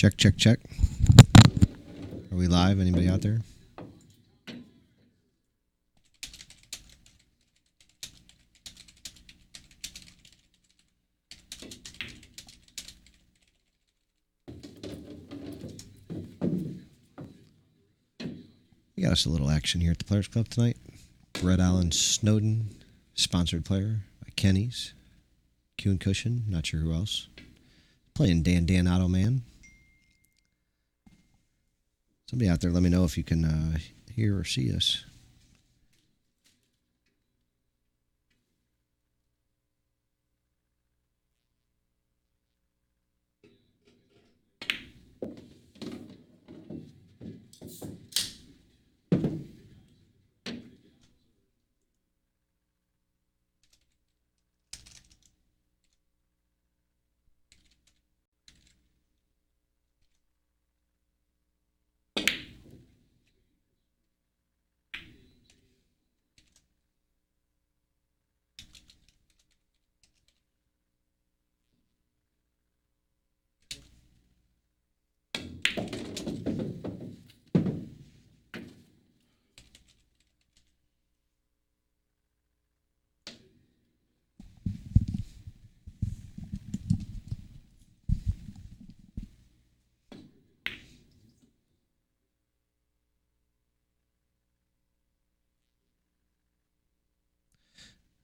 Check, check, check. Are we live? Anybody out there? We got us a little action here at the Players Club tonight. Brett Allen Snowden, sponsored player by Kenny's. Q and Cushion, not sure who else. Playing Dan Auto Man. Somebody out there, let me know if you can hear or see us.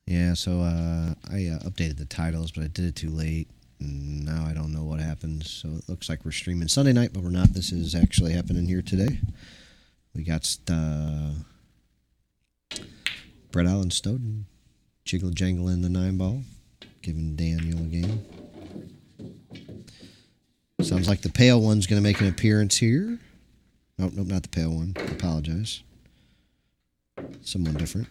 Yeah, so I updated the titles, but I did it too late. And now I don't know what happens. So it looks like we're streaming Sunday night, but we're not. This is actually happening here today. We got Brett Allen Snowden, jiggle jangle in the 9-ball, giving Daniel a game. Sounds like the pale one's going to make an appearance here. Nope, not the pale one. I apologize. Someone different.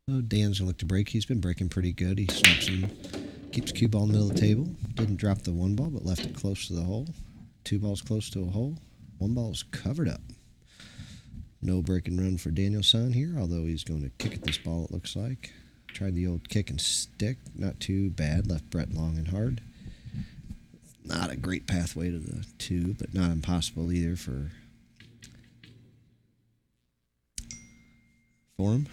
So Dan's going to look to break. He's been breaking pretty good. He snaps him, keeps cue ball in the middle of the table. Didn't drop the 1 ball, but left it close to the hole. 2 balls close to a hole. 1 ball is covered up. No break and run for Danielson here, although he's going to kick at this ball, it looks like. Tried the old kick and stick. Not too bad. Left Brett long and hard. Not a great pathway to the 2, but not impossible either for him.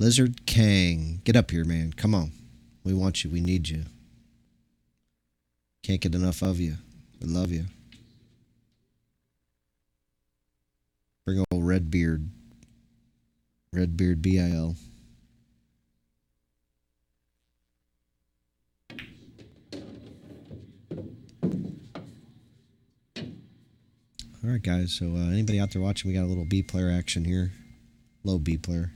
Lizard Kang, get up here, man. Come on. We want you. We need you. Can't get enough of you. We love you. Bring old Redbeard. Redbeard BIL. All right, guys. So anybody out there watching, we got a little B player action here. Low B player.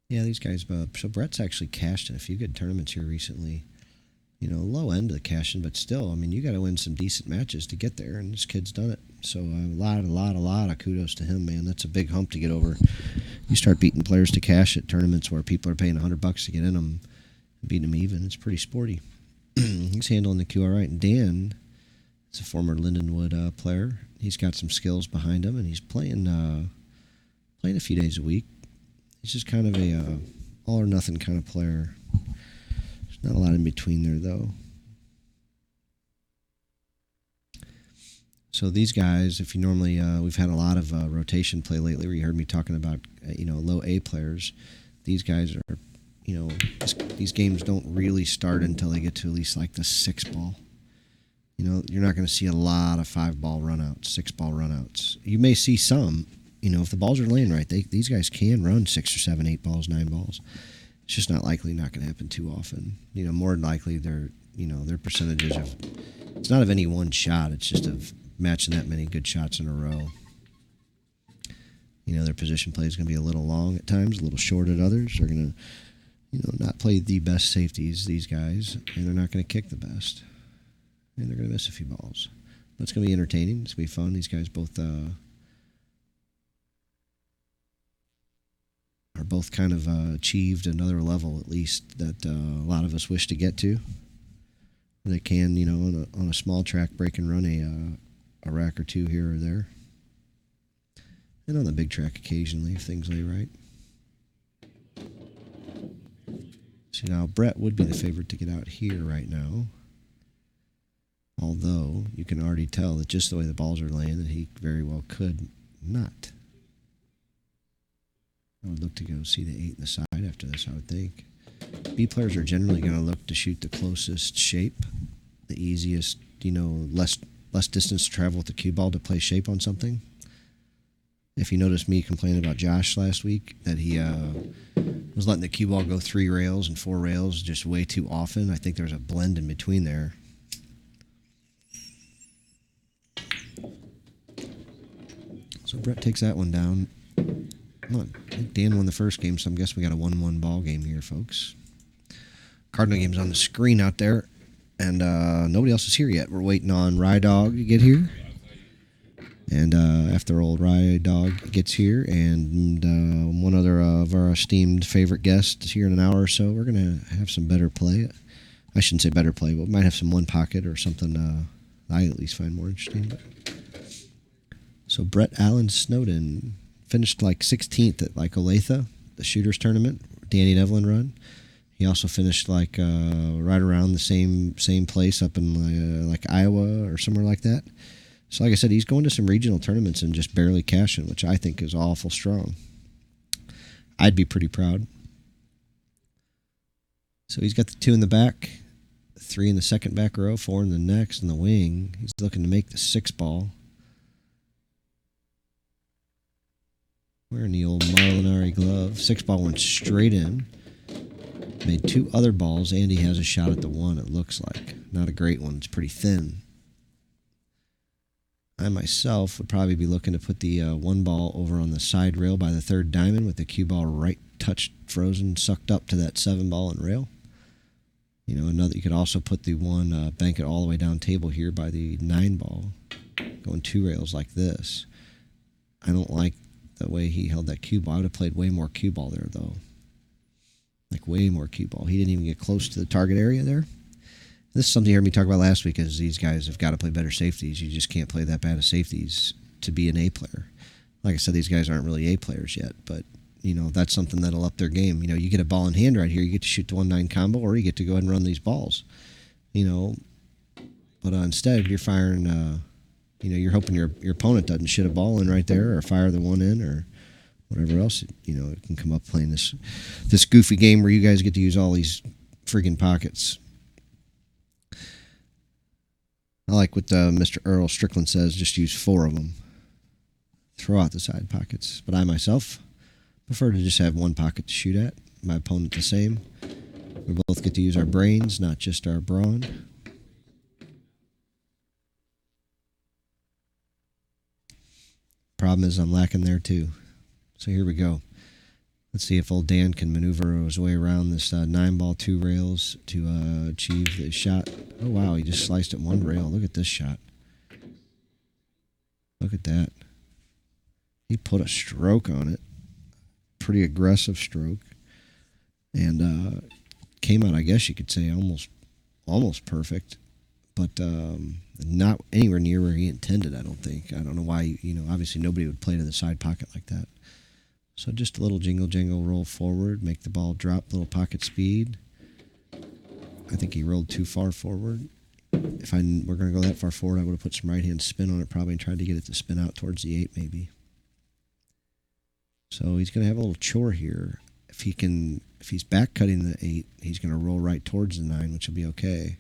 Yeah, these guys. So Brett's actually cashed in a few good tournaments here recently. You know, low end of the cashing, but still, I mean, you got to win some decent matches to get there, and this kid's done it. So a lot of kudos to him, man. That's a big hump to get over. You start beating players to cash at tournaments where people are paying $100 to get in them, beating them even. It's pretty sporty. He's handling the queue all right. And Dan is a former Lindenwood player. He's got some skills behind him, and he's playing a few days a week. He's just kind of a all or nothing kind of player. There's not a lot in between there, though. So these guys, if you normally, we've had a lot of rotation play lately where you heard me talking about, low A players. These guys are, these games don't really start until they get to at least like the 6-ball. You're not going to see a lot of 5-ball runouts, 6-ball runouts. You may see some, if the balls are laying right, these guys can run 6 or 7, 8 balls, 9 balls. It's just not not going to happen too often. More than likely their percentages of, it's not of any one shot, it's just of matching that many good shots in a row. Their position play is going to be a little long at times, a little short at others. They're going to, not play the best safeties, these guys, and they're not going to kick the best. And they're going to miss a few balls. But it's going to be entertaining. It's going to be fun. These guys both are both kind of achieved another level, at least, that a lot of us wish to get to. They can, on a small track, break and run a rack or two here or there. And on the big track occasionally, if things lay right. So now Brett would be the favorite to get out here right now. Although you can already tell that just the way the balls are laying that he very well could not. I would look to go see the 8 in the side after this, I would think. B players are generally going to look to shoot the closest shape, the easiest, less distance to travel with the cue ball to play shape on something. If you noticed me complaining about Josh last week, that he was letting the cue ball go 3 rails and 4 rails just way too often, I think there's a blend in between there. So Brett takes that one down. Come on. I think Dan won the first game, so I guess we got a 1-1 ball game here, folks. Cardinal game's on the screen out there, and nobody else is here yet. We're waiting on Rye Dog to get here. And after old Rye Dog gets here, and one other of our esteemed favorite guests here in an hour or so, we're going to have some better play. I shouldn't say better play, but we might have some one pocket or something I at least find more interesting. But. So Brett Allen Snowden finished like 16th at like Olathe, the shooters tournament, Danny and Evelyn run. He also finished like right around the same place up in like Iowa or somewhere like that. So like I said, he's going to some regional tournaments and just barely cashing, which I think is awful strong. I'd be pretty proud. So he's got the 2 in the back, 3 in the second back row, 4 in the next, and the wing. He's looking to make the 6-ball. Wearing the old Marlinari glove. 6-ball went straight in. Made 2 other balls. Andy has a shot at the 1, it looks like. Not a great one. It's pretty thin. I myself would probably be looking to put the 1 ball over on the side rail by the 3rd diamond with the cue ball right touched, frozen, sucked up to that 7-ball and rail. You could also put the 1, bank it all the way down table here by the 9-ball, going 2 rails like this. I don't like the way he held that cue ball. I would have played way more cue ball there, though. Like way more cue ball. He didn't even get close to the target area there. This is something you heard me talk about last week, is these guys have got to play better safeties. You just can't play that bad of safeties to be an A player. Like I said, these guys aren't really A players yet, but, that's something that'll up their game. You get a ball in hand right here, you get to shoot the 1-9 combo, or you get to go ahead and run these balls. But instead, you're firing, you're hoping your opponent doesn't shit a ball in right there or fire the 1 in or whatever else, it can come up playing this goofy game where you guys get to use all these friggin' pockets. I like what Mr. Earl Strickland says, just use 4 of them. Throw out the side pockets. But I myself prefer to just have 1 pocket to shoot at. My opponent the same. We both get to use our brains, not just our brawn. Problem is I'm lacking there too. So here we go. Let's see if old Dan can maneuver his way around this 9-ball, 2 rails to achieve the shot. Oh, wow, he just sliced it 1 rail. Look at this shot. Look at that. He put a stroke on it. Pretty aggressive stroke. And came out, I guess you could say, almost perfect. But not anywhere near where he intended, I don't think. I don't know why, obviously nobody would play to the side pocket like that. So just a little jingle jangle roll forward, make the ball drop, little pocket speed. I think he rolled too far forward. if we're going to go that far forward, I would have put some right-hand spin on it probably and tried to get it to spin out towards the 8 maybe. So he's going to have a little chore here. If he's back cutting the 8, he's going to roll right towards the 9, which will be okay.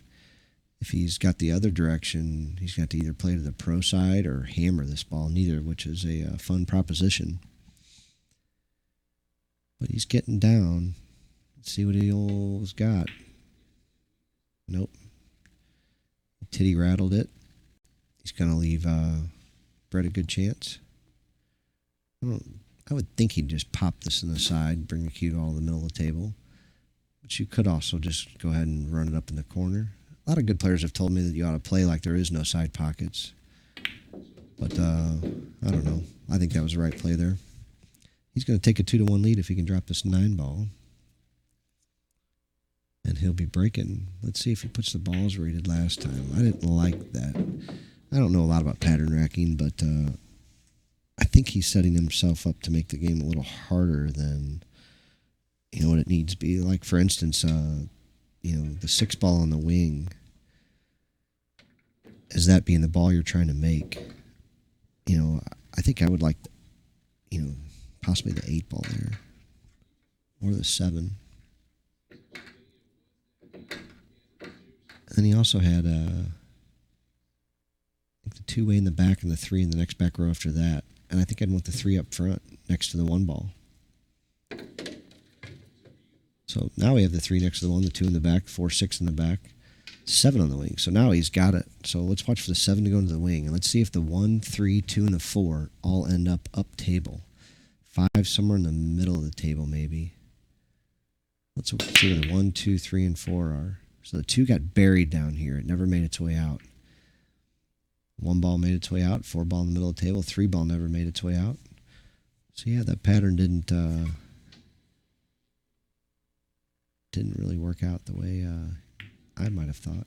If he's got the other direction, he's got to either play to the pro side or hammer this ball, neither of which is a fun proposition. But he's getting down. Let's see what he's got. Nope. Titty rattled it. He's going to leave Brett a good chance. I would think he'd just pop this in the side, bring the cue to all the middle of the table. But you could also just go ahead and run it up in the corner. A lot of good players have told me that you ought to play like there is no side pockets. But I don't know. I think that was the right play there. He's going to take a 2-1 lead if he can drop this 9 ball. And he'll be breaking. Let's see if he puts the balls where he did last time. I didn't like that. I don't know a lot about pattern racking, but I think he's setting himself up to make the game a little harder than what it needs to be. Like, for instance, the 6 ball on the wing, as that being the ball you're trying to make, I think I would like, possibly the 8 ball there or the 7. And he also had I think the 2-way in the back and the 3 in the next back row after that. And I think I'd want the 3 up front next to the 1 ball. So now we have the 3 next to the 1, the 2 in the back, 4, 6 in the back, 7 on the wing. So now he's got it. So let's watch for the 7 to go into the wing. And let's see if the 1, 3, 2, and the 4 all end up table. 5 somewhere in the middle of the table maybe. Let's see where the 1, 2, 3, and 4 are. So the 2 got buried down here. It never made its way out. 1 ball made its way out. 4 ball in the middle of the table. 3 ball never made its way out. So yeah, that pattern didn't really work out the way I might have thought.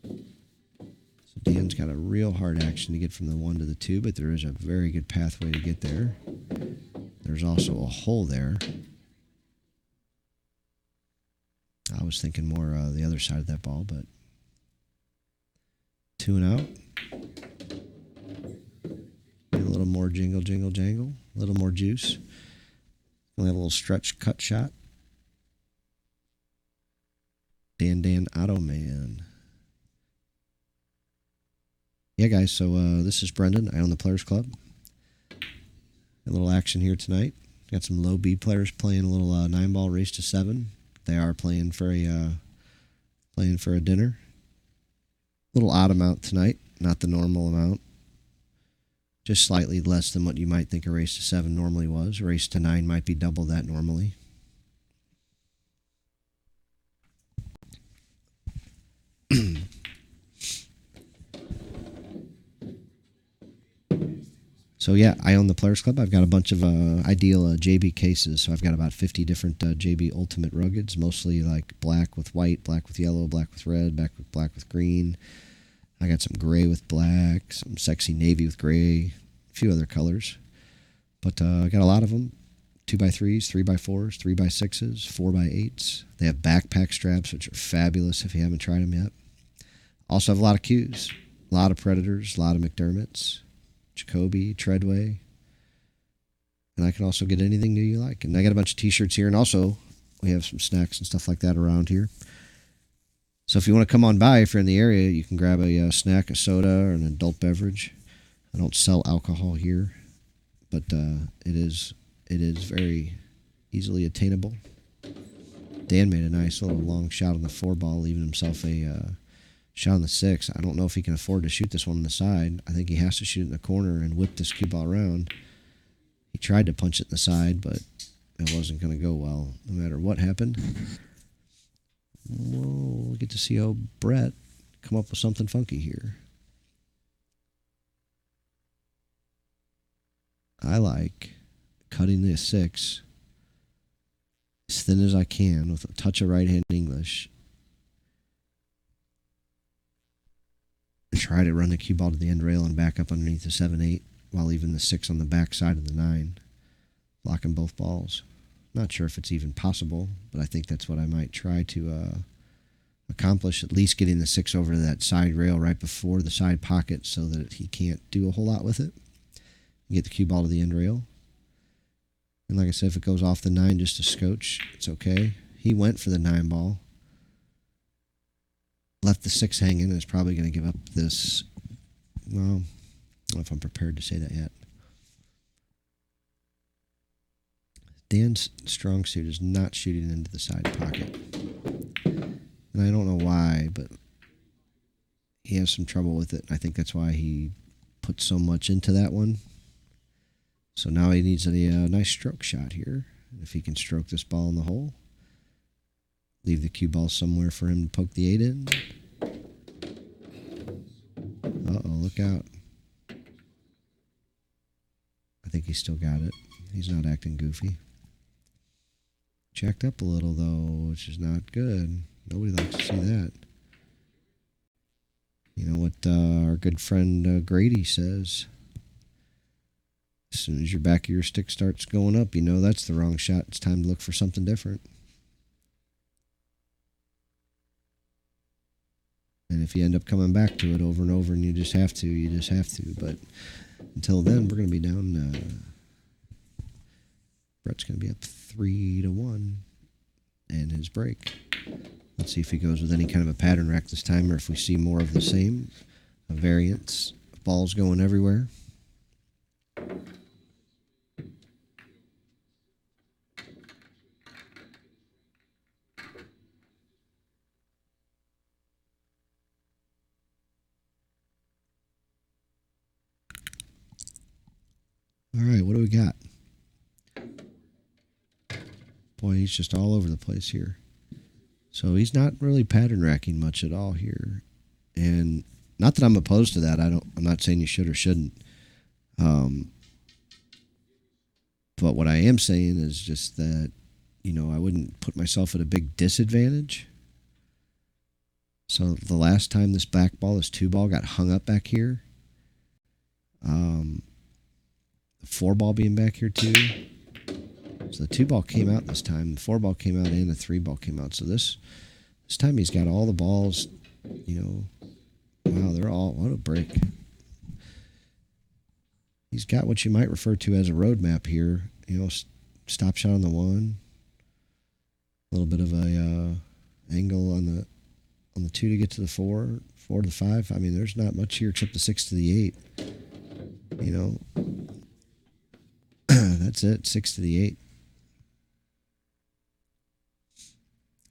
So Dan's got a real hard action to get from the 1 to the 2, but there is a very good pathway to get there. There's also a hole there. I was thinking more the other side of that ball, but 2 and out. A little more jingle, jingle, jangle. A little more juice. Only have a little stretch cut shot. Dan Auto Man. Yeah, guys, so this is Brendan. I own the Players Club. A little action here tonight. Got some low B players playing a little 9-ball race to 7. They are playing for a dinner. A little odd amount tonight, not the normal amount. Just slightly less than what you might think a race to 7 normally was. A race to 9 might be double that normally. So yeah, I own the Players Club. I've got a bunch of ideal JB cases. So I've got about 50 different JB Ultimate Ruggeds, mostly like black with white, black with yellow, black with red, black with green. I got some gray with black, some sexy navy with gray, a few other colors. But I got a lot of them. 2x3s, 3x4s, 3x6s, 4x8s. They have backpack straps, which are fabulous if you haven't tried them yet. Also have a lot of Qs, a lot of Predators, a lot of McDermott's, Jacoby, Treadway. And I can also get anything new you like. And I got a bunch of t-shirts here. And also, we have some snacks and stuff like that around here. So if you want to come on by, if you're in the area, you can grab a snack, a soda, or an adult beverage. I don't sell alcohol here, but it is very easily attainable. Dan made a nice little long shot on the 4-ball, leaving himself a shot on the 6. I don't know if he can afford to shoot this one on the side. I think he has to shoot it in the corner and whip this cue ball around. He tried to punch it in the side, but it wasn't going to go well, no matter what happened. We'll get to see old Brett come up with something funky here. I like cutting the 6 as thin as I can with a touch of right-hand English. And try to run the cue ball to the end rail and back up underneath the 7-8 while leaving the 6 on the back side of the 9. Blocking both balls. Not sure if it's even possible, but I think that's what I might try to accomplish at least getting the 6 over to that side rail right before the side pocket so that he can't do a whole lot with it. Get the cue ball to the end rail. And like I said, if it goes off the 9 just a scotch, it's okay. He went for the 9 ball. Left the 6 hanging and is probably going to give up this. Well, I don't know if I'm prepared to say that yet. Dan's strong suit is not shooting into the side pocket. And I don't know why, but he has some trouble with it. I think that's why he put so much into that one. So now he needs a nice stroke shot here. If he can stroke this ball in the hole, leave the cue ball somewhere for him to poke the 8 in. Uh-oh, look out. I think he's still got it. He's not acting goofy. Checked up a little, though, which is not good. Nobody likes to see that. You know what our good friend Grady says? As soon as your back of your stick starts going up, you know that's the wrong shot. It's time to look for something different. And if you end up coming back to it over and over and you just have to. But until then, we're going to be down. Brett's going to be up 3-1 and his break. Let's see if he goes with any kind of a pattern rack this time or if we see more of the same. A variance. Balls going everywhere. All right, what do we got? Boy, he's just all over the place here. So he's not really pattern racking much at all here. And not that I'm opposed to that. I'm not saying you should or shouldn't. But what I am saying is just that, you know, I wouldn't put myself at a big disadvantage. So the last time this black ball, this 2 ball got hung up back here, the 4 ball being back here too. So the 2 ball came out this time. The 4 ball came out and the 3 ball came out. So this time he's got all the balls, you know. Wow, they're all, what a break. He's got what you might refer to as a roadmap here. You know, stop shot on the 1. A little bit of a angle on the 2 to get to the 4, 4 to the 5. I mean, there's not much here except the 6 to the 8. You know, that's it, 6 to the 8.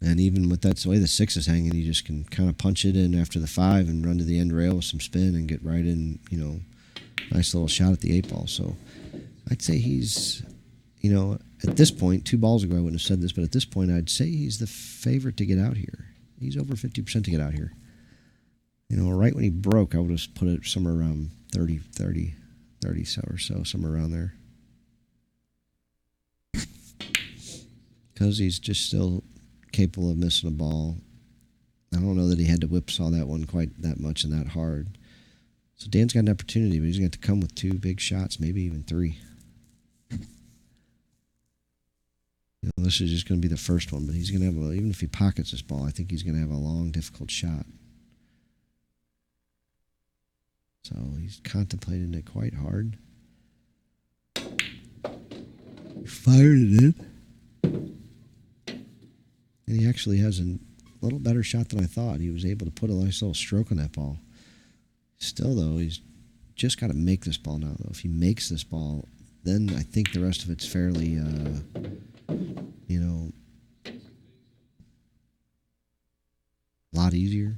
And even with that, the way the 6 is hanging, you just can kind of punch it in after the 5 and run to the end rail with some spin and get right in, you know, nice little shot at the 8 ball. So I'd say he's, you know, at this point, 2 balls ago I wouldn't have said this, but at this point I'd say he's the favorite to get out here. He's over 50% to get out here. You know, right when he broke, I would have put it somewhere around 30 or so, somewhere around there. Because he's just still capable of missing a ball. I don't know that he had to whipsaw that one quite that much and that hard. So Dan's got an opportunity, but he's going to have to come with 2 big shots, maybe even 3. You know, this is just going to be the first one, but he's going to have, even if he pockets this ball, I think he's going to have a long, difficult shot. So he's contemplating it quite hard. He fired it in. And he actually has a little better shot than I thought. He was able to put a nice little stroke on that ball. Still, though, he's just got to make this ball now, though. If he makes this ball, then I think the rest of it's fairly, you know, a lot easier.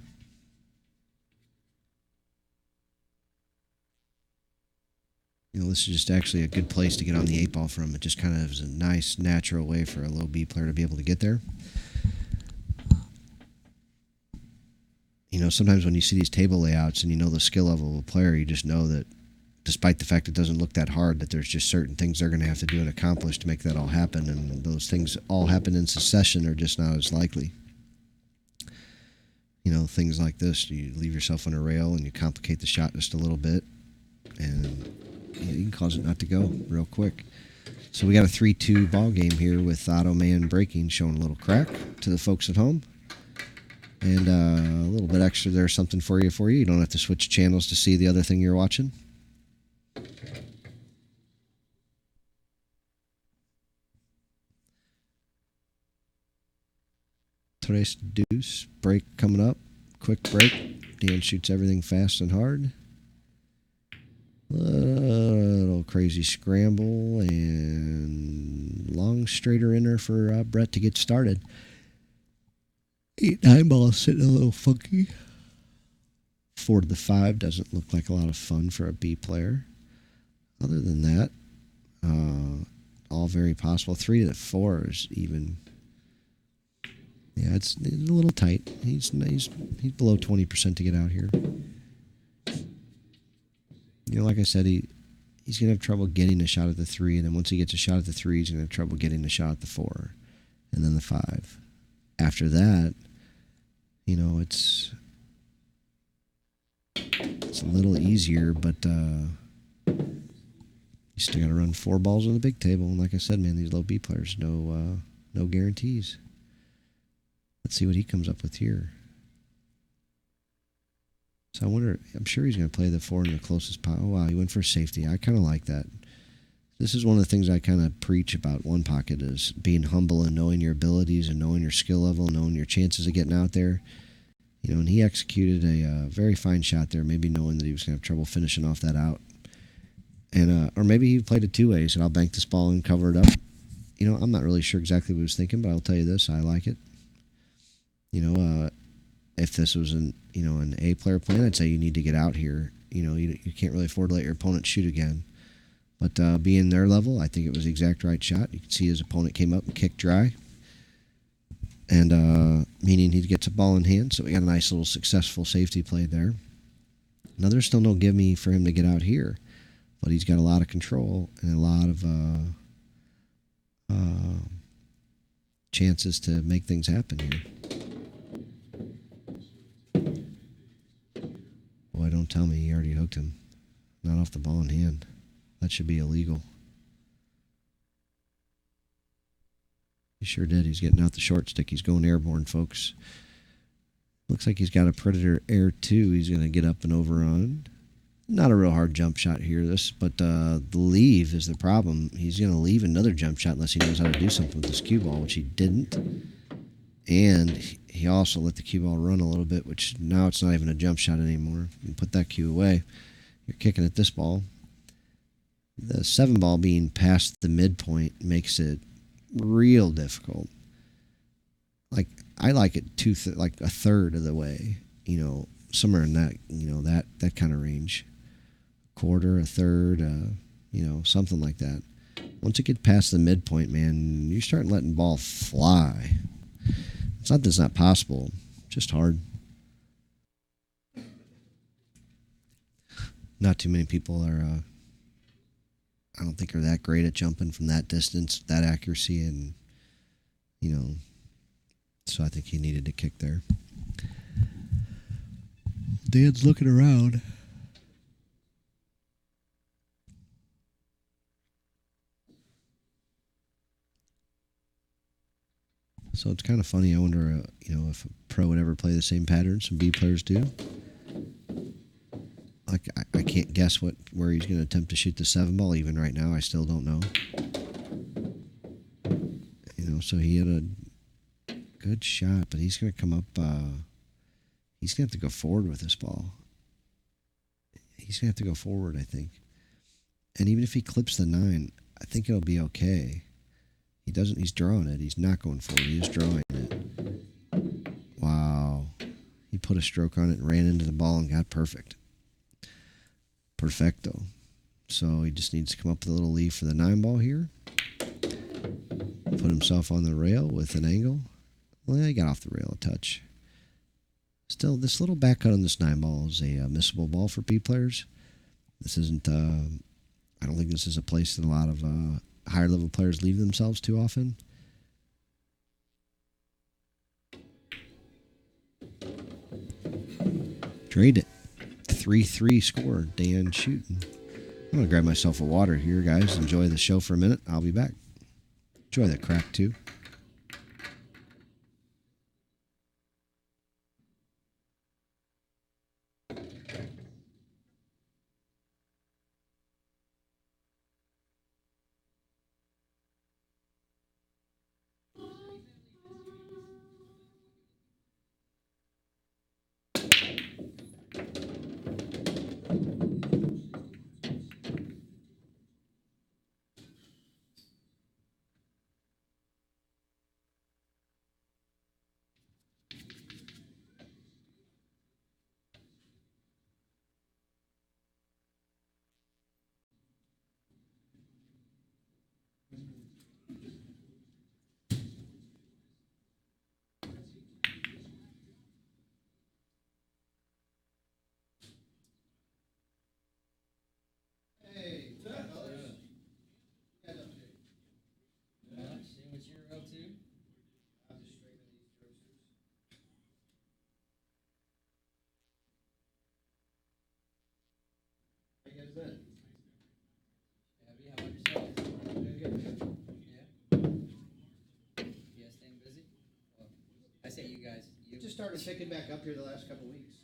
You know, this is just actually a good place to get on the 8 ball from. It just kind of is a nice, natural way for a low B player to be able to get there. You know, sometimes when you see these table layouts and you know the skill level of a player, you just know that despite the fact it doesn't look that hard, that there's just certain things they're going to have to do and accomplish to make that all happen. And those things all happen in succession are just not as likely. You know, things like this, you leave yourself on a rail and you complicate the shot just a little bit, and you can cause it not to go real quick. So we got a 3-2 ball game here with Otto Man breaking, showing a little crack to the folks at home. And a little bit extra there, something for you. You don't have to switch channels to see the other thing you're watching. Tres deuce, break coming up. Quick break. Dan shoots everything fast and hard. Little crazy scramble and long straighter inner for Brett to get started. 8-9 ball sitting a little funky. 4 to the 5 doesn't look like a lot of fun for a B player. Other than that, all very possible. 3 to the 4 is even. Yeah, it's a little tight. He's below 20% to get out here. You know, like I said, he's gonna have trouble getting a shot at the 3, and then once he gets a shot at the 3, he's gonna have trouble getting a shot at the 4, and then the 5. After that, you know, it's a little easier, but you still got to run 4 balls on the big table. And like I said, man, these low B players, no guarantees. Let's see what he comes up with here. So I wonder, I'm sure he's going to play the 4 in the closest pocket. Oh, wow, he went for safety. I kind of like that. This is one of the things I kind of preach about one pocket is being humble and knowing your abilities and knowing your skill level and knowing your chances of getting out there. You know, and he executed a very fine shot there, maybe knowing that he was going to have trouble finishing off that out. And or maybe he played it 2 ways, and I'll bank this ball and cover it up. You know, I'm not really sure exactly what he was thinking, but I'll tell you this, I like it. You know, if this was an A player playing, I'd say you need to get out here. You know, you can't really afford to let your opponent shoot again. But being their level, I think it was the exact right shot. You can see his opponent came up and kicked dry. And meaning he gets a ball in hand, so we got a nice little successful safety play there. Now, there's still no give me for him to get out here, but he's got a lot of control and a lot of chances to make things happen here. Boy, don't tell me he already hooked him. Not off the ball in hand. That should be illegal. He sure did. He's getting out the short stick. He's going airborne, folks. Looks like he's got a Predator Air 2 he's going to get up and over on. Not a real hard jump shot here, but the leave is the problem. He's going to leave another jump shot unless he knows how to do something with this cue ball, which he didn't. And he also let the cue ball run a little bit, which now it's not even a jump shot anymore. You can put that cue away. You're kicking at this ball. The 7 ball being past the midpoint makes it real difficult. Like, I like it like a third of the way, you know, somewhere in that, you know, that kind of range. Quarter, a third, you know, something like that. Once it gets past the midpoint, man, you start letting ball fly. It's not that it's not possible, just hard. Not too many people are, I don't think are that great at jumping from that distance, that accuracy, and, you know, so I think he needed to kick there. Dan's looking around. So it's kind of funny. I wonder, you know, if a pro would ever play the same pattern some B players do. Like, I can't guess where he's going to attempt to shoot the 7 ball even right now. I still don't know. You know, so he had a good shot, but he's going to come up. He's going to have to go forward with this ball. He's going to have to go forward, I think. And even if he clips the 9, I think it'll be okay. He doesn't. He's drawing it. He's not going forward. He is drawing it. Wow. He put a stroke on it and ran into the ball and got perfect. Perfecto. So he just needs to come up with a little leave for the 9 ball here. Put himself on the rail with an angle. Well, he got off the rail a touch. Still, this little back cut on this 9 ball is a missable ball for B players. This isn't, I don't think this is a place that a lot of higher level players leave themselves too often. Trade it. 3-3 score. Dan shooting. I'm going to grab myself a water here, guys. Enjoy the show for a minute. I'll be back. Enjoy that crack, too. been? Abby, how about yourself? Good. Yeah. You guys staying busy? Well, I say you guys. You. Just started picking back up here the last couple weeks.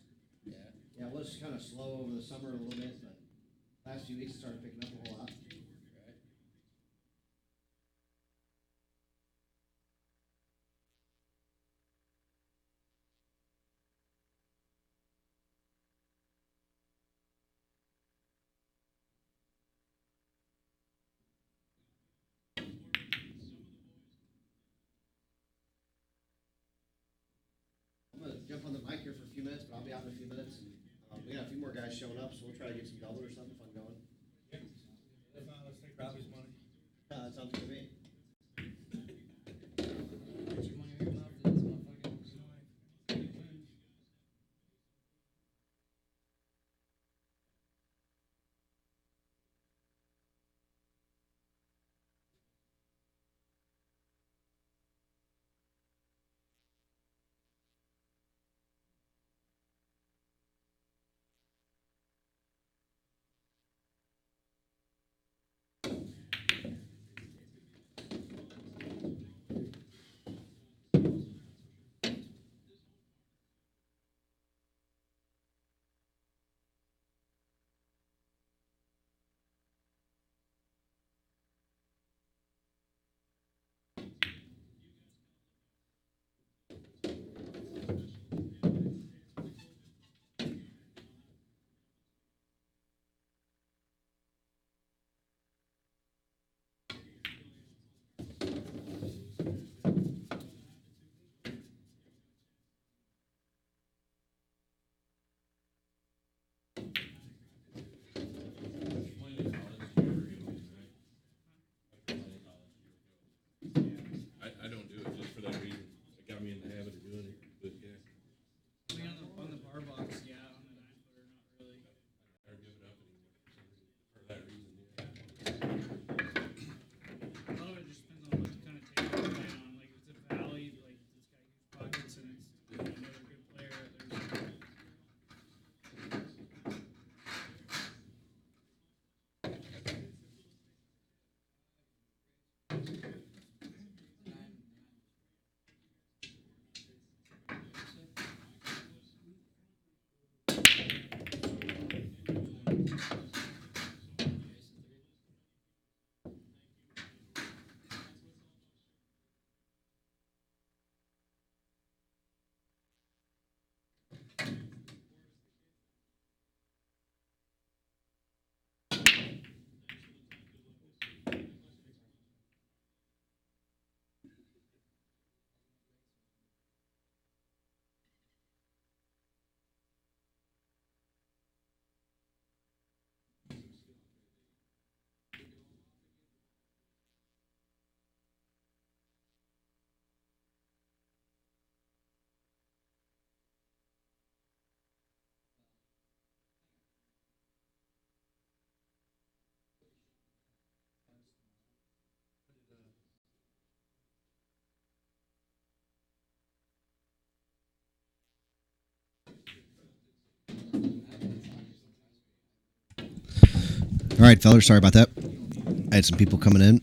Yeah. Yeah, it was kind of slow over the summer a little bit, but last few weeks it started picking up a whole lot. Right. I'm gonna jump on the mic here for a few minutes, but I'll be out in a few minutes. We got a few more guys showing up, so we'll try to get some double or something fun going. If not, let's take Robbie's money. That sounds good to me. Put your money where your mouth is, motherfucker. I don't do it just for that reason. It got me in the habit of doing it. But yeah, I mean, on the bar box, yeah. On the 9-footer, not really. I never give it up anymore for that reason. A lot of it just depends on what kind of table you're playing on. Like, if it's a valley, like it's got huge pockets and it's another good player. There's All right, fellas, sorry about that. I had some people coming in.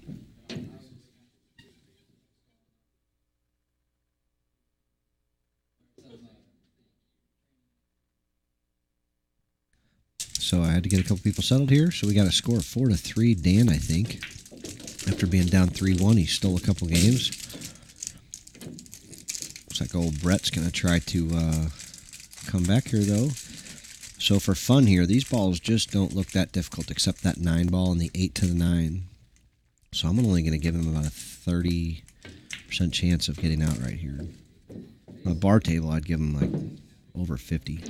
So I had to get a couple people settled here. So we got a score of 4-3. Dan, I think, after being down 3-1, he stole a couple games. Looks like old Brett's gonna try to come back here though. So for fun here, these balls just don't look that difficult, except that 9 ball and the 8 to the 9. So I'm only going to give him about a 30% chance of getting out right here. On a bar table, I'd give him like over 50.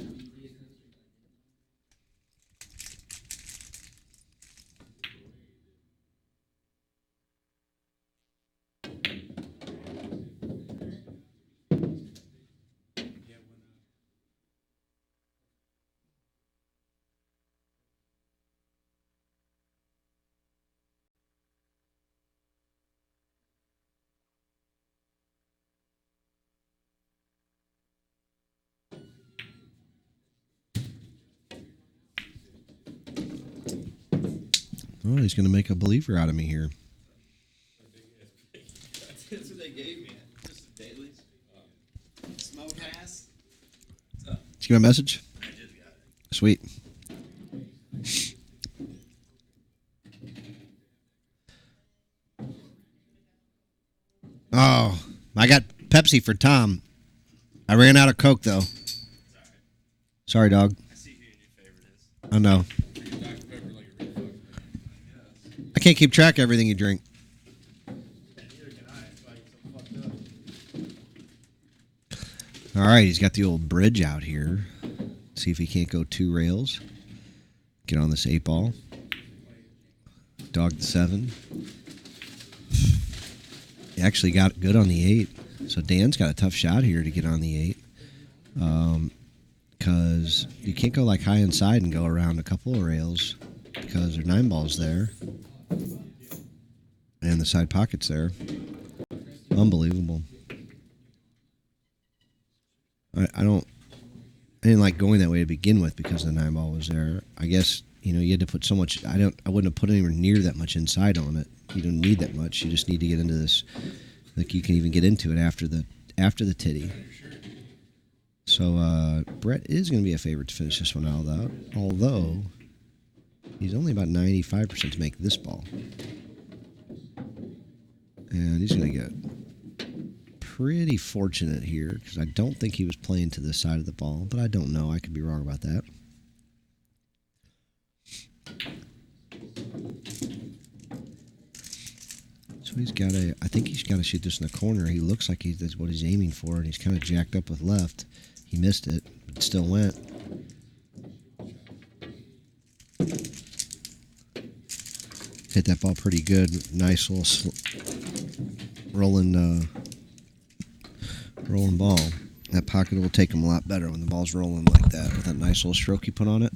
Oh, he's going to make a believer out of me here. That's what they gave me. Just the dailies. Smoke ass. What's up? Did you get my message? I just got it. Sweet. Oh, I got Pepsi for Tom. I ran out of Coke, though. Sorry, dog. I see who your new favorite is. I know. Dr. Pepper like a real fucking I can't keep track of everything you drink. Neither can I. That's why you're so fucked up. All right, he's got the old bridge out here. See if he can't go 2 rails. Get on this 8 ball. Dog the 7. He actually got good on the 8. So Dan's got a tough shot here to get on the 8. Because you can't go like high inside and go around a couple of rails because there are 9 balls there. And the side pocket's there. Unbelievable. I didn't like going that way to begin with because the 9 ball was there. I guess, you had to put so much. I wouldn't have put anywhere near that much inside on it. You don't need that much. You just need to get into this. Like you can even get into it after the titty. So Brett is going to be a favorite to finish this one out, although he's only about 95% to make this ball. And he's going to get pretty fortunate here because I don't think he was playing to this side of the ball, but I don't know. I could be wrong about that. So I think he's got to shoot this in the corner. He looks like that's what he's aiming for, and he's kind of jacked up with left. He missed it, but it still went. Hit that ball pretty good. Nice little rolling ball. That pocket will take him a lot better when the ball's rolling like that with that nice little stroke you put on it.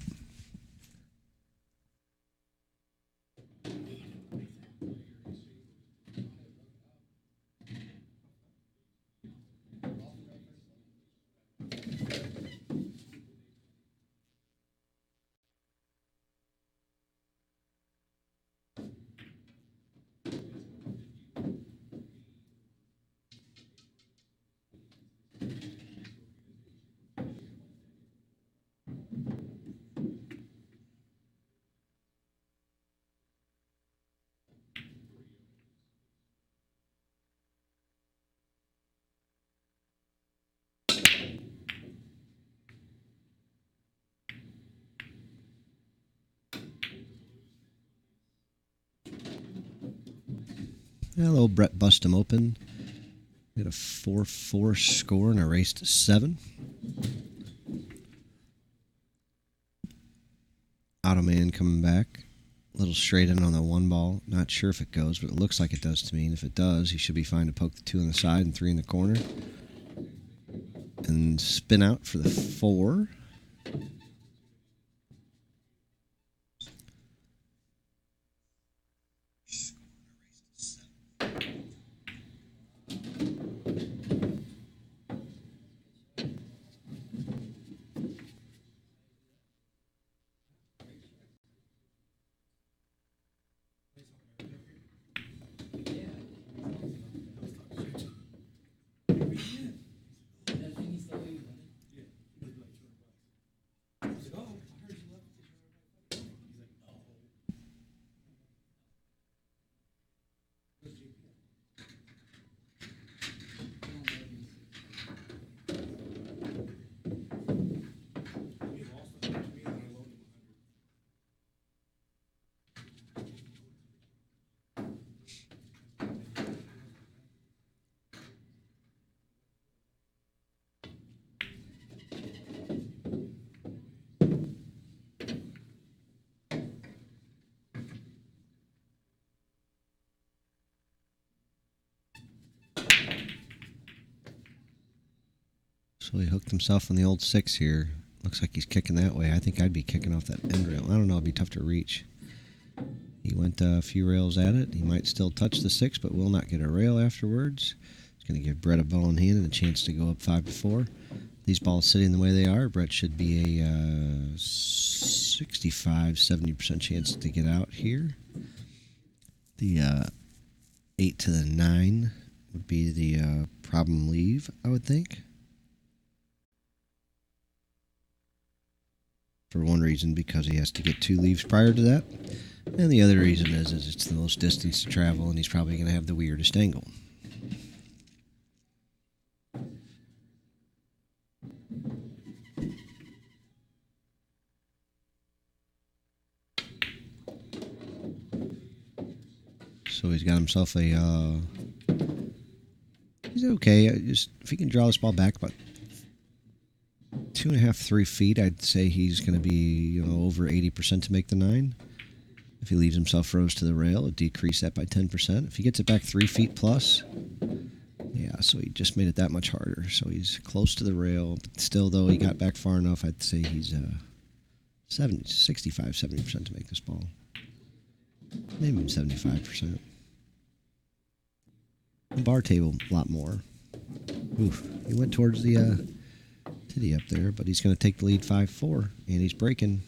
Hello, Brett bust him open. We got a 4-4 score and a race to 7. Ottoman coming back. A little straight in on the 1 ball. Not sure if it goes, but it looks like it does to me. And if it does, he should be fine to poke the 2 on the side and 3 in the corner. And spin out for the 4. So he hooked himself on the old 6 here. Looks like he's kicking that way. I think I'd be kicking off that end rail. I don't know. It'd be tough to reach. He went a few rails at it. He might still touch the 6, but will not get a rail afterwards. It's going to give Brett a ball in hand and a chance to go up 5-4. these balls sitting the way they are, Brett should be a 65-70% chance to get out here. The 8 to the 9 would be the problem leave, I would think. For one reason, because he has to get 2 leaves prior to that. And the other reason is it's the most distance to travel, and he's probably going to have the weirdest angle. So he's got himself a... he's okay. If he can draw this ball back about 2.5, 3 feet, I'd say he's going to be over 80% to make the 9. If he leaves himself froze to the rail, it'll decrease that by 10%. If he gets it back 3 feet plus, yeah, so he just made it that much harder. So he's close to the rail. But still, though, he got back far enough, I'd say he's 65-70% to make this ball. Maybe even 75%. The bar table, a lot more. Oof, he went towards the titty up there, but he's going to take the lead 5-4, and he's breaking.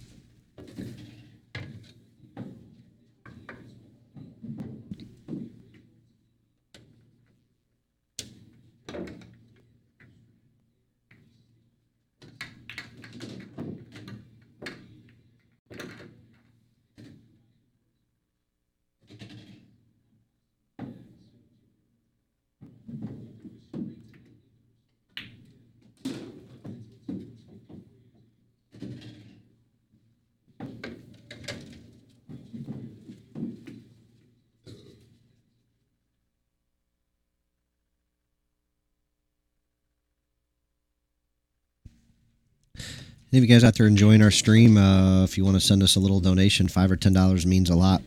Any of you guys out there enjoying our stream, if you want to send us a little donation, $5 or $10 means a lot.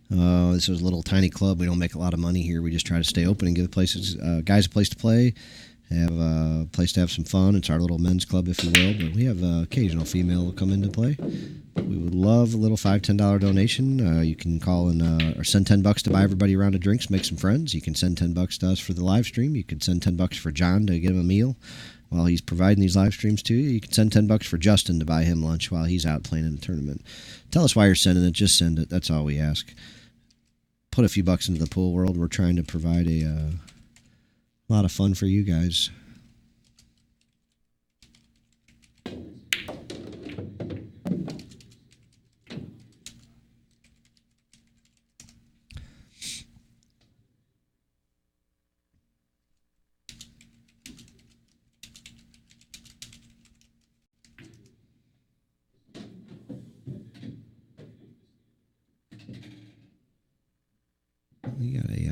This is a little tiny club. We don't make a lot of money here. We just try to stay open and give places, guys a place to play, have a place to have some fun. It's our little men's club, if you will, but we have occasional female will come into play. We would love a little $5, $10 donation. You can call and or send $10 to buy everybody a round of drinks, make some friends. You can send $10 to us for the live stream. You can send $10 for John to give him a meal while he's providing these live streams to you. You can send $10 for Justin to buy him lunch while he's out playing in the tournament. Tell us why you're sending it. Just send it. That's all we ask. Put a few bucks into the pool world. We're trying to provide a lot of fun for you guys.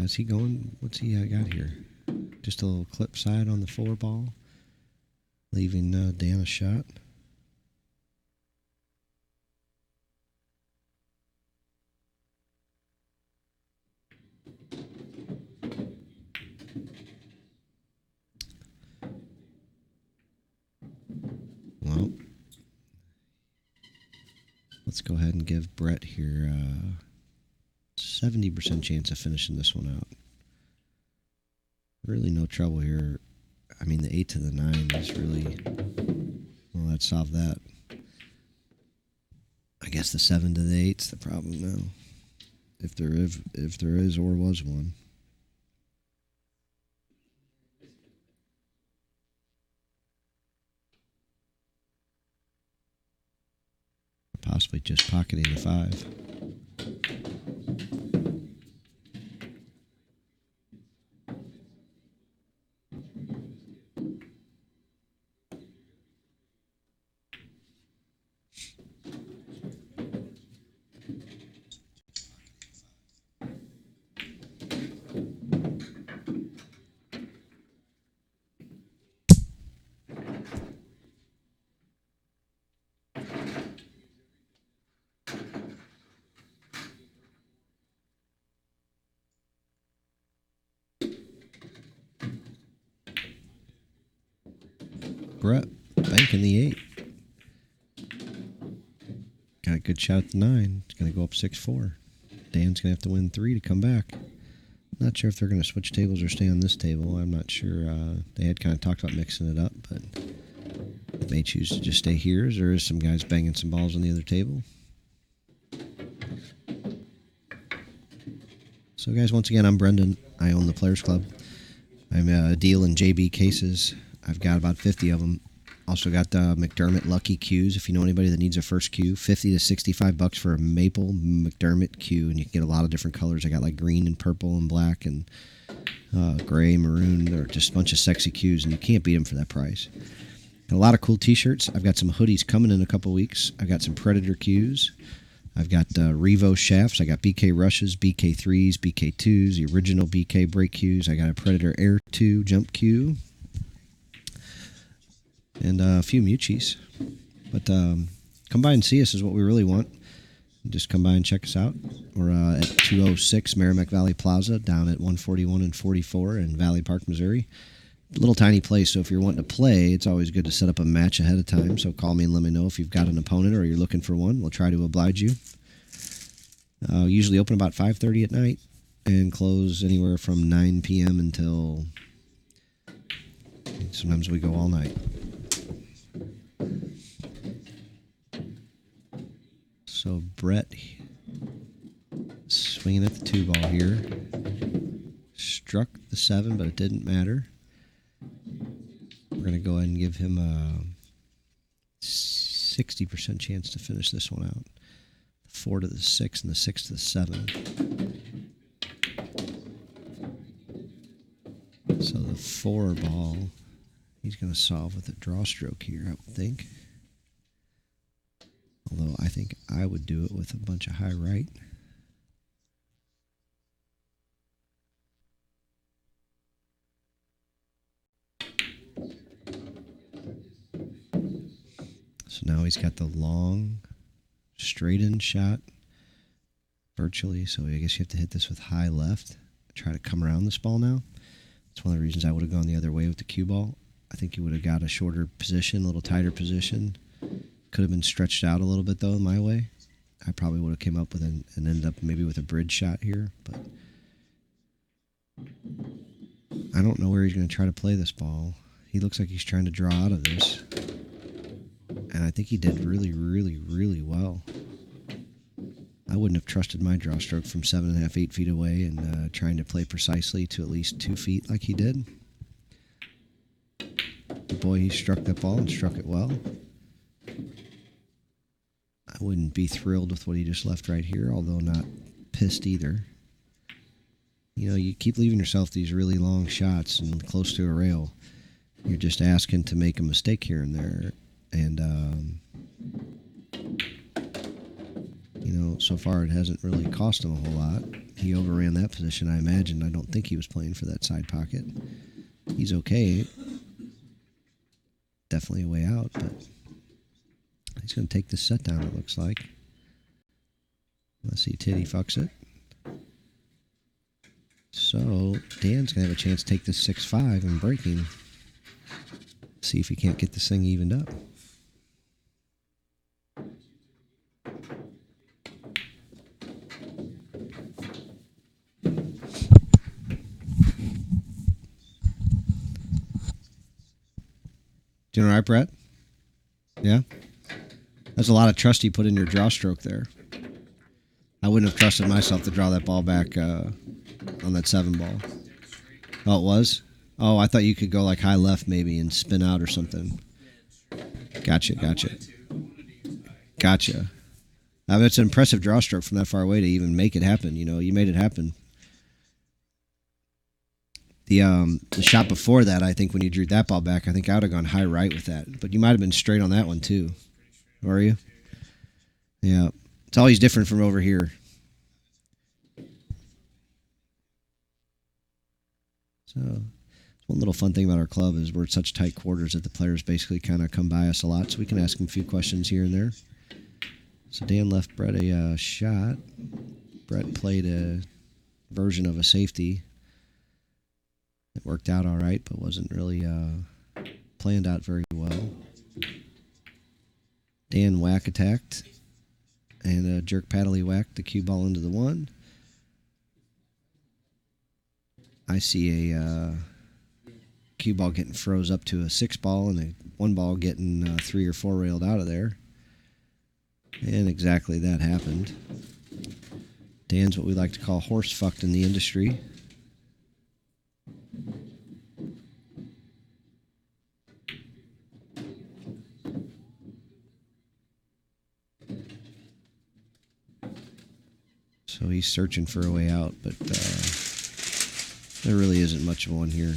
Is he going? What's he got here? Just a little clip side on the 4 ball, leaving Dan a shot. Well, let's go ahead and give Brett here 70% chance of finishing this one out. Really no trouble here. I mean, the 8 to the 9 is really... Well, that solved that. I guess the 7 to the 8's the problem now. If there is or was one. Possibly just pocketing the 5. Brett banking the 8. Got a good shot at the 9. It's going to go up 6-4. Dan's going to have to win 3 to come back. Not sure if they're going to switch tables or stay on this table. I'm not sure. They had kind of talked about mixing it up, but May choose to just stay here as there is some guys banging some balls on the other table. So, guys, once again, I'm Brendan. I own the Players Club. I'm a deal in JB cases. I've got about 50 of them. Also got the McDermott Lucky Qs. If you know anybody that needs a first Q, $50 to $65 for a maple McDermott Q, and you can get a lot of different colors. I got like green and purple and black and gray, maroon. They're just a bunch of sexy Qs, and you can't beat them for that price. Got a lot of cool T-shirts. I've got some hoodies coming in a couple weeks. I've got some Predator Qs. I've got Revo shafts. I got BK Rushes, BK3s, BK2s, the original BK brake Qs. I got a Predator Air 2 jump Q. And a few Muchis. But come by and see us is what we really want. Just come by and check us out. We're at 206 Merrimack Valley Plaza down at 141 and 44 in Valley Park, Missouri. Little tiny place, so if you're wanting to play, it's always good to set up a match ahead of time. So call me and let me know if you've got an opponent or you're looking for one. We'll try to oblige you. Usually open about 5:30 at night and close anywhere from 9 p.m. until sometimes we go all night. So Brett swinging at the 2-ball here. Struck the 7, but it didn't matter. We're going to go ahead and give him a 60% chance to finish this one out. 4 to the 6 and the 6 to the 7. So the 4 ball, he's going to solve with a draw stroke here, I would think. Although I think I would do it with a bunch of high right. So now he's got the long, straight-in shot, virtually. So I guess you have to hit this with high left. Try to come around this ball now. That's one of the reasons I would have gone the other way with the cue ball. I think you would have got a shorter position, a little tighter position. Could have been stretched out a little bit, though, my way. I probably would have came up with and ended up maybe with a bridge shot here. But I don't know where he's going to try to play this ball. He looks like he's trying to draw out of this. And I think he did really, really, really well. I wouldn't have trusted my draw stroke from 7.5, 8 feet away and trying to play precisely to at least 2 feet like he did. But boy, he struck that ball and struck it well. I wouldn't be thrilled with what he just left right here, although not pissed either. You know, you keep leaving yourself these really long shots and close to a rail. You're just asking to make a mistake here and there. And, you know, so far it hasn't really cost him a whole lot. He overran that position, I imagine. I don't think he was playing for that side pocket. He's okay. Definitely a way out, but he's going to take this set down, it looks like. Let's see, Titty fucks it. So, Dan's going to have a chance to take this 6-5 and breaking. See if he can't get this thing evened up. Doing all right, Brett? Yeah? That's a lot of trust you put in your draw stroke there. I wouldn't have trusted myself to draw that ball back on that 7 ball. Oh, it was? Oh, I thought you could go like high left maybe and spin out or something. Gotcha. I mean, it's an impressive draw stroke from that far away to even make it happen. You know, you made it happen. The shot before that, I think when you drew that ball back, I think I would have gone high right with that. But you might have been straight on that one too. Were you? Yeah. It's always different from over here. So, one little fun thing about our club is we're at such tight quarters that the players basically kind of come by us a lot, so we can ask them a few questions here and there. So Dan left Brett a shot. Brett played a version of a safety. It worked out all right, but wasn't really planned out very well. Dan whack attacked and jerk paddly whacked the cue ball into the 1. I see a cue ball getting froze up to a 6 ball and a 1 ball getting 3 or 4 railed out of there. And exactly that happened. Dan's what we like to call horse fucked in the industry. So he's searching for a way out, but there really isn't much of one here.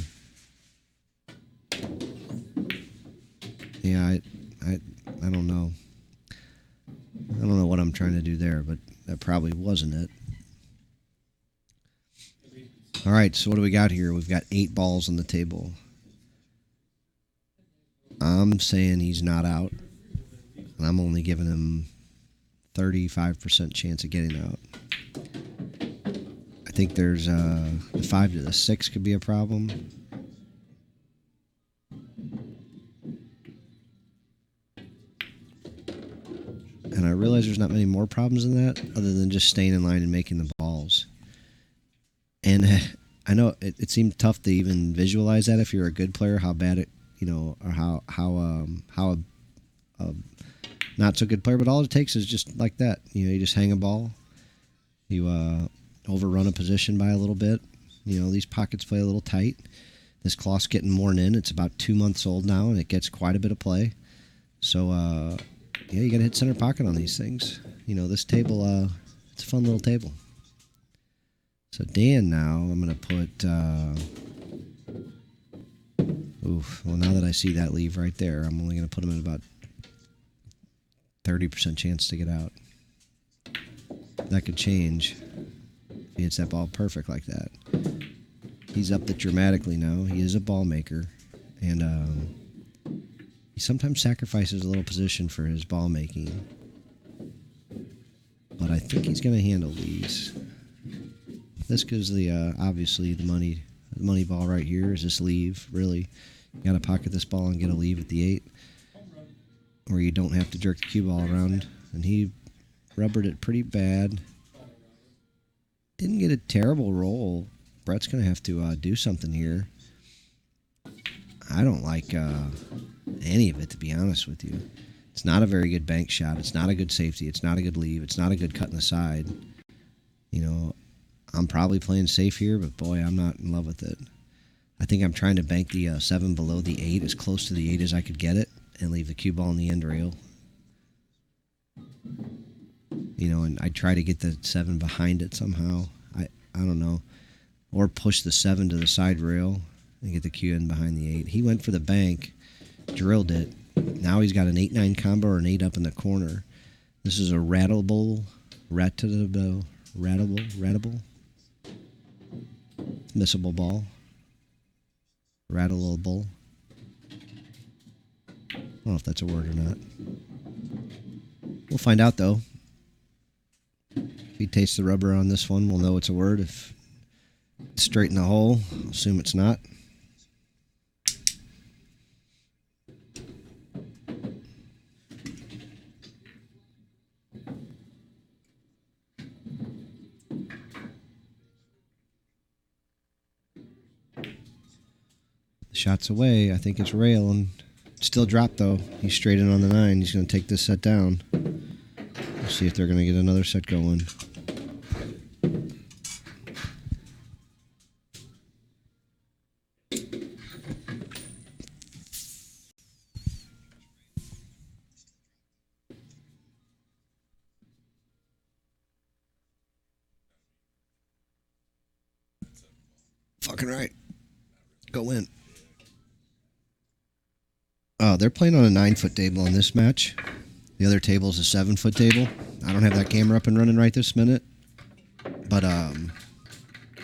Yeah, I don't know. I don't know what I'm trying to do there, but that probably wasn't it. All right, so what do we got here? We've got 8 balls on the table. I'm saying he's not out, and I'm only giving him 35% chance of getting out. I think there's the 5 to the 6 could be a problem. And I realize there's not many more problems than that, other than just staying in line and making the balls. And I know it seemed tough to even visualize that if you're a good player, how bad it, or how not so good player. But all it takes is just like that. You just hang a ball, you overrun a position by a little bit. These pockets play a little tight. This cloth's getting worn in. It's about 2 months old now, and it gets quite a bit of play. So, you got to hit center pocket on these things. This table, it's a fun little table. So Dan now, I'm going to put, well, now that I see that leave right there, I'm only going to put him at about 30% chance to get out. That could change if he hits that ball perfect like that. He's upped it dramatically now. He is a ball maker, and he sometimes sacrifices a little position for his ball making. But I think he's going to handle these. This gives the obviously the money ball right here is this leave. Really, you got to pocket this ball and get a leave at the 8, where you don't have to jerk the cue ball around. And he rubbered it pretty bad. Didn't get a terrible roll. Brett's going to have to do something here. I don't like any of it, to be honest with you. It's not a very good bank shot. It's not a good safety. It's not a good leave. It's not a good cut in the side. I'm probably playing safe here, but boy, I'm not in love with it. I think I'm trying to bank the 7 below the 8, as close to the 8 as I could get it, and leave the cue ball in the end rail. And I try to get the 7 behind it somehow. I don't know. Or push the 7 to the side rail and get the cue in behind the 8. He went for the bank, drilled it. Now he's got an 8-9 combo or an 8 up in the corner. This is a ratable, missable ball. Rattleable. I don't know if that's a word or not. We'll find out, though. If he tastes the rubber on this one, we'll know it's a word. If it's straight in the hole, I'll assume it's not. Shots away. I think it's railing. Still dropped, though. He's straight in on the 9. He's going to take this set down. We'll see if they're going to get another set going. Fucking right. Go in. Oh, they're playing on a 9-foot table on this match. The other table is a 7-foot table. I don't have that camera up and running right this minute. But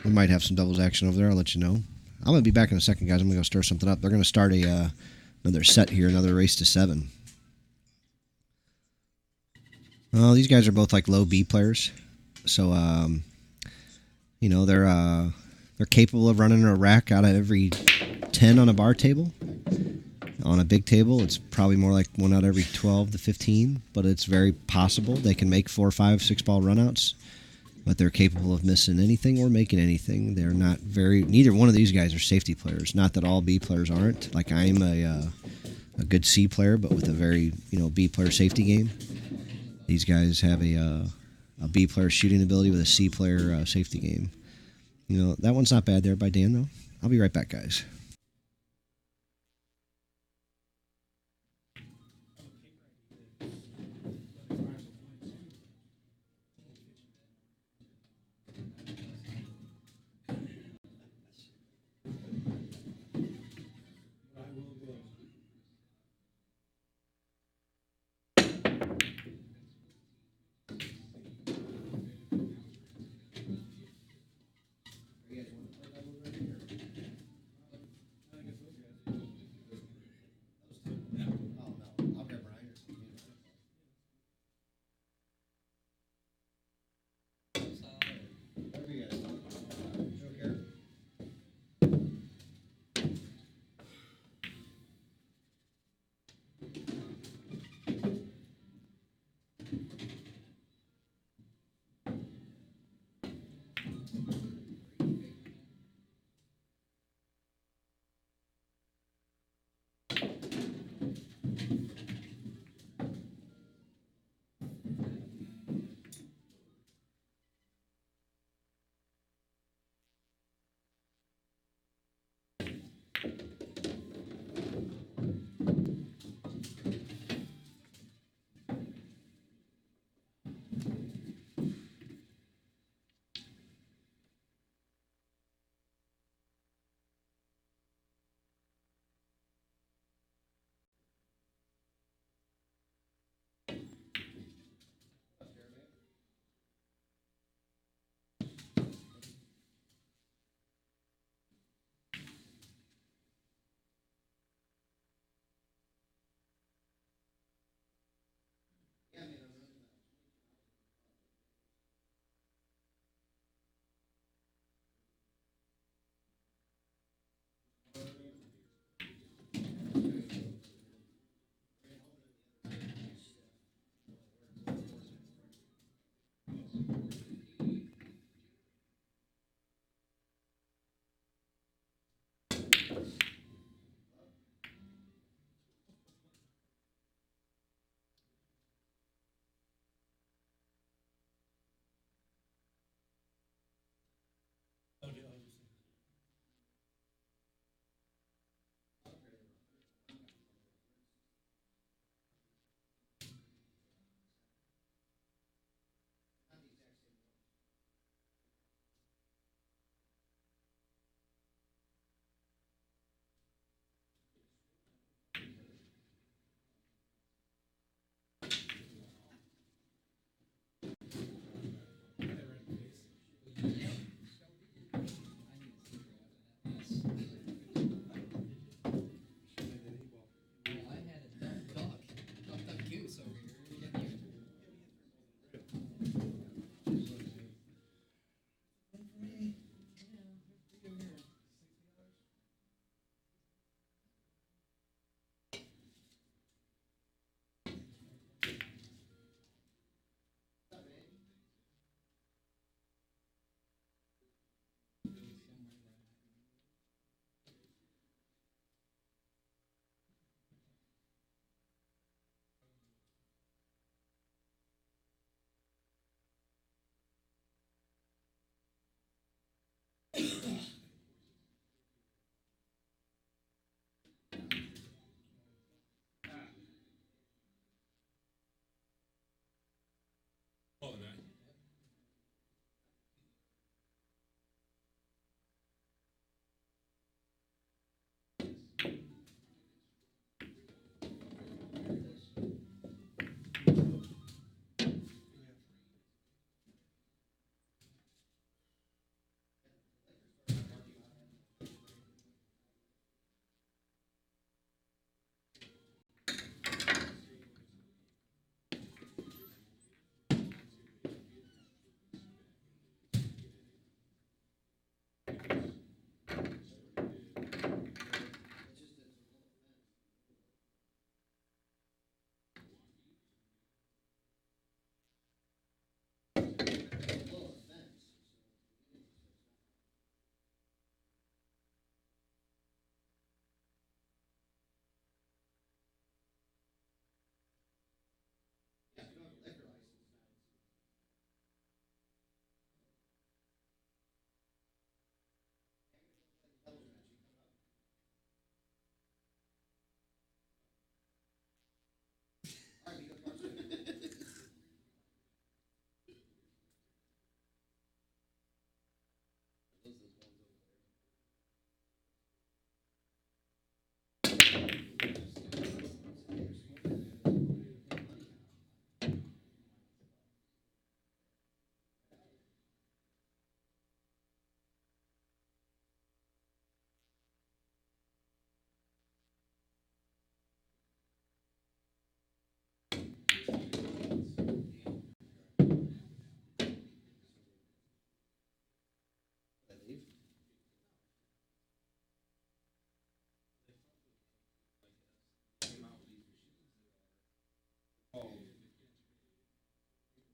we might have some doubles action over there. I'll let you know. I'm going to be back in a second, guys. I'm going to go stir something up. They're going to start another set here, another race to 7. Well, these guys are both like low B players. So, they're capable of running a rack out of every 10 on a bar table. On a big table, it's probably more like 1 out of every 12 to 15, but it's very possible they can make 4, 5, 6 ball runouts. but they're capable of missing anything or making anything. They're not very. Neither one of these guys are safety players. Not that all B players aren't. Like I'm a good C player, but with a very B player safety game. These guys have a B player shooting ability with a C player safety game. That one's not bad there by Dan though. I'll be right back, guys.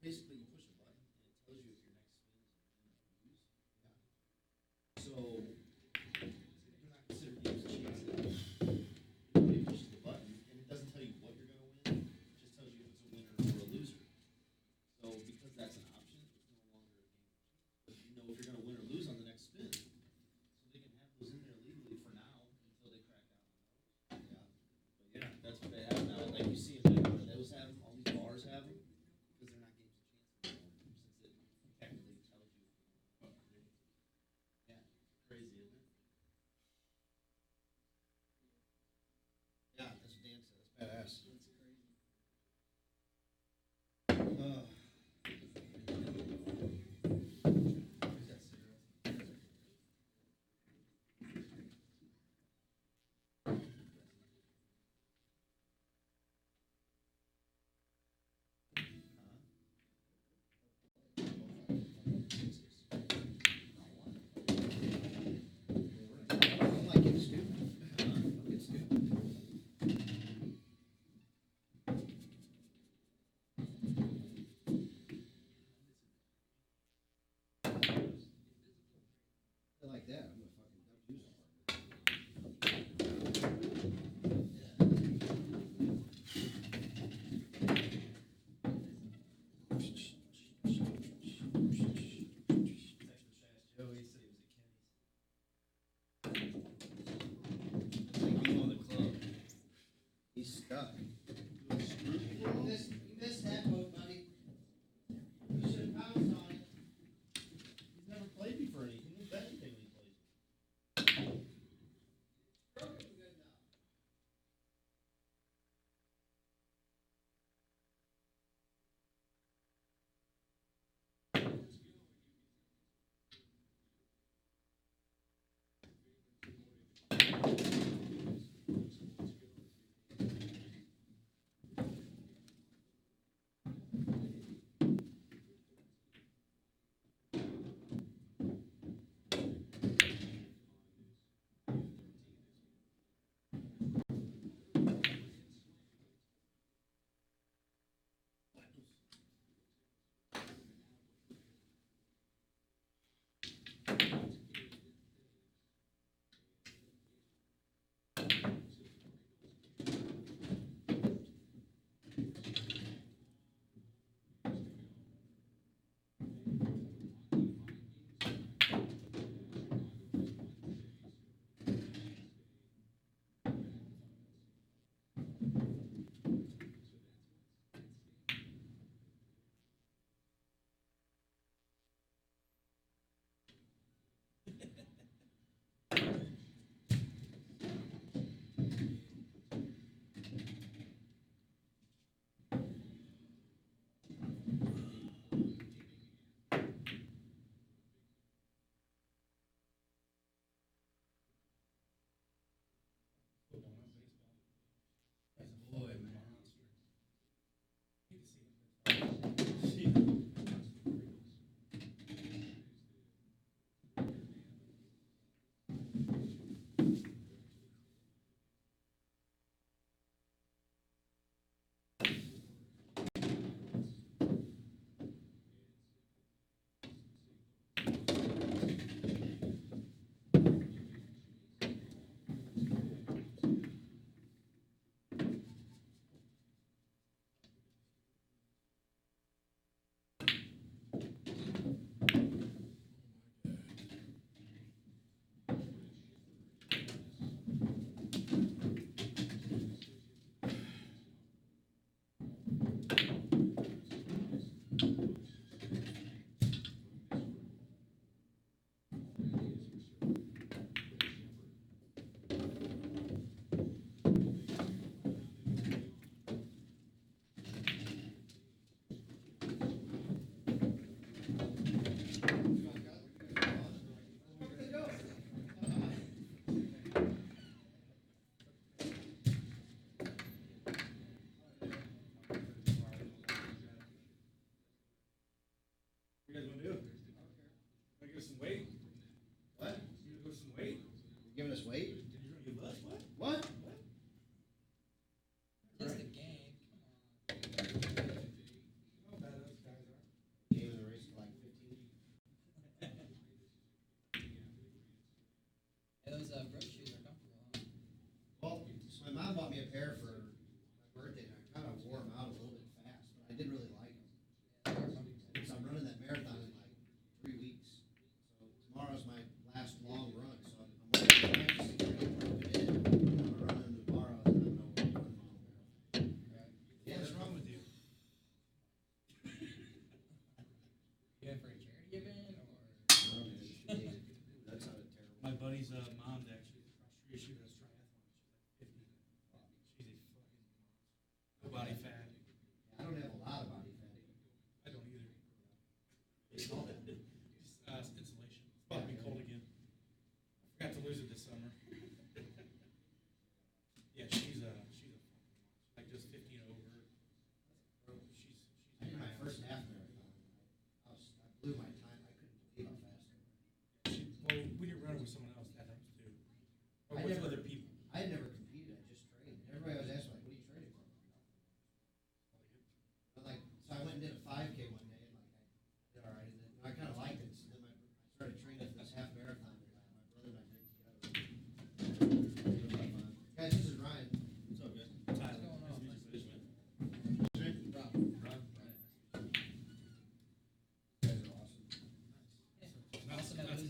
basically you push a button and it tells you if your next spin is a win or lose. Yeah. So they're not considered games of chance. It pushes the button and it doesn't tell you what you're gonna win. It just tells you if it's a winner or a loser. So because that's an option, it's no longer a game of chance. But you know if you're gonna win or lose on the next spin. So they can have those in there legally for now until they crack down on those. Yeah. But yeah, that's what they have now. Like you see in Denver, those have them, all these bars have them, because they're not games of chance anymore, since it technically tells you. Yeah, crazy, isn't it? Yeah, that's what Dan said. That's badass. That's crazy. I'm like getting stupid. I'm getting stupid. Like that, I'm gonna fucking use it. Joey said he was at Kenny's. Like being on the club. He's stuck. You missed that boat, buddy. You should have pounced on it. He's never played before, and he didn't bet anything when he plays. Broke him good enough. Boy, monster. What you guys wanna do? Wanna give us some weight? What? You gonna give us some weight? You giving us weight? You're gonna give us what? What? Just a game. Come on. How bad those guys are.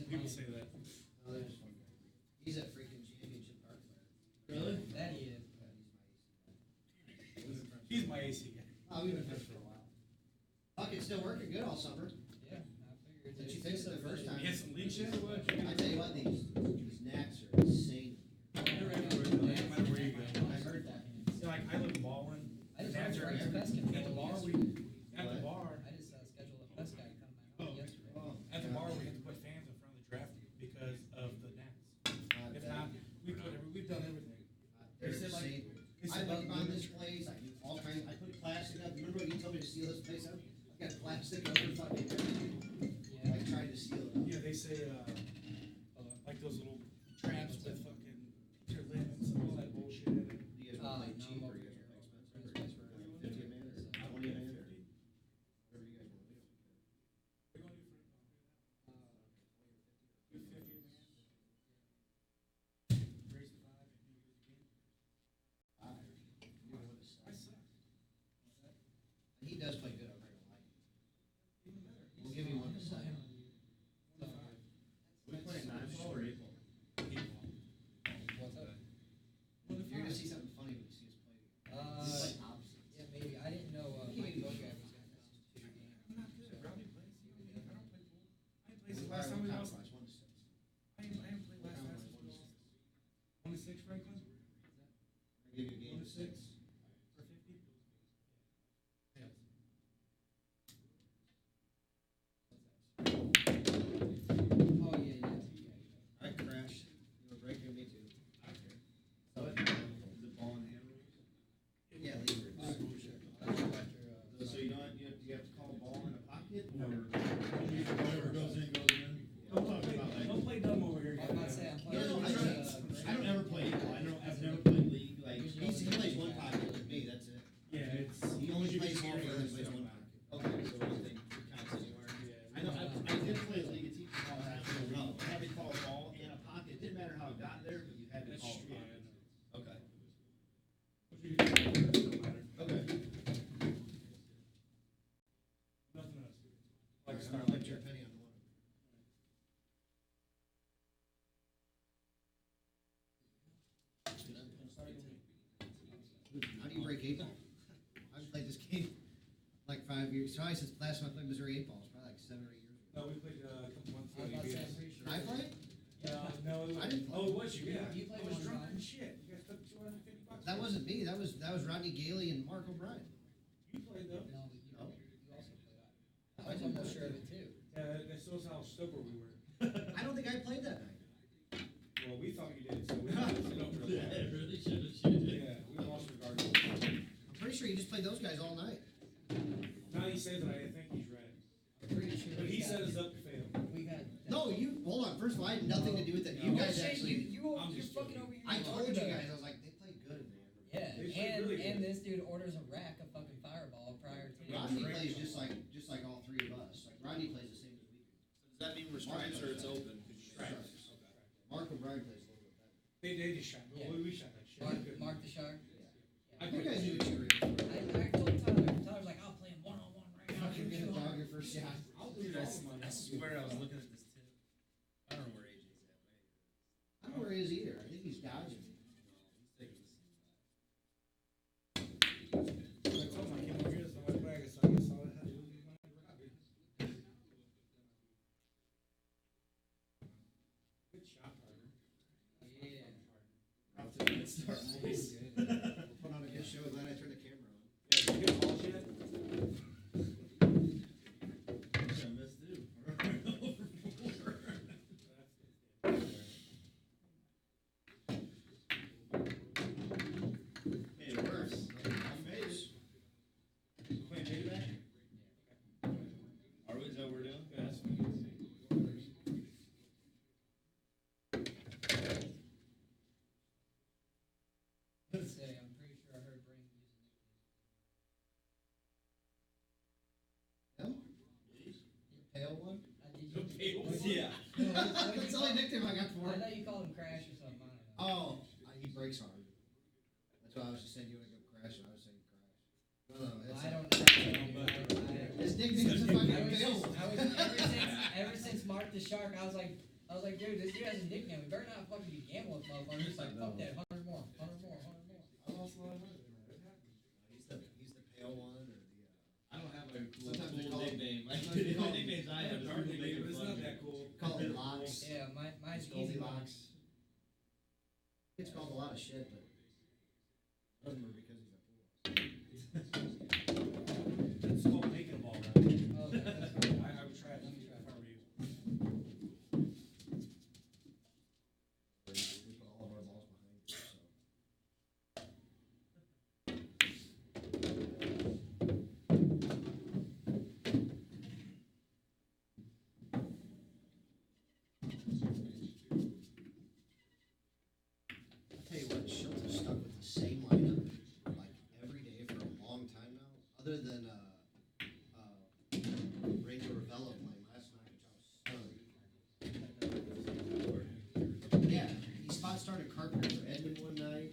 isn't People mine. say that. Oh, there's one guy. He's at freaking championship park. Really? That he is. He's my AC guy. Oh, we've been friends for a while. Bucket's still working good all summer. Yeah, I figured. Did you fix it the first time? You had some leaks yet or what? I tell you what, these gnats are insane. They're everywhere, though, no matter where you go. I heard that. Yeah, like, I live in Baldwin. I just Gnats went are to pest everywhere. control At the bar, yesterday. at the What? bar, I just scheduled a pest guy to come to my house yesterday. Oh, at the bar, we had to put fans in front of the draft because of the gnats. If not, we've done everything. They're They said, like- insane. they I said, look like, on this place, I do all kinds, I put plastic up, remember when you told me to seal this place up? I got plastic over fucking everything. Yeah. I tried to seal it up. Yeah, they say, like those little traps with fucking picture lids and all that bullshit in it. Do you guys want to play No, cheap I'm or over you here. guys want to play This expensive? place we're- 50 a man or 20 a man or whatever you guys want to do. We're gonna do for, 250 a man. Raise the five and do it again. I suck. He does play good, I'm not gonna lie. Even better. We'll give you one to sign. We play 9 ball or 8 ball? What's up? You're gonna see something funny when you see us play. We play opposites. Yeah, maybe. I didn't know Mike Boga was gonna come to your game. I'm not good. Robbie plays. I don't play pool. I ain't played We'll since last time we lost. compromise 1 to 6. I haven't played last time since we lost. 26, Franklin? I'll give you a game of 6. For 50? Oh, yeah, yeah. I crashed. You were breaking me too. What? Is it ball and hand rules? Yeah, leave it. So you don't, you have to call a ball in a pocket or whatever goes in, goes in? I'm talking about like. Don't play dumb over here. I'm about to say I'm playing. No, I don't ever play, I've never played league, like. He plays one pocket with me, that's it. Yeah, it's. He only you plays just ball hear for it, him, plays so- one pocket. Okay, so anything counts anywhere. I know, I did play league of teachers all the time, so we had to call a ball in a pocket, didn't matter how it got there, but you had to That's call a true, pocket. yeah. Okay. Don't matter. Okay. Nothing else. Like, Like I'm Starlight. gonna put your penny on the one. How do you break 8 ball? I've played this game like 5 years. Probably since last time I played Missouri 8 balls, probably like 7 or 8 years ago. No, we played a couple months I ago. was about to say, I'm You pretty Did sure. I play? No, it was, I didn't play. oh, it was you, yeah. You played I was one drunk time. and shit. You guys took $250. That wasn't me. That was Rodney Gailey and Mark O'Brien. You played though. No, but you No. also played that. I was almost sure of it too. Yeah, that shows how sober we were. I don't think I played that night. Well, we thought you did, so we don't really. Yeah, it really should have. Yeah, we lost regardless. I'm pretty sure you just played those guys all night. Now he says that, I think he's right. I'm pretty sure. But he we got- set us up to fail. We had. No, you hold on. First of all, I had nothing to do with it. You No. guys Shit, actually. you're I'm just fucking joking. over here. I told you Florida. guys. I was like, they played good in there. Yeah, They played and really good. this dude orders a rack of fucking Fireball prior to. Rodney plays just like all 3 of us. Like Rodney plays the same as we do. Does that mean we're stripes or it's open? Stripes. Mark O'Brien plays a little bit better. They just shot. Yeah. We shot that shit. Mark the Shark. I You played guys that knew shit. what you were in for. I told Tyler. Tyler's like, I'll play him one-on-one right now. You're gonna dog your first shot. I'll do Dude, that. I swear I was looking at this tip. I don't know where AJ's at. I don't know where he is either. I think he's dodging me. He's taking this. I told him I came over here, so my bag, so I guess all I had to do was get my Robbie. Good shot, partner. Yeah. Off to a good start, boys. Put on a good show. Glad I turned the camera on. Yeah, did you get balls yet? I missed too. Hey, it works. I'm made it. Playing piggyback? Are we, is that what we're doing? Yeah, that's what I'd say, I'm pretty sure I heard Brandon use Him? The pale one? it. Did you? Yeah. No, what did That's you the only call- nickname I got for I him. thought you called him Crash or something. I don't know. Oh, he breaks hard. That's why I was just saying you want to go crash, and I was saying crash. No, that's I don't know. His nickname's a fucking pale one. Ever since Mark the Shark, I was like, I was like, dude, this dude has a nickname. We better not fucking be gambling with motherfuckers. He's like, fuck that, 100 more, 100 more, 100 more. I lost a lot of money. It happens. He's the pale one or the. I don't have a cool, Sometimes they cool call it- nickname. Like, sometimes they the call it- nicknames I have Dark are nickname, making but it's fun not of that me. cool. Call it locks. Yeah, mine's easy. Goldilocks. It's called a lot of shit, but doesn't matter because he's a fool. It's called making a ball, right? Oh, okay, that's fine. I would try it. Let me try it. If I were you. We put all of our balls behind you, so. I tell you what, Schultz has stuck with the same lineup like every day for a long time now, other than Rachel Ravella playing last night, which I was stunned. Yeah, he spot started Carpenter for Edmund one night.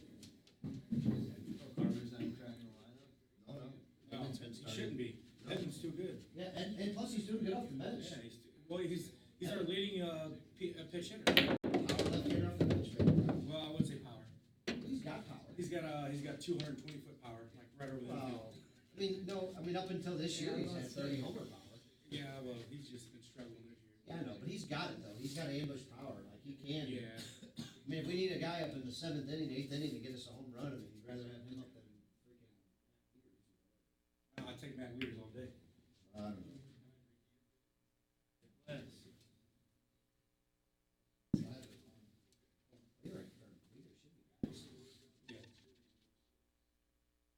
Carter's not cracking the lineup. No, no, No, Edmund's been he starting. shouldn't be. No. Edmund's too good. Yeah, and plus he's doing good off the bench. Yeah, he's our leading pitch hitter. Power left hitter off the bench, man. Well, I wouldn't say power. He's got power. He's got 220 foot power, like right over the Wow. infield. I mean, up until this year, Yeah, he's had 30 homer power. Yeah, well, he's just been struggling this year. Yeah, I know, but he's got it though. He's got ambush power. Like he can. Yeah. I mean, if we need a guy up in the 7th inning, 8th inning to get us a home run, I mean, you'd rather have him up than freaking. I'd take Matt Wieters all day. I don't know.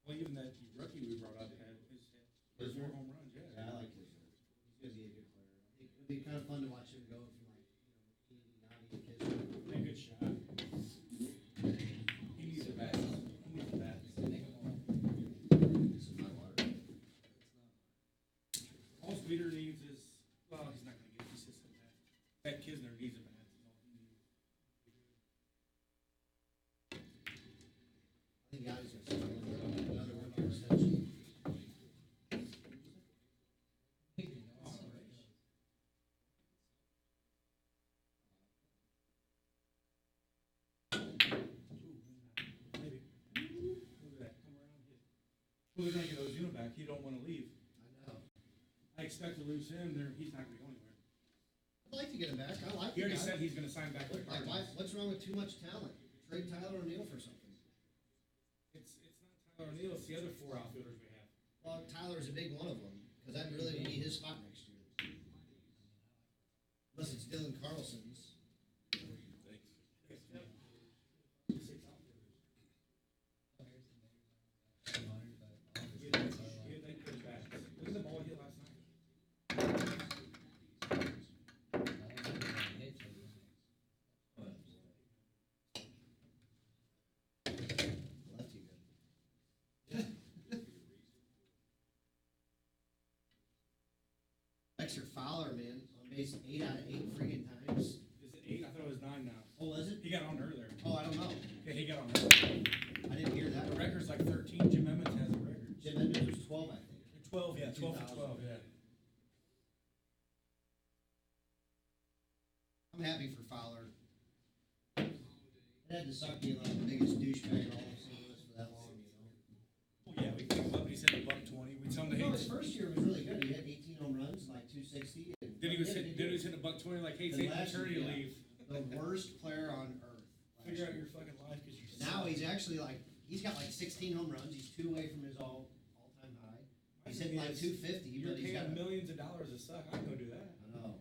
Well, even that rookie we brought up had his 4 home runs. Yeah. Yeah, I like his. He's gonna be a good player. I think it'd be kind of fun to watch him go from like, Nani and Kisner. A good shot. He needs a bat. He needs a bat. This is my water. All Peter needs is, well, he's not gonna get consistent bat. That Kisner needs a bat. That's all he needs. I think Yanni's gonna start another one-year extension. Maybe. Look at that. Come around and hit. Well, they're gonna get Ozuna back. You don't wanna leave. I know. I expect to lose him. He's not gonna go anywhere. I'd like to get him back. I like He the already guy. said he's gonna sign back with the Like, Cardinals. what's wrong with too much talent? Trade Tyler O'Neill for something. It's not Tyler O'Neill. It's the other 4 outfielders we have. Well, Tyler's a big one of them, because that really would be his spot next year. Unless it's Dylan Carlson's. Look at the ball he hit last night. Lefty good. Dexter Fowler, man, on base 8 out of 8 friggin' times. Is it 8? I thought it was 9 now. Oh, was it? He got on earlier. Oh, I don't know. Yeah, he got on earlier. I didn't hear that. The record's like 13. Jim Emmons has a record. Jim Edmonds was 12, I think. 12, yeah, 12 for 2000. 12, yeah. I'm happy for Fowler. It had to suck being like the biggest douchebag in all of St. Louis for that long, you know. Well, yeah, we picked him up. He's hitting $120. We tell him to No, hit. his first year was really good. He had 18 home runs, like 260. And Then he was hitting $120 like, hey, Then take last year, maternity yeah. leave. The worst player on earth. last Figure out year. your fucking life because you Now he's actually like, he's got like 16 home runs. He's 2 away from his all-time high. He's hitting like 250, You're but he's got paying millions of dollars to suck. I'm gonna do that. I know.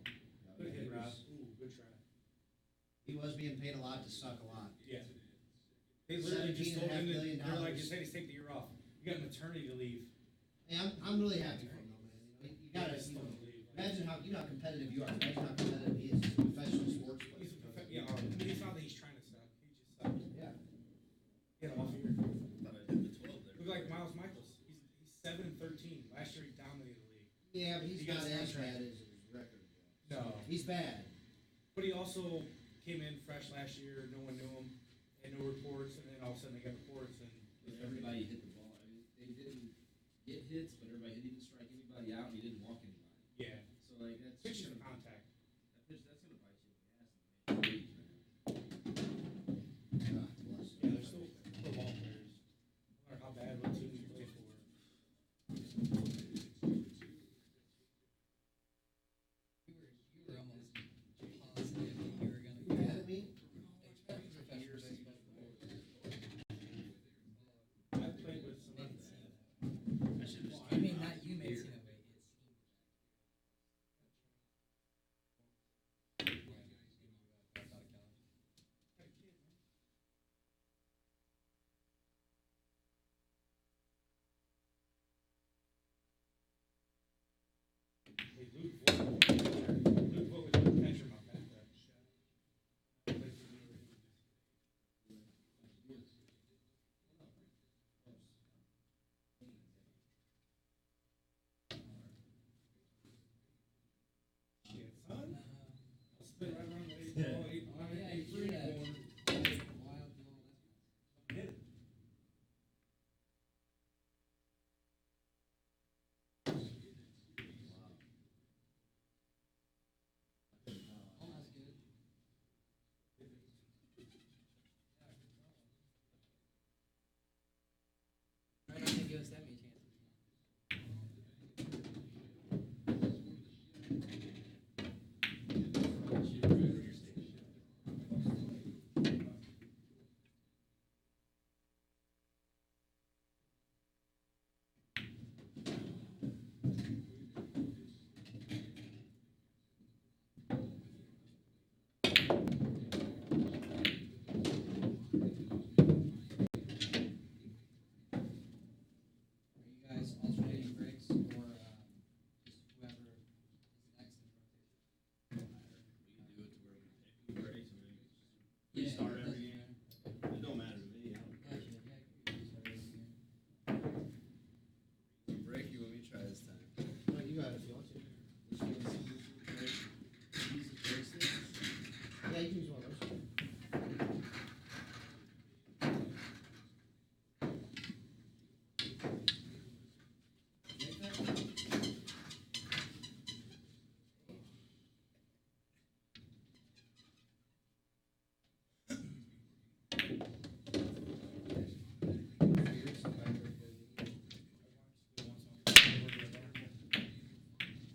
Good He hit, Rob. was- Ooh, good try. He was being paid a lot to suck a lot. Yeah. They literally just told him $17.5 that million. they're like, just say, just take the year off. You got maternity leave. Hey, I'm really happy for him though, man. You gotta, Just you know, don't leave. imagine how, you know how competitive you are. Imagine how competitive he is. He's a professional sports player. He's a perfect, yeah, it's not that he's trying to suck. He just sucks. Yeah. Get him off here. Thought I did the 12 there. Look like Miles Michaels. He's 7-13. Last year he dominated the league. Yeah, but he's He got not his as contract. bad as his record. No. He's bad. But he also came in fresh last year. No one knew him. And no reports. And then all of a sudden they got reports. And Everybody hit the ball. I mean, they didn't get hits, but everybody didn't strike anybody out, and he didn't walk anybody. yeah, So like that's pitching contact. that's gonna bite you in the ass. Luke, what would you measure my back that shot? Shit, son. I'll spin right around the eight ball, eight three corner. Wild ball, that's Hit it. almost good. Right, I think give us that many chances. Are you guys alternating breaks or just whoever is next in rotation? We Yeah, start it every doesn't game. matter. It don't matter to me. I don't care. Gotcha, yeah, you can start every game. Break, you want me to try this time? No, you got it if you want to. Which one is it? Use the bracelets? Yeah, you can use one of those.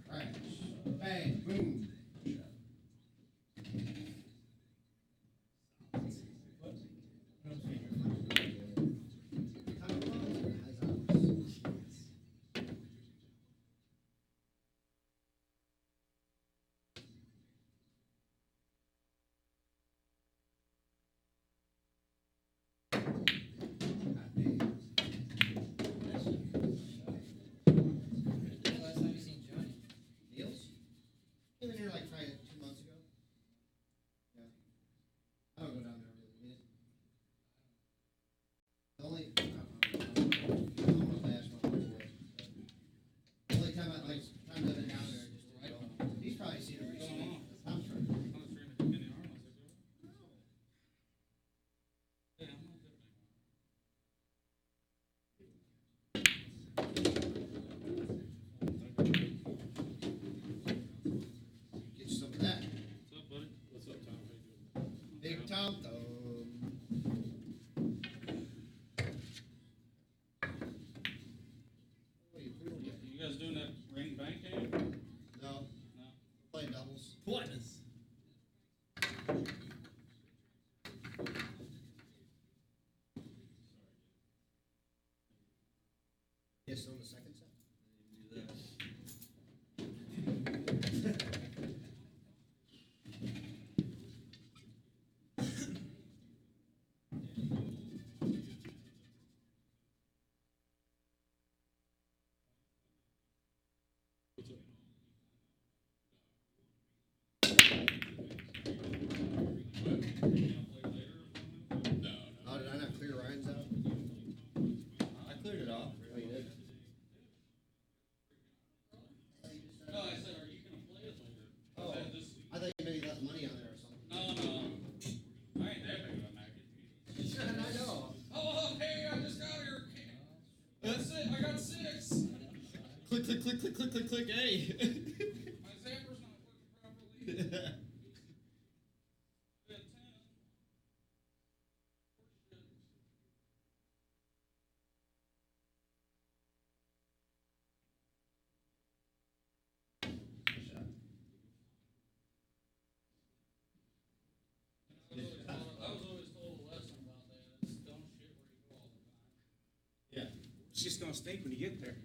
Crash, bang, boom. When's the last time you seen Johnny? Niels? Came in here like probably 2 months ago. Yeah. I don't go down there really. The only, I don't know if I asked my boy. The only time I like, time I've been down there just to go. He's probably seen it recently. I'm trying. Get you some of that. What's up, buddy? What's up, Tom? How you doing? Big Tom Thumb. What are you doing? You guys doing that ring bank game? No. No. Playing doubles. Twice. Yes, on the second set. Do that. Oh, did I not clear Ryan's out? I cleared it off. Oh, you did? No, I said, are you gonna play it later? Oh, I just, I thought you maybe left money on there or something. no. I ain't that big of a maggot. I know. Oh, hey, I just got here. That's it, I got 6. Click, click, click, click, click, click, click, hey. My zapper's not working properly. I had 10. I was always told a lesson about that. It's don't shit where you go all the time. Yeah. It's just gonna stink when you get there.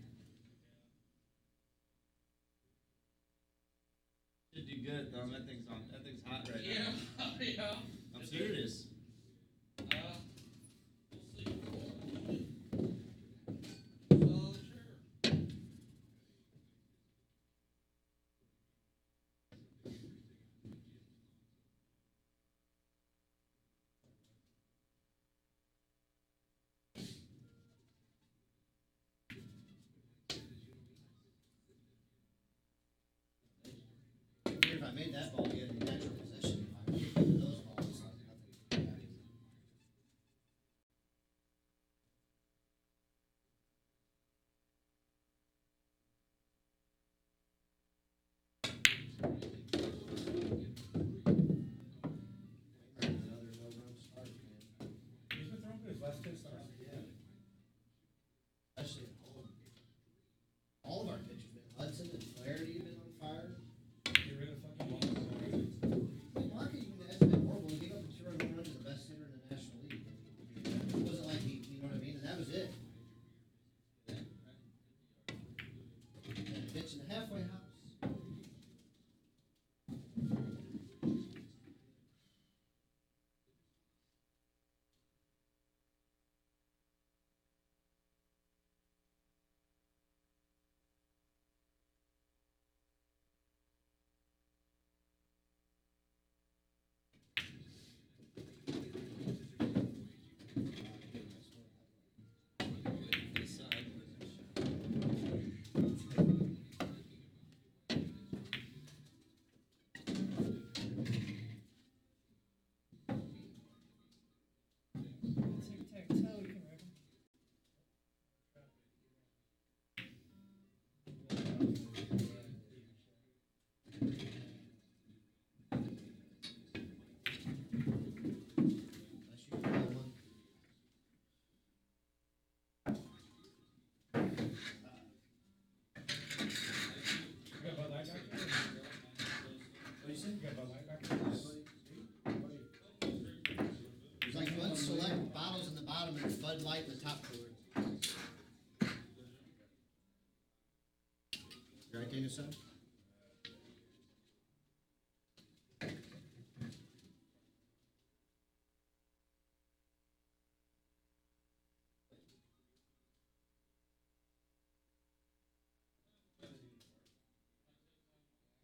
Should do good, though. That thing's on. That thing's hot right Yeah, now. yeah. I'm serious. We'll see. So, sure. Unless you call one. You got Bud Light back there? What do you say? You got Bud Light back there? There's like Bud Select bottles in the bottom and Bud Light in the top cooler. You right, Daniel, son? I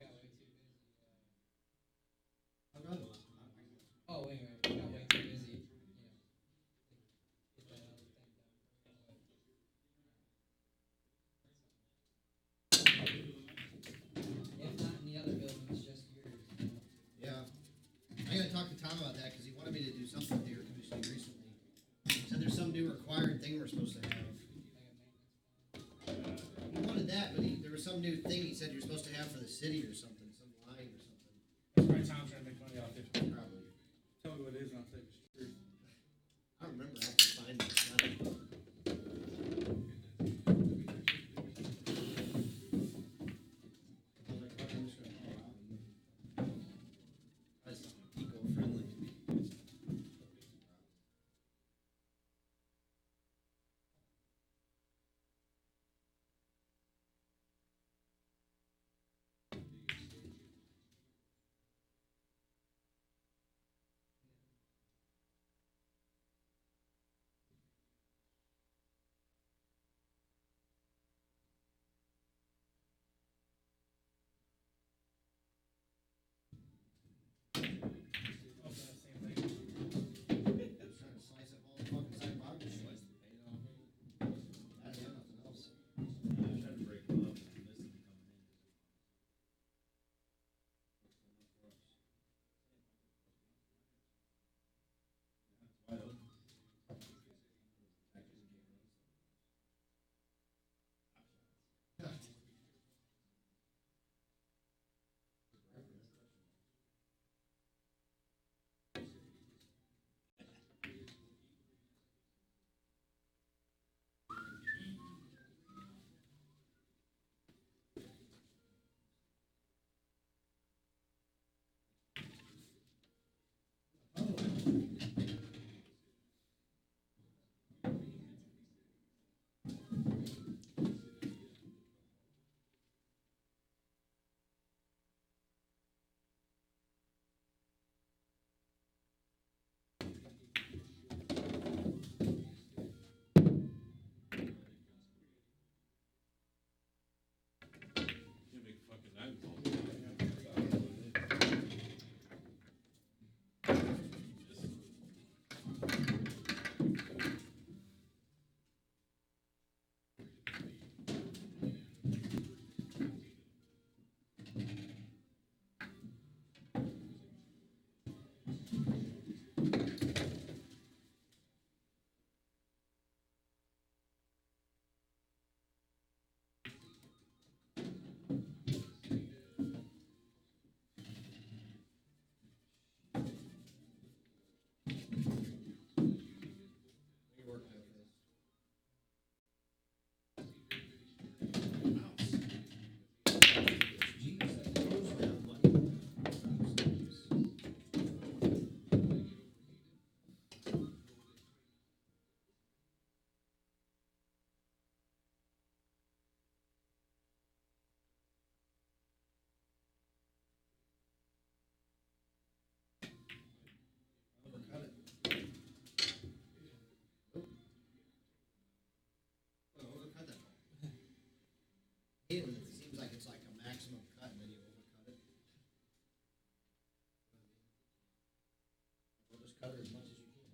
got way too busy. I'll go. Oh, wait, I got way too busy, get that other thing done first. If not in the other buildings, just yours. Yeah. I gotta talk to Tom about that, cause he wanted me to do something with the air conditioning recently. Said there's some new required thing we're supposed to have. Like a maintenance bond. He wanted that, but there was some new thing he said you're supposed to have for the city or something, some line or something. That's why Tom's trying to make money off it. Probably. Tell me what it is and I'll tell you the truth. I don't remember, I have to find it. That's eco-friendly. Also, that same thing. Trying to slice up all the fucking sidewalk. Slice the paint off. I didn't have nothing else. I tried to break them up and missed them coming in. Yeah, it's wide open. You make fucking nightfall. You work that fast. Jeez, that goes down, buddy. Overcut it. Oop. Well, overcut that. It seems like it's like a maximum cut and then you overcut it. We'll just cut it as much as you can.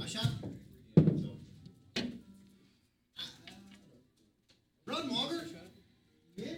shot? Run, Walker! Yeah.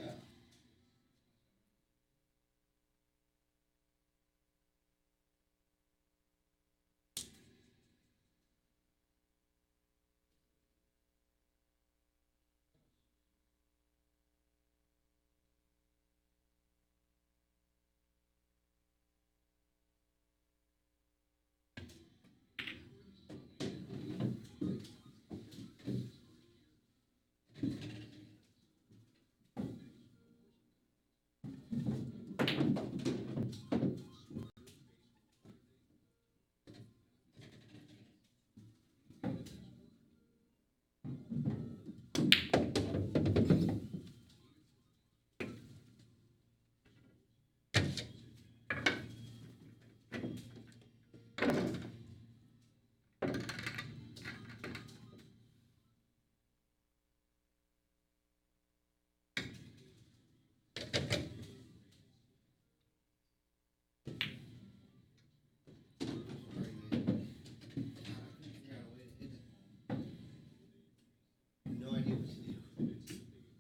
No idea what to do.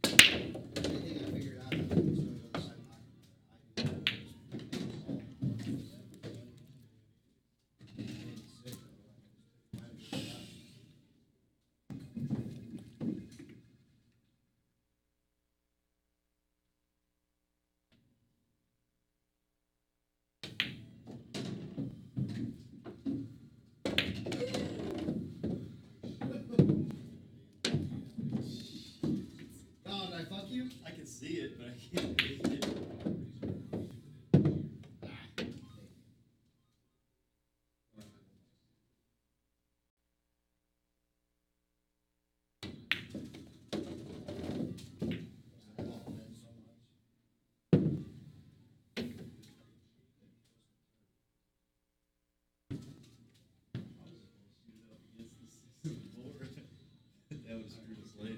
I think I figured out how to do it. Go to the side pocket. I do. Oh, did I fuck you? I can see it, but I can't read it. That would have screwed us later.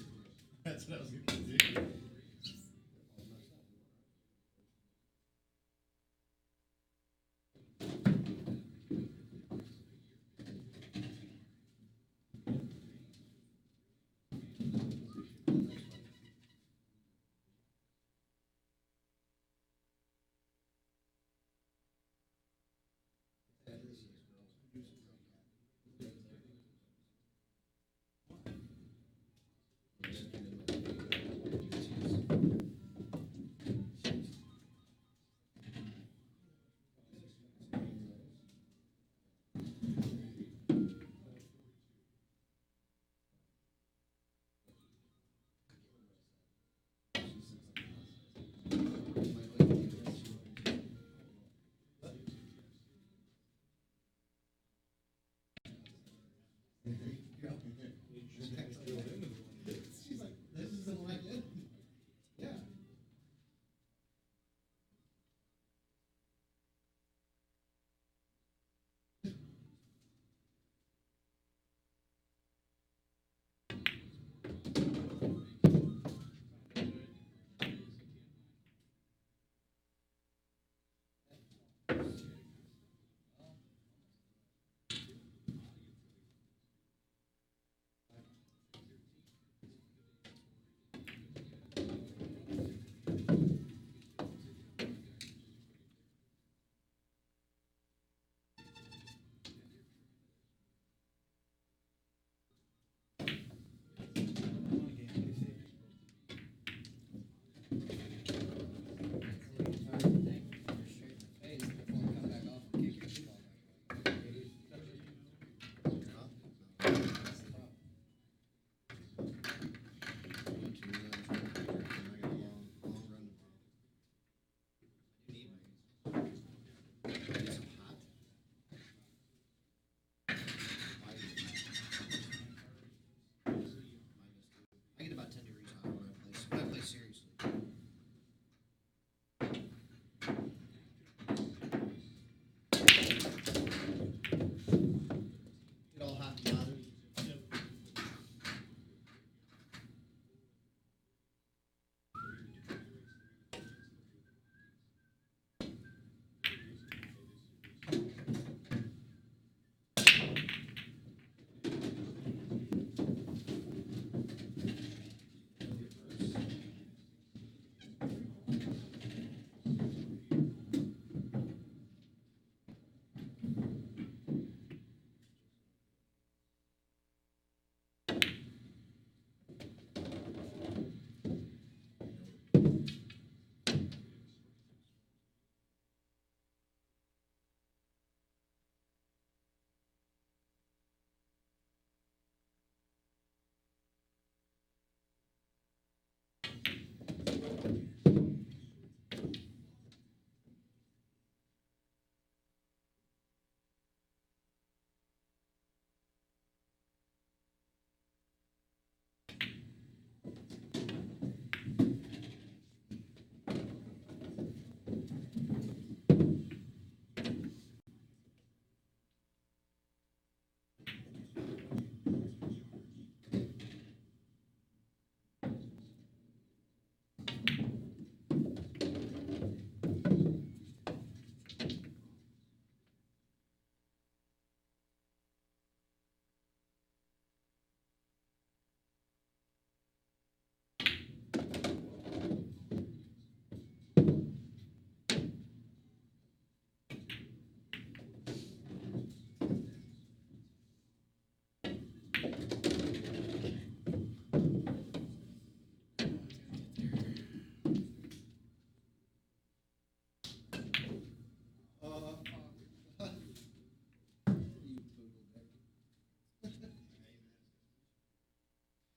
That's what I was gonna do. She's like,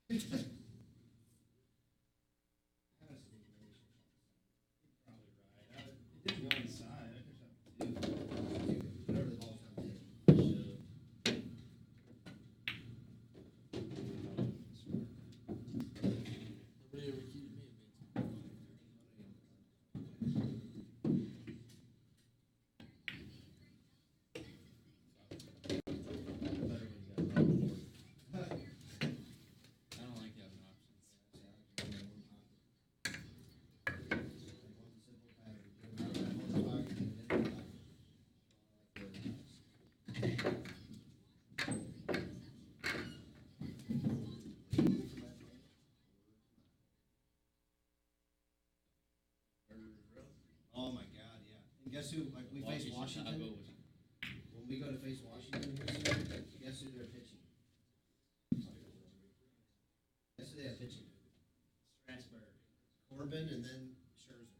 It did one side. I could have two. Whatever the ball's trying to do. Nobody ever accused me of being Better when you got a lot more. I don't like having options. Oh my God, yeah. And guess who? Like we face Washington. When we go to face Washington here soon, guess who they're pitching? Guess who they have pitching? Strasburg. Corbin and then Scherzer.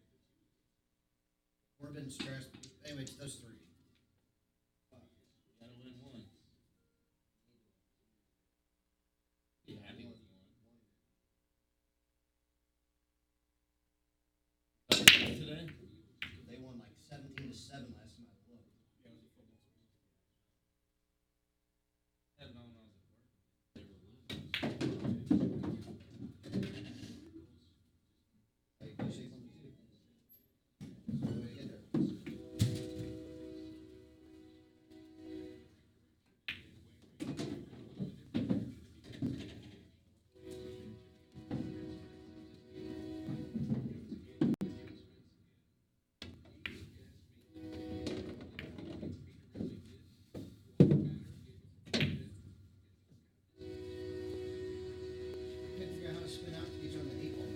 Corbin, Strasburg. Anyway, it's those three. Gotta win one. Be happy with one. today. They won like 17-7 last time I looked. Had no one else at work. They were losing. Hey, can you say something too? Way to get there. Couldn't figure out how to spin out to get you on the 8 ball.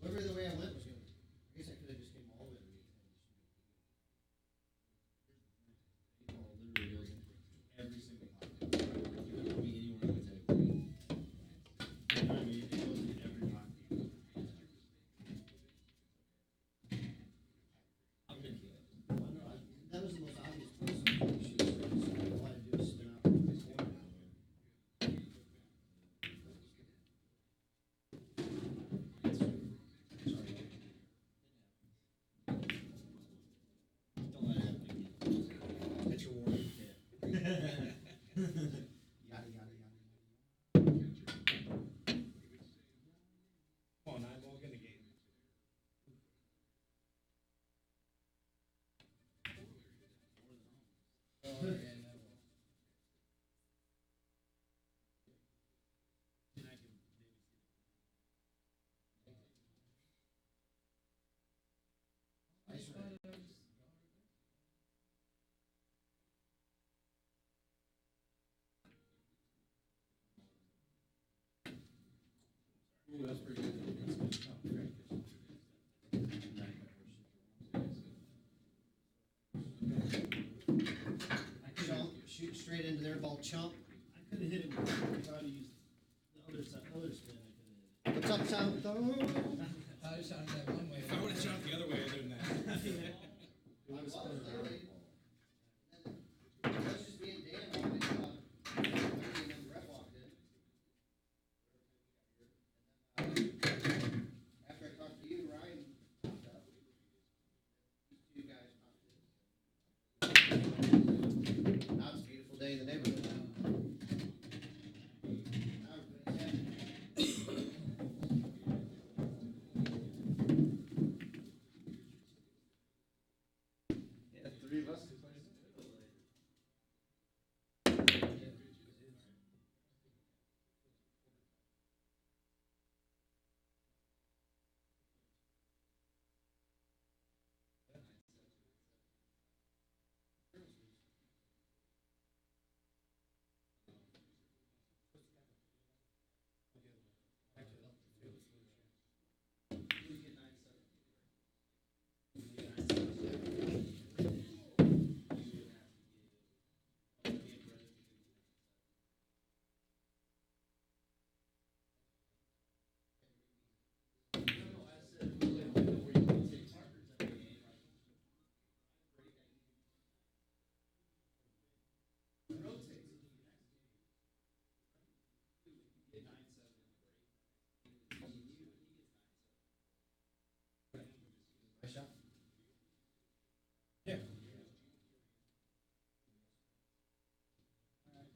Whatever the way I went was gonna. I guess I could have just came all the way to the 8 ball. Literally goes in every single pocket. You could be anywhere on the table. You know what I mean? It goes in every pocket. I'm gonna kill it. That was the most obvious place. All I had to do was spin out to the corner down there. Don't let it happen again. That's your warning. Yada yada yada. Come on, 9 ball, get in the game. Oh, yeah, no. Ice red. Ooh, that's pretty good. Chump, shoot straight into their ball, chump. I could have hit it with I tried to use the other side, other spin. I could have. What's up, Tom? I just sounded that one way. If I would've shot the other way, other than that. It would have spun around. That's just being damn on it. And then Brett walked in.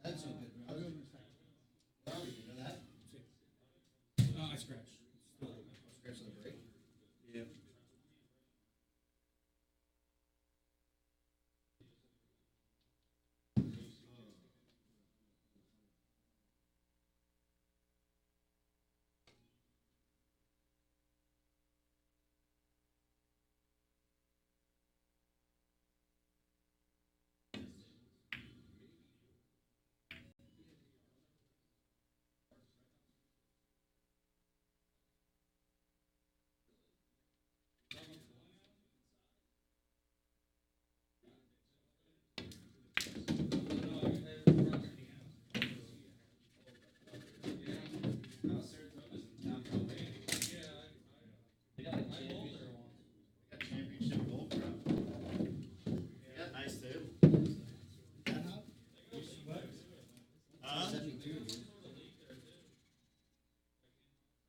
That's so good, bro. Where are we? You know that? I scratched. Scratch on the break. Yeah. They got a championship gold crop. They got nice table. That hot? Huh? 72, dude.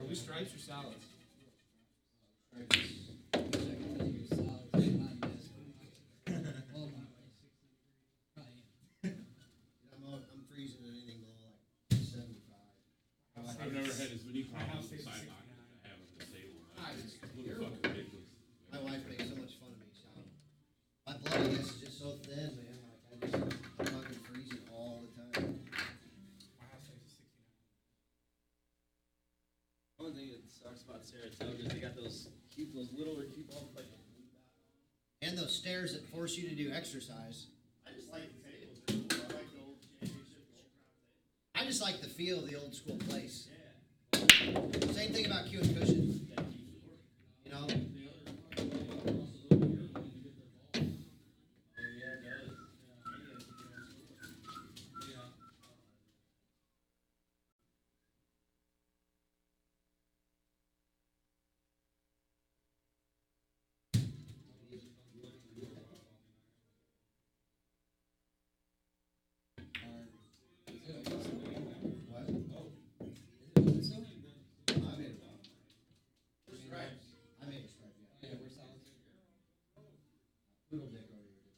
Are we stripes or salads? I'm freezing at anything below like 75. I've never had as many My house problems with tastes side 69. pockets as I have with the table. Ah, it's It's a little fucking ridiculous. My wife makes so much fun of me. So my blood, I guess, is just so thin, man. Like I'm fucking freezing all the time. My house tastes 69. One thing that sucks about Saratoga is they got those littler cute balls like. And those stairs that force you to do exercise. I just like the tables. They're cool. I like the old championship gold crop table. I just like the feel of the old school place. Yeah. Same thing about Q and Cushion. That keeps it working. You know, Oh yeah, it does. what? I made it. Stripes. I made a stripe, yeah. Yeah, we're salads. Poodle dick over here.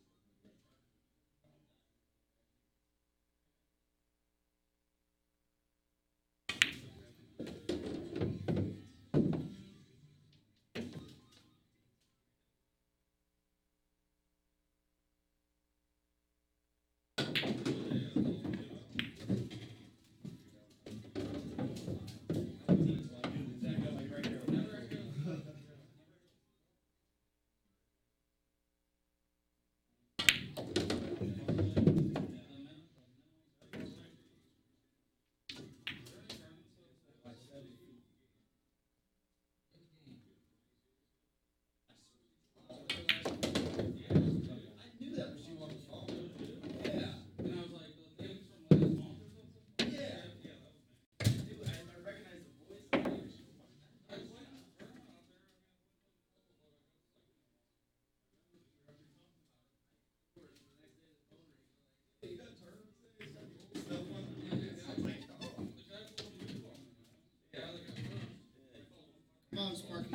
Come on, Sparky.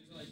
Stripe.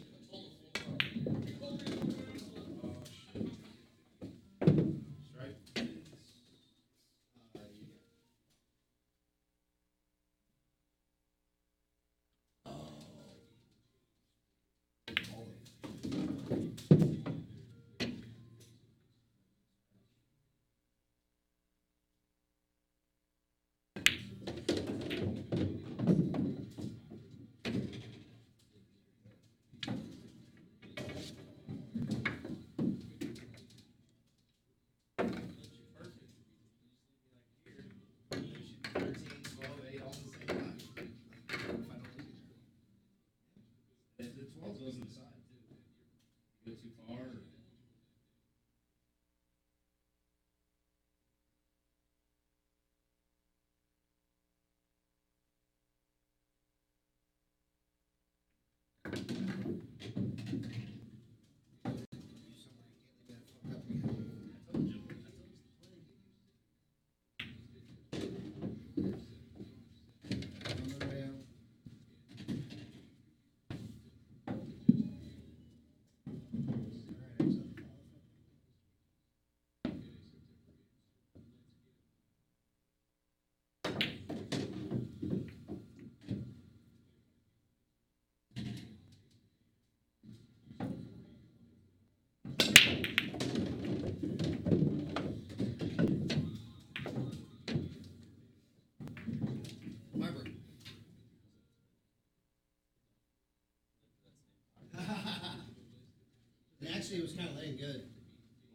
Actually, it was kind of laying good.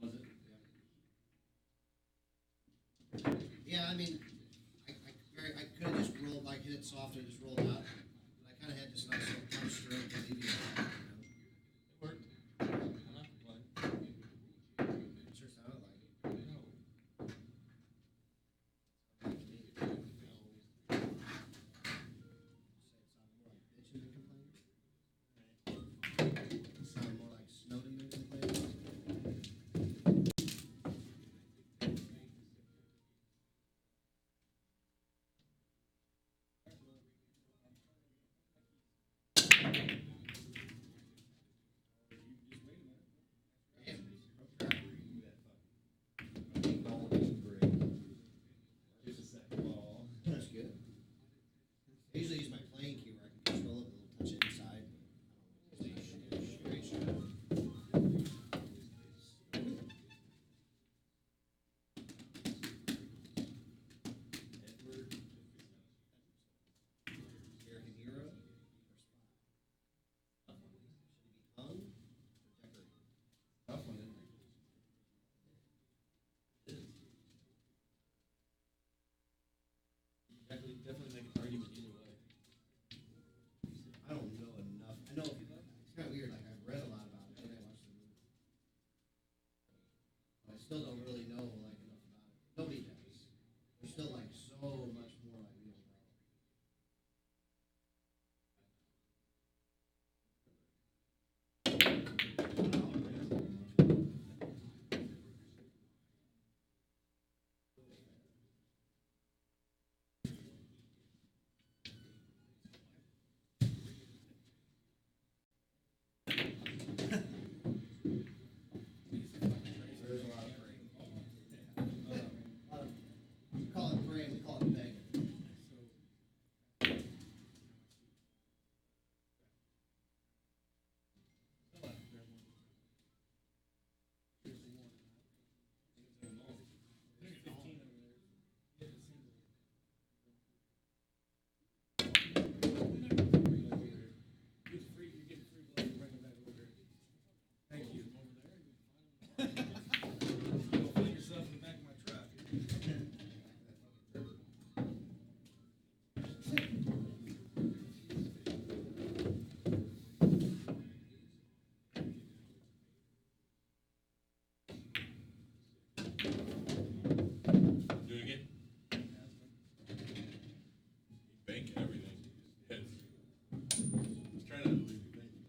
Was it? Yeah, I mean, I could have just rolled, like, hit it soft and just rolled out. But I kind of had just a nice little punch stroke to leave you. It worked. I'm not complaining. It sure sounded like it. No. Sound more like snowing than complaining. Just a second ball. That's good. I usually use my playing key where I can control it a little touch inside. Straight shot. Edward. American hero or spy? Should he be hung or decorated? Tough one, isn't it? It is. Definitely make an argument either way. I don't know enough. I know it's kind of weird. Like I've read a lot about it and I watched the movie, but I still don't really know like enough about it. Nobody does. There's still like so much more like we don't know. There's a lot of praying. We call it praying. We call it begging. Thank you. Go find yourself in the back of my truck. Do it again. Bank everything. Yes. Just trying not to leave you thinking.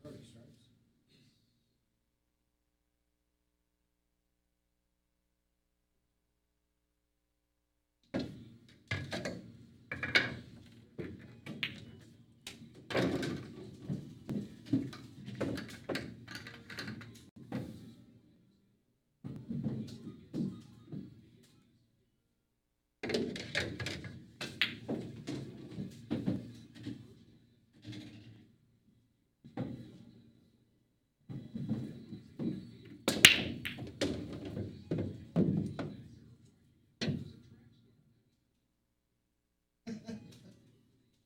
Early strikes.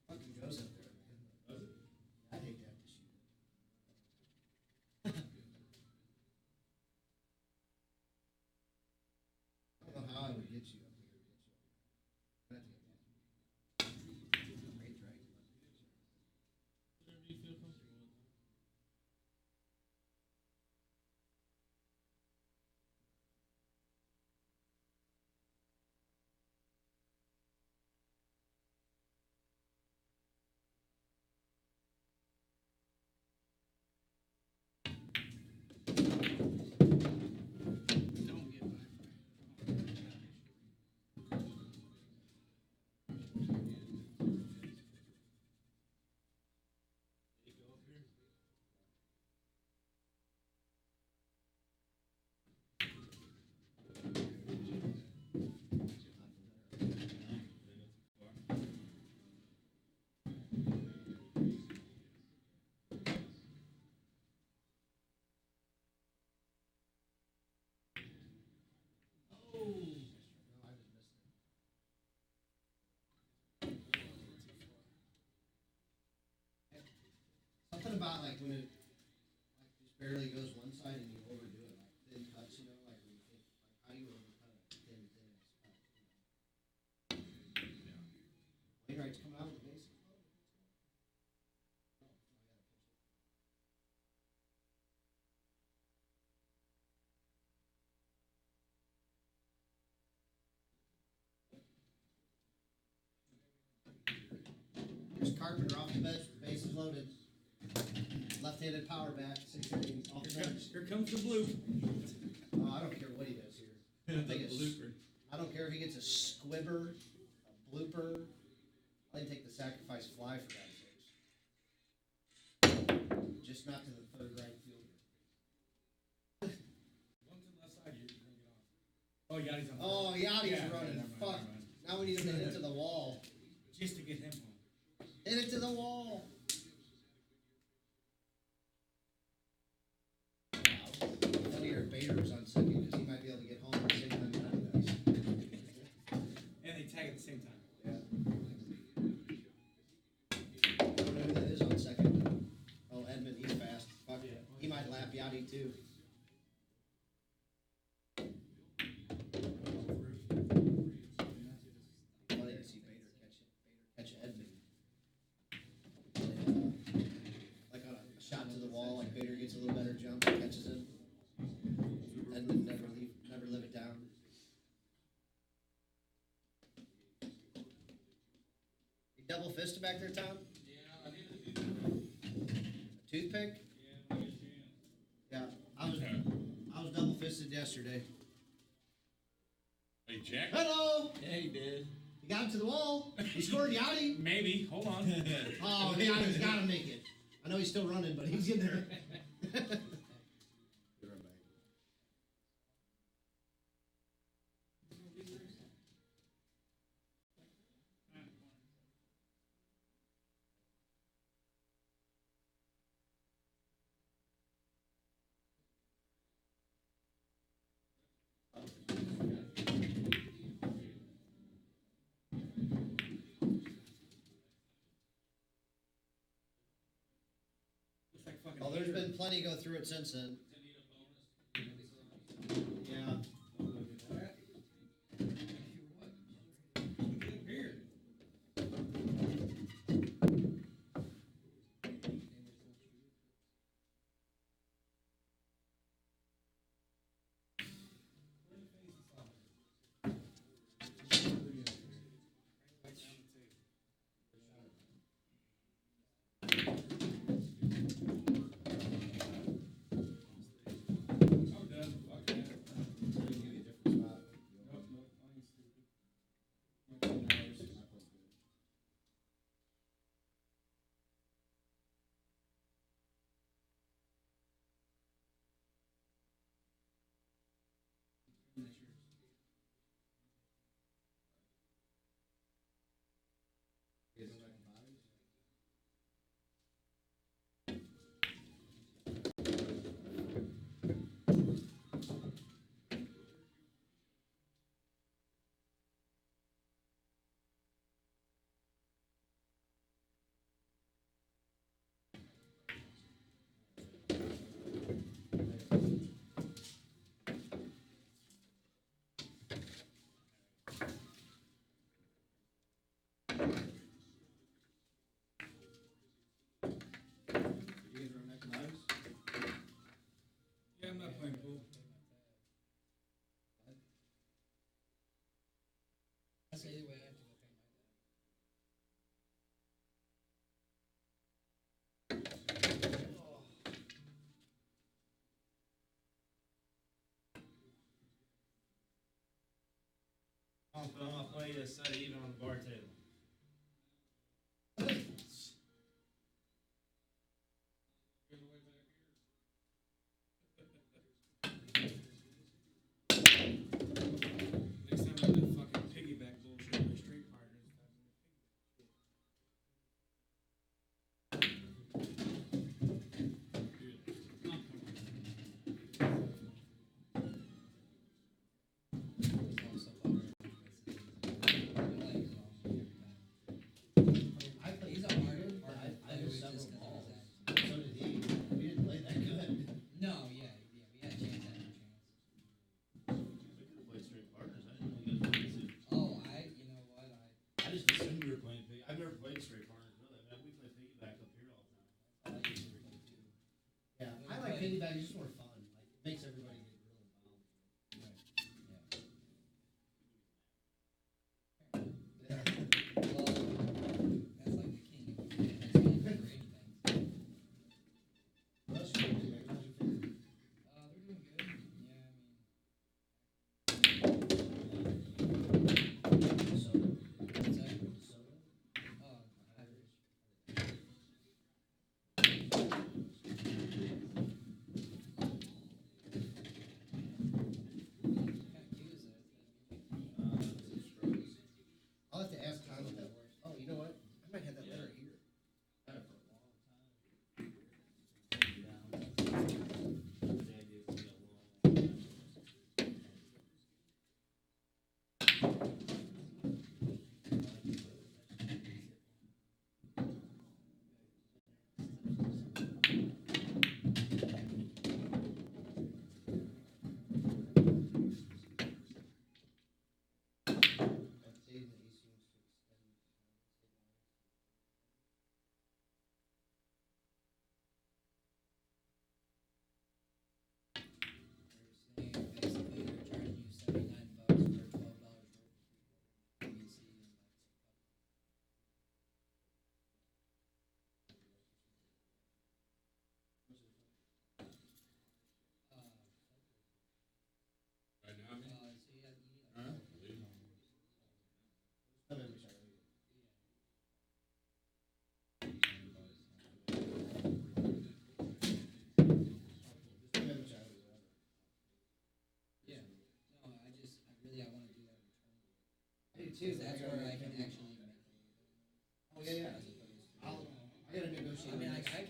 Fucking goes up there, man. Does it? I hate to have to shoot it. I don't know how I would get you up here. I'd have to get range, right? Whatever you feel comfortable with. Don't get back. There you go up here. No, I just missed it. Something about like when it, like barely goes one side and you overdo it, like thin cuts, you know, like when you think, like how do you overcut a thin cut, you know? Wainwright's coming out with the bases loaded. No, I gotta pitch it. Here's Carpenter off the bench, bases loaded. Left-handed power bat, 6 innings, off the bench. Here comes the blue. Oh, I don't care what he does here. I don't care if he gets a squibber, a blooper. I can take the sacrifice fly for God's sakes. Just not to the third right fielder. One to the left side, you're gonna get off. Oh, Yachty's on. Oh, Yachty's Yeah, running. never mind, Fuck. never mind. Now we need him to hit it to the wall. Just to get him home. Hit it to the wall. Funny your Bader's on second because he might be able to get home at the same time Yachty does. And they tag at the same time. Yeah. I don't know who that is on second. Oh, Edmund, he's fast. Fuck. Yeah. He might lap Yachty too. Funny to see Bader catch Edmund. Like on a shot to the wall, like Bader gets a little better jump, catches him. Edmund never live it down. You double fisted back there, Tom? Yeah, I need to do A toothpick? Yeah, Yeah, I was double fisted yesterday. Hey, Jack. Hello! Yeah, he did. You got him to the wall. He scored Yachty. Maybe. Hold on. Oh, Yachty's got to make it. I know he's still running, but he's in there. Looks like fucking. Oh, there's been plenty go through it since then. Yeah. Here. I'm done. Fuck that. Nope, nope, I ain't stupid. My 10 hours. Yeah, I'm not playing pool. That's the way I have to go pay my dad. I'm gonna play a set of even on the bar table. Next time I do that fucking piggyback bullshit with my street partners. piggyback is just more fun. Like it makes everybody get real involved. Well, that's like the king of it. It's not for anything. What else you doing today? How's your family? They're doing good. So, What's that? soda? Irish. Kind of cute is that? I'll have to ask Tom if that works. Oh, you know what? I might have that letter here. Had it for a long time. The idea would be a long time. That Dave that he seems to extend. They're saying basically they're charging you $79 for $12 worth of ABC and like Right now, I mean, so you need like huh? Leave. Come in, Michelle. Just come in, Michelle. yeah. No, I really I want to do that return. I do too. That's where I can actually make a little bit more. Oh, yeah, yeah. As opposed to. I gotta negotiate. I mean, the next- I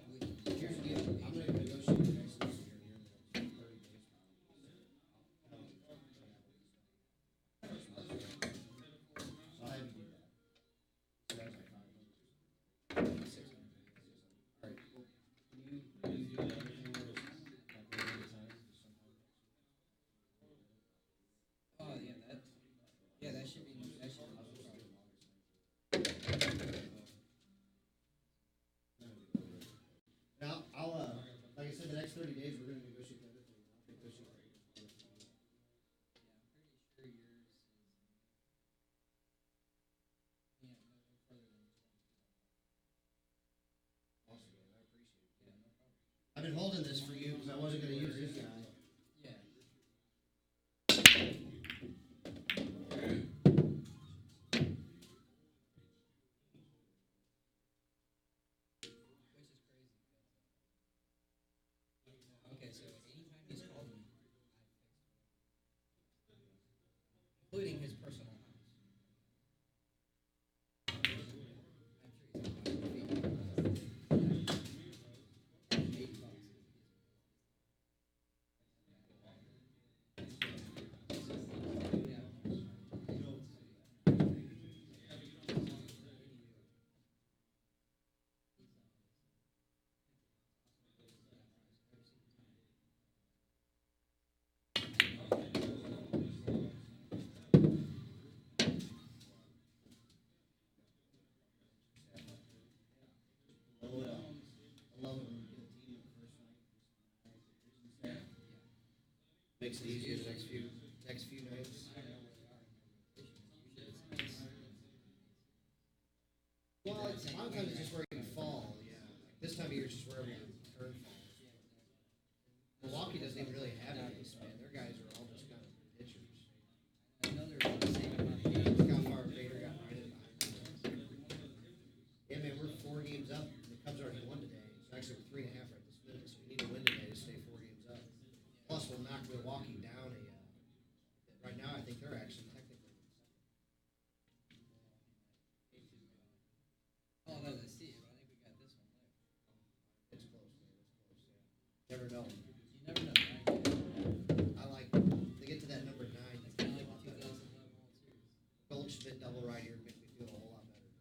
would. Here's the deal. I'm gonna negotiate the next lease here in the next 30 days. So I'll have you do that. So that's like 500. 600. All right. Well, can you do the other thing where it's like one at a time? Just sometime next week? Oh yeah, that should be no problem. Now, like I said, the next 30 days, we're gonna negotiate the other thing. I'll negotiate the other thing. Yeah, I'm pretty sure yours is. Yeah, no further than 20. Awesome, man. I appreciate it. Yeah, no problem. I've been holding this for you because I wasn't gonna use this guy. Yeah. Which is crazy because okay, so anytime he's called me, I fixed it. Including his personal house. I'm sure he's $80. Blow it up. I love it when you get a team the first night. Just nice, makes it easier the next few nights. Well, a lot of times it's just where you fall. Yeah. This time of year is just wherever you turn falls. Milwaukee doesn't even really have an ace, man. Their guys are all just kind of pitchers. Another the same amount of Look games. how far Vader got right in behind. Yeah, man, we're 4 games up. And the Cubs already won today. So actually, we're 3.5 right this minute. So we need to win today to stay 4 games up. Plus, we'll knock Milwaukee down a. Right now, I think they're actually technically in second. Oh, no, let's see. I think we got this one left. It's close, man. It's close. Yeah. Never know. You never know, right? I like. They get to that number 9. It's kind of like the 2011 World Series. Goldschmidt double right here makes me feel a whole lot better.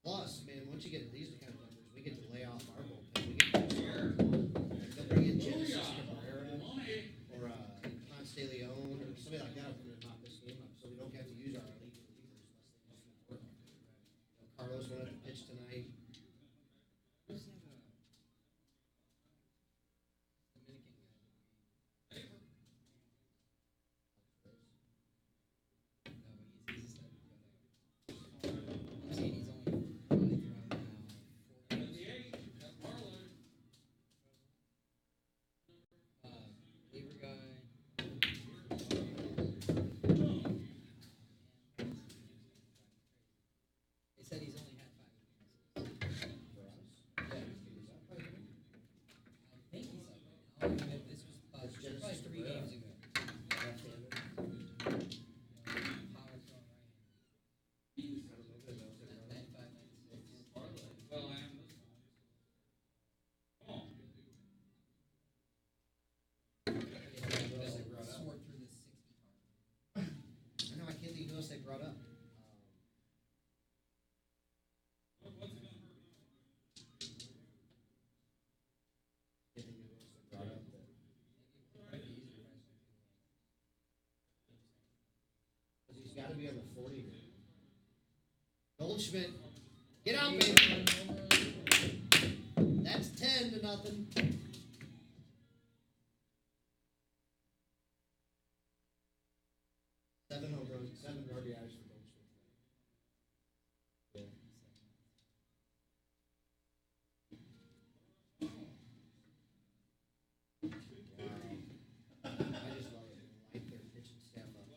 Plus, man, once you get to these kind of numbers, we get to lay off our bullpen. We get to they'll bring in Genesis Cabrera or Ponce de Leon or somebody like that will come in and knock this game up, so we don't have to use our elite relievers unless they just work. Carlos went up to pitch tonight. Who's that? brought up. Anything that was brought up that Might be easier if I switch people because he's got to be on the 40. Goldschmidt, get out, baby. That's 10-0. 7 RBIs for Goldschmidt. Yeah. Wow. I just love it. Light their pitching staff up.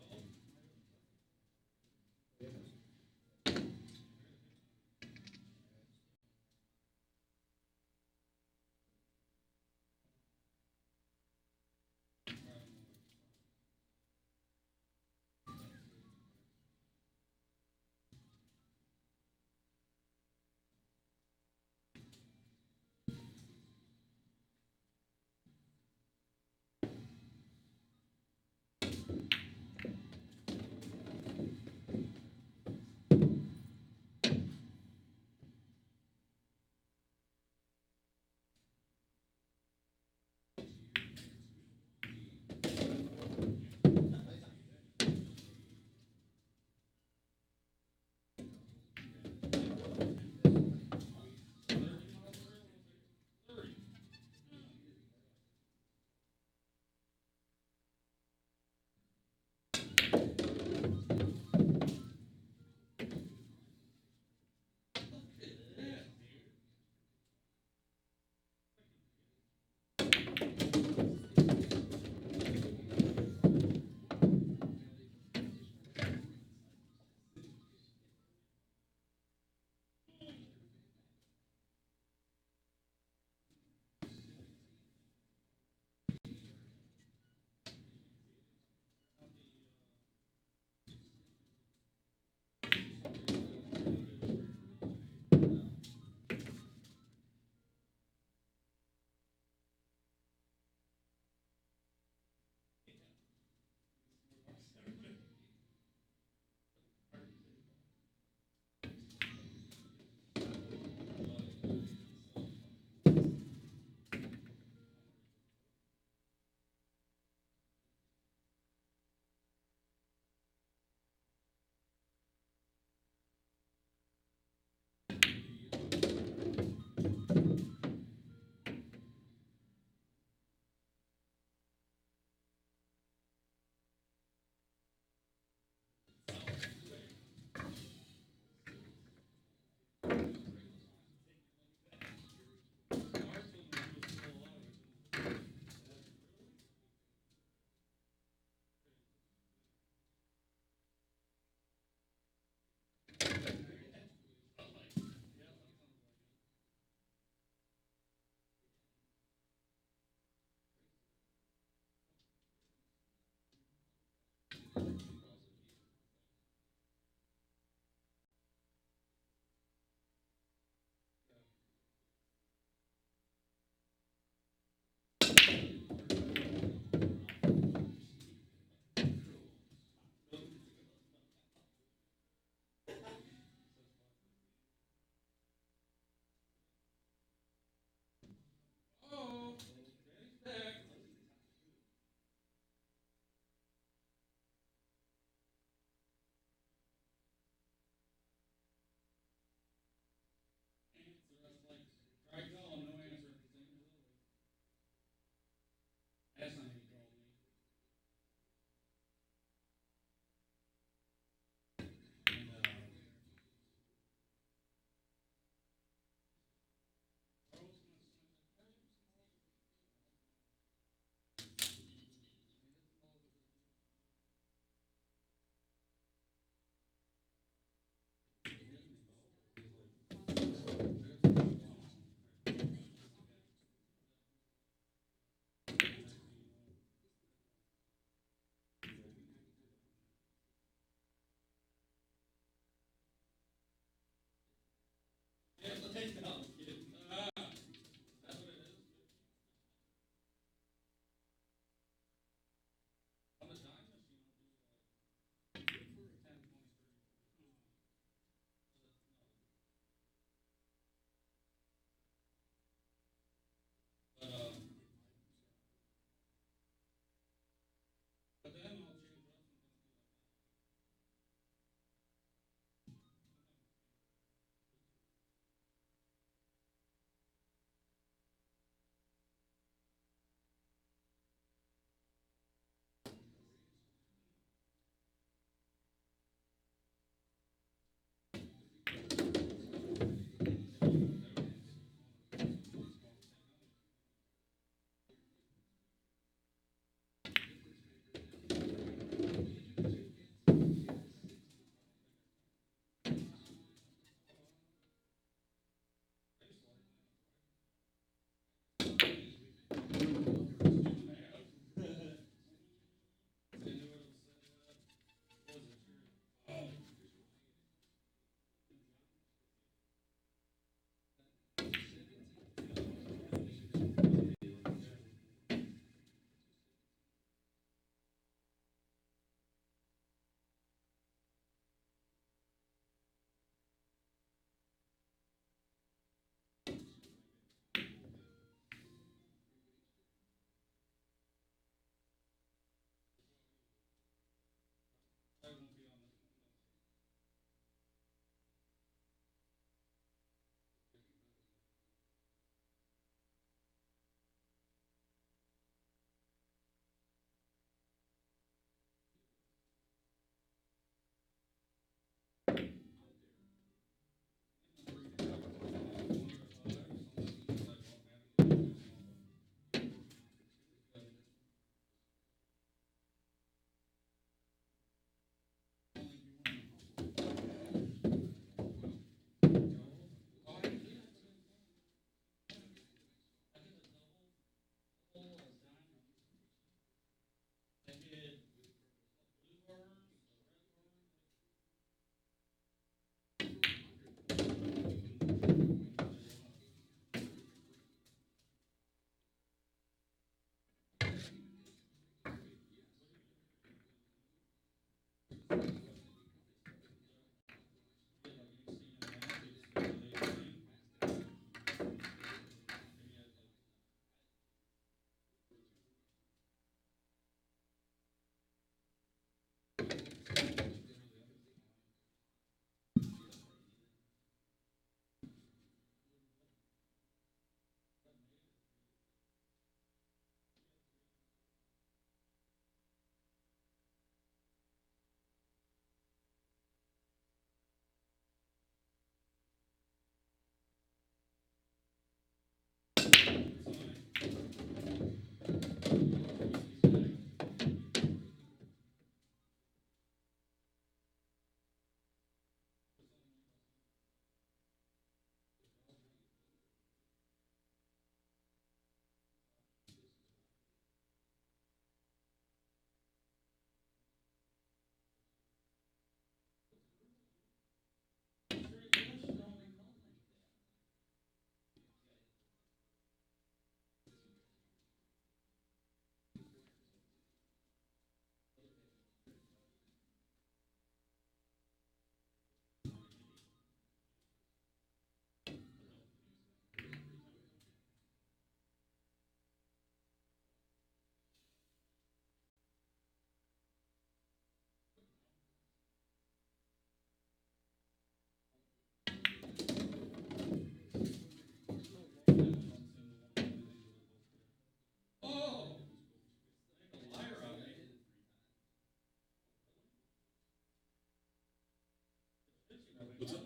What's up?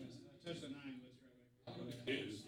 Touch the 9, let's try back. It is.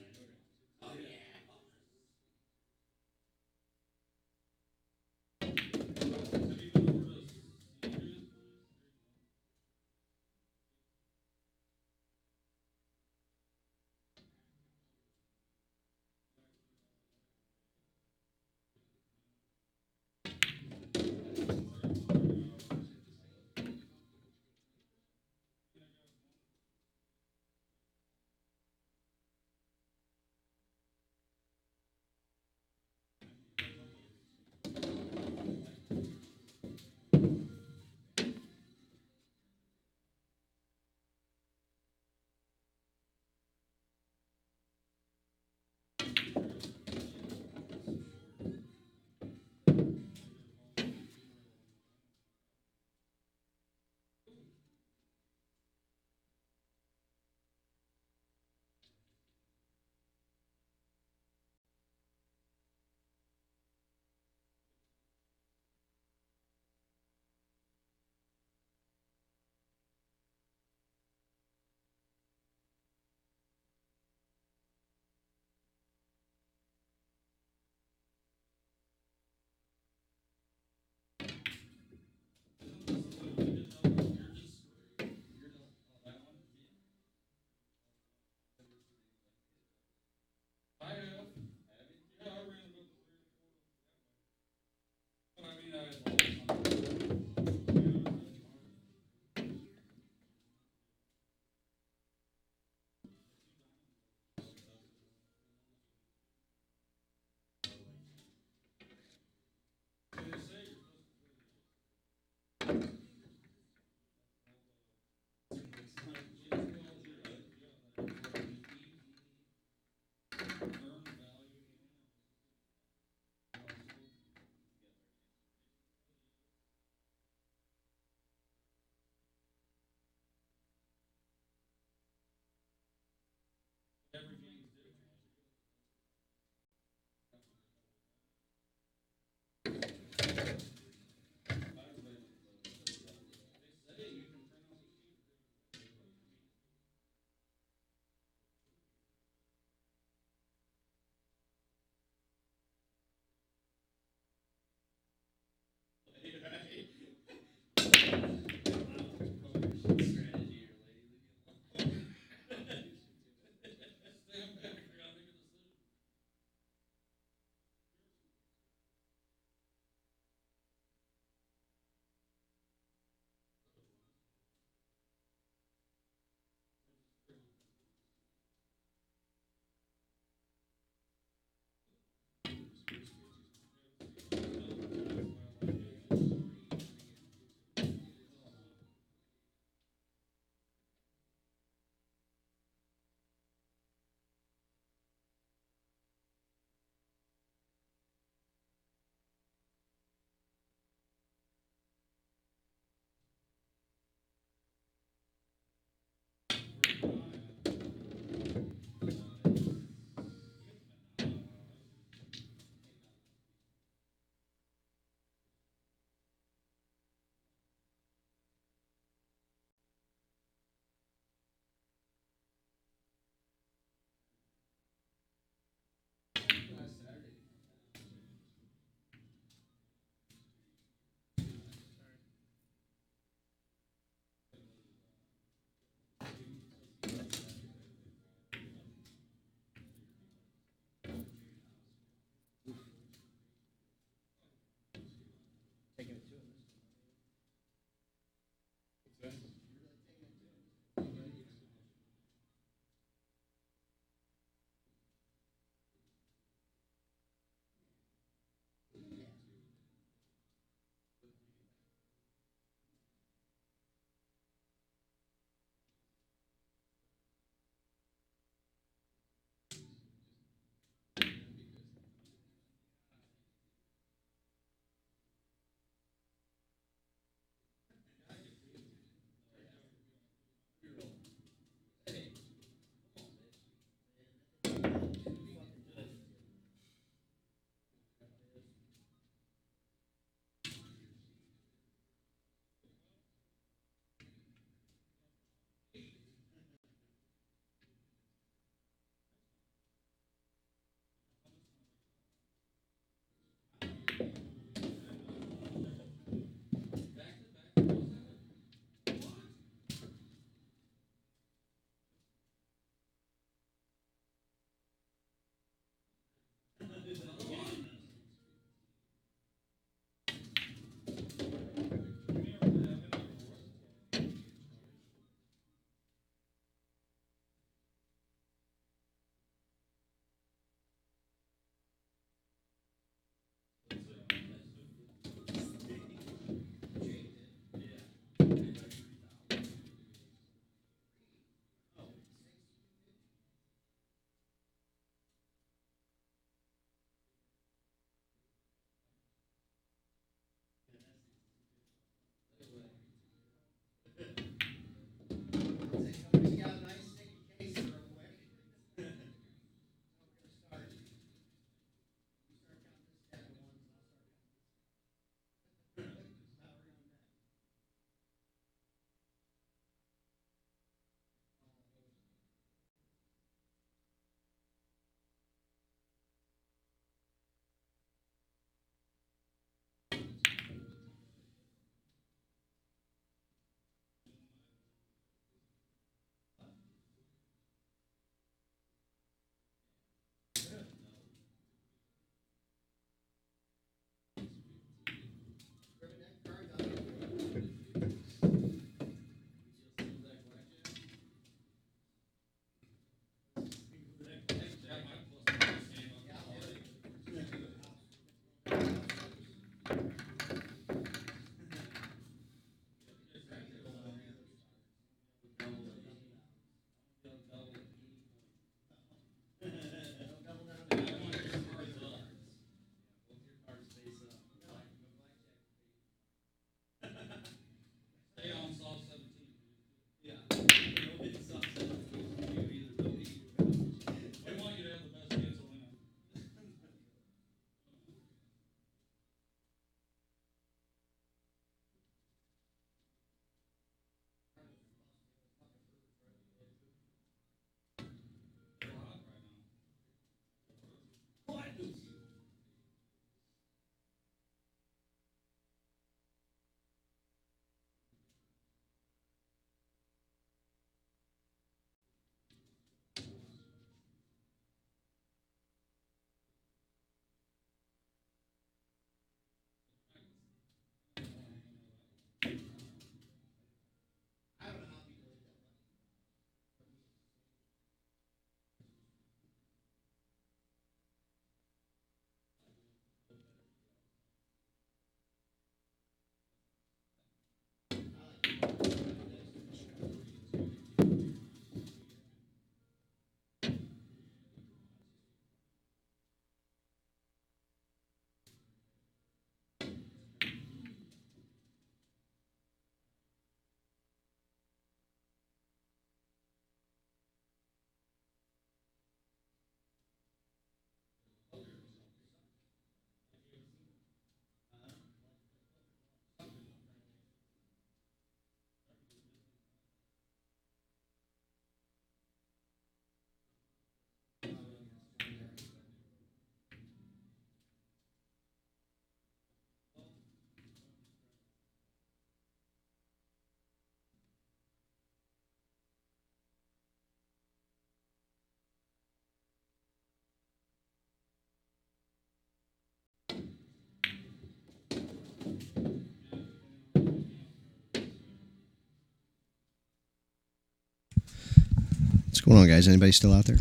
What's going on, guys? Anybody still out there?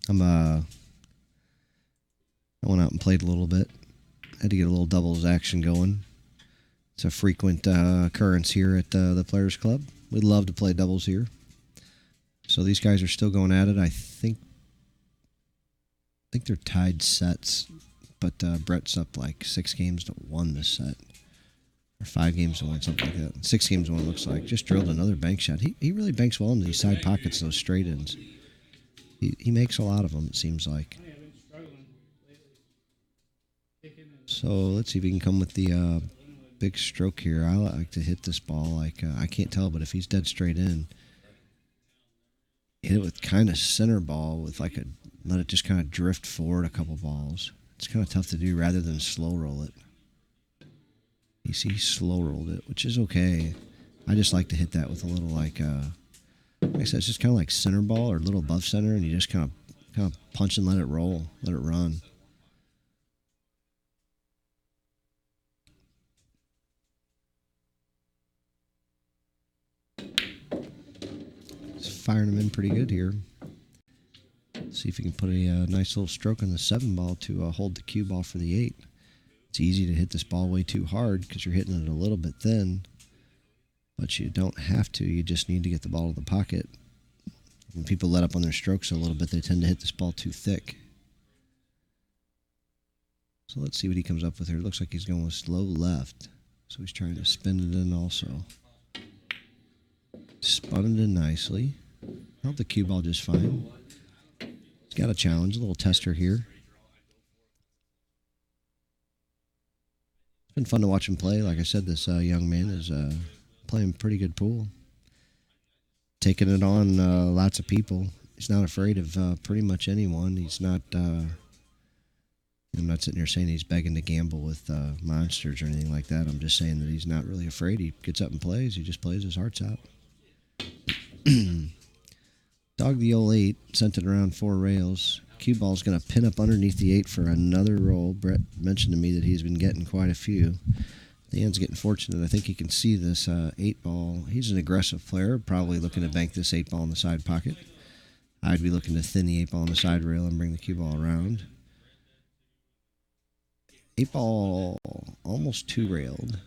I went out and played a little bit. Had to get a little doubles action going. It's a frequent occurrence here at the Players Club. We love to play doubles here. So these guys are still going at it. I think they're tied sets, but Brett's up like 6-1 this set. Or 5-1, something like that. 6-1 looks like. Just drilled another bank shot. He really banks well into these side pockets, those straight ins. He makes a lot of them, it seems like. I've been struggling lately. Kicking and So let's see if he can come with the big stroke here. I like to hit this ball like, I can't tell, but if he's dead straight in, hit it with kind of center ball with like let it just kind of drift forward a couple balls. It's kind of tough to do rather than slow roll it. You see, he slow rolled it, which is okay. I just like to hit that with a little like I said, it's just kind of like center ball or a little above center, and you just kind of punch and let it roll, let it run. Just firing him in pretty good here. See if you can put a nice little stroke on the 7 ball to hold the cue ball for the 8. It's easy to hit this ball way too hard because you're hitting it a little bit thin, but you don't have to. You just need to get the ball to the pocket. When people let up on their strokes a little bit, they tend to hit this ball too thick. So let's see what he comes up with here. It looks like he's going with slow left, so he's trying to spin it in also. Spun it in nicely. Held the cue ball just fine. He's got a challenge, a little tester here. It's been fun to watch him play. Like I said, this young man is playing pretty good pool. Taking it on lots of people. He's not afraid of pretty much anyone. He's not, I'm not sitting here saying he's begging to gamble with monsters or anything like that. I'm just saying that he's not really afraid. He gets up and plays. He just plays his hearts out. Dog the old 8, sent it around 4 rails. Cue ball's going to pin up underneath the 8 for another roll. Brett mentioned to me that he's been getting quite a few. Dan's getting fortunate. I think he can see this 8 ball. He's an aggressive player, probably looking to bank this 8 ball in the side pocket. I'd be looking to thin the 8 ball on the side rail and bring the cue ball around. 8 ball almost 2 railed.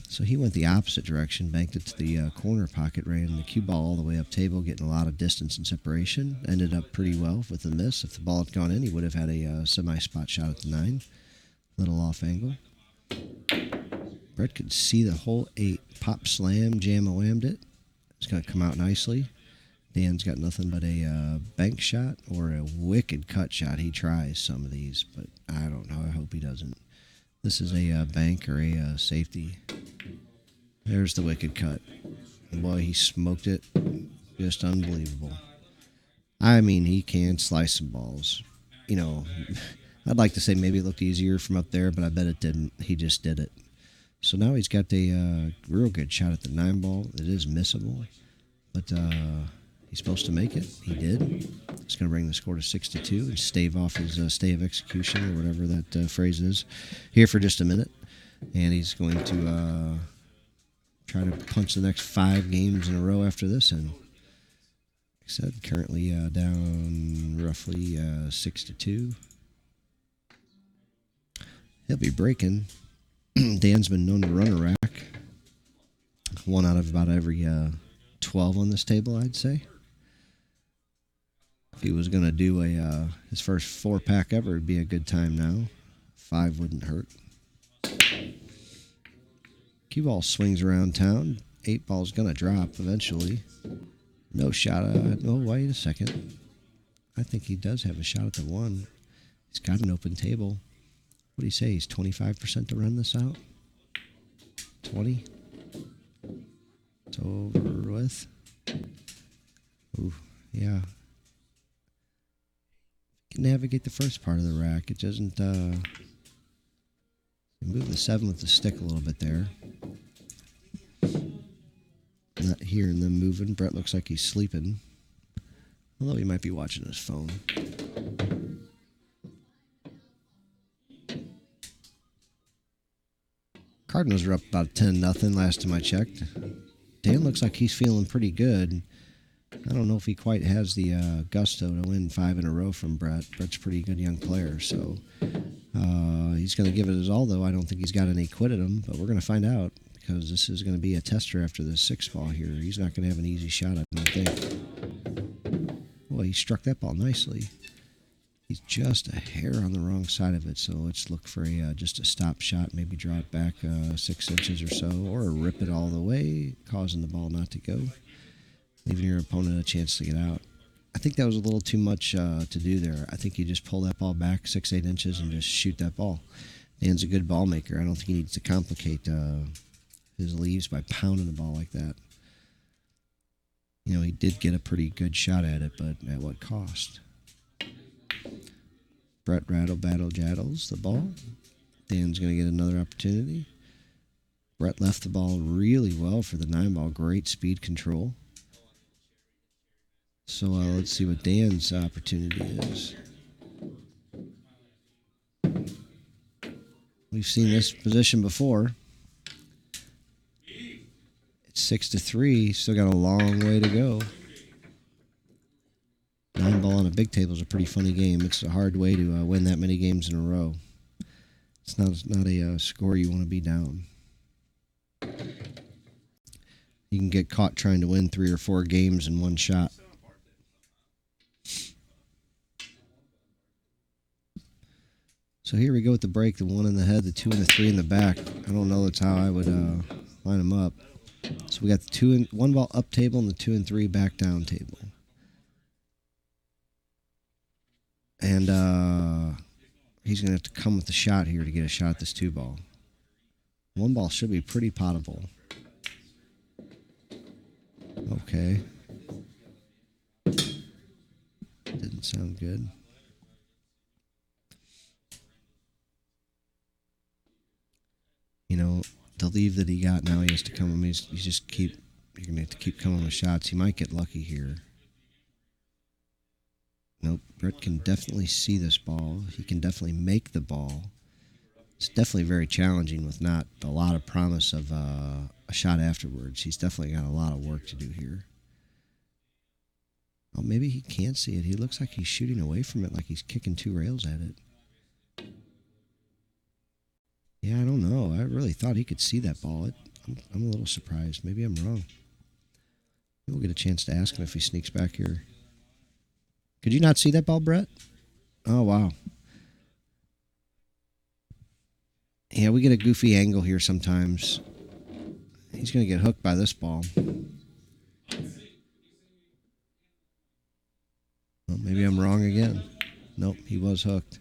So he went the opposite direction, banked it to the corner pocket, ran the cue ball all the way up table, getting a lot of distance and separation. Ended up pretty well with the miss. If the ball had gone in, he would have had a semi-spot shot at the 9. Little off angle. Brett could see the whole 8. Pop slam, jam-a-whammed it. It's going to come out nicely. Dan's got nothing but a bank shot or a wicked cut shot. He tries some of these, but I don't know. I hope he doesn't. This is a bank or a safety. There's the wicked cut. Boy, he smoked it. Just unbelievable. I mean, he can slice some balls. You know, I'd like to say maybe it looked easier from up there, but I bet it didn't. He just did it. So now he's got a real good shot at the 9 ball. It is missable, but he's supposed to make it. He did. It's going to bring the score to 6-2 and stave off his stay of execution or whatever that phrase is here for just a minute. And he's going to try to punch the next 5 games in a row after this. And like I said, currently down roughly 6-2. He'll be breaking. Dan's been known to run a rack. 1 out of about every 12 on this table, I'd say. If he was going to do his first 4-pack ever, it'd be a good time now. 5 wouldn't hurt. Cue ball swings around town. 8 ball's going to drop eventually. No shot. No, wait a second. I think he does have a shot at the 1. He's got an open table. What do you say? He's 25% to run this out? 20? It's over with. Ooh, yeah. Can navigate the first part of the rack. It doesn't, move the 7 with the stick a little bit there. Not hearing them moving. Brett looks like he's sleeping. Although he might be watching his phone. Cardinals are up about 10-0 last time I checked. Dan looks like he's feeling pretty good. I don't know if he quite has the gusto to win 5 in a row from Brett. Brett's a pretty good young player, so he's going to give it his all, though. I don't think he's got any quit in him, but we're going to find out because this is going to be a tester after the 6th ball here. He's not going to have an easy shot, I don't think. Well, he struck that ball nicely. He's just a hair on the wrong side of it, so let's look for just a stop shot, maybe draw it back 6 inches or so, or rip it all the way, causing the ball not to go, leaving your opponent a chance to get out. I think that was a little too much to do there. I think you just pull that ball back 6-8 inches and just shoot that ball. Dan's a good ball maker. I don't think he needs to complicate his leaves by pounding the ball like that. You know, he did get a pretty good shot at it, but at what cost? Brett rattle battle jaddles the ball. Dan's going to get another opportunity. Brett left the ball really well for the 9 ball. Great speed control. So let's see what Dan's opportunity is. We've seen this position before. It's 6-3. Still got a long way to go. 9 ball on a big table is a pretty funny game. It's a hard way to win that many games in a row. It's not a score you want to be down. You can get caught trying to win 3 or 4 games in one shot. So here we go with the break, the 1 in the head, the 2 and the 3 in the back. I don't know that's how I would line them up. So we got the 1 ball up table and the 2 and 3 back down table. And he's going to have to come with the shot here to get a shot at this 2 ball. 1 ball should be pretty potable. Okay. Didn't sound good. You know, the leave that he got now, he has to come. I mean, you're going to have to keep coming with shots. He might get lucky here. Nope, Brett can definitely see this ball. He can definitely make the ball. It's definitely very challenging with not a lot of promise of a shot afterwards. He's definitely got a lot of work to do here. Oh, maybe he can't see it. He looks like he's shooting away from it, like he's kicking 2 rails at it. Yeah, I don't know. I really thought he could see that ball. I'm a little surprised. Maybe I'm wrong. Maybe we'll get a chance to ask him if he sneaks back here. Could you not see that ball, Brett? Oh, wow. Yeah, we get a goofy angle here sometimes. He's going to get hooked by this ball. Well, maybe I'm wrong again. Nope, he was hooked.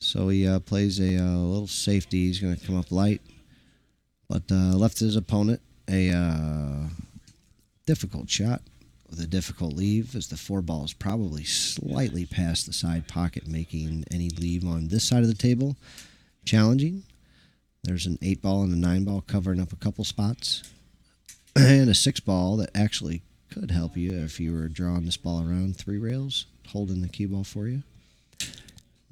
So he plays a little safety. He's going to come up light. But left his opponent a difficult shot with a difficult leave, as the 4 ball is probably slightly past the side pocket, making any leave on this side of the table challenging. There's an 8 ball and a 9 ball covering up a couple spots. And a 6 ball that actually could help you if you were drawing this ball around 3 rails, holding the cue ball for you. I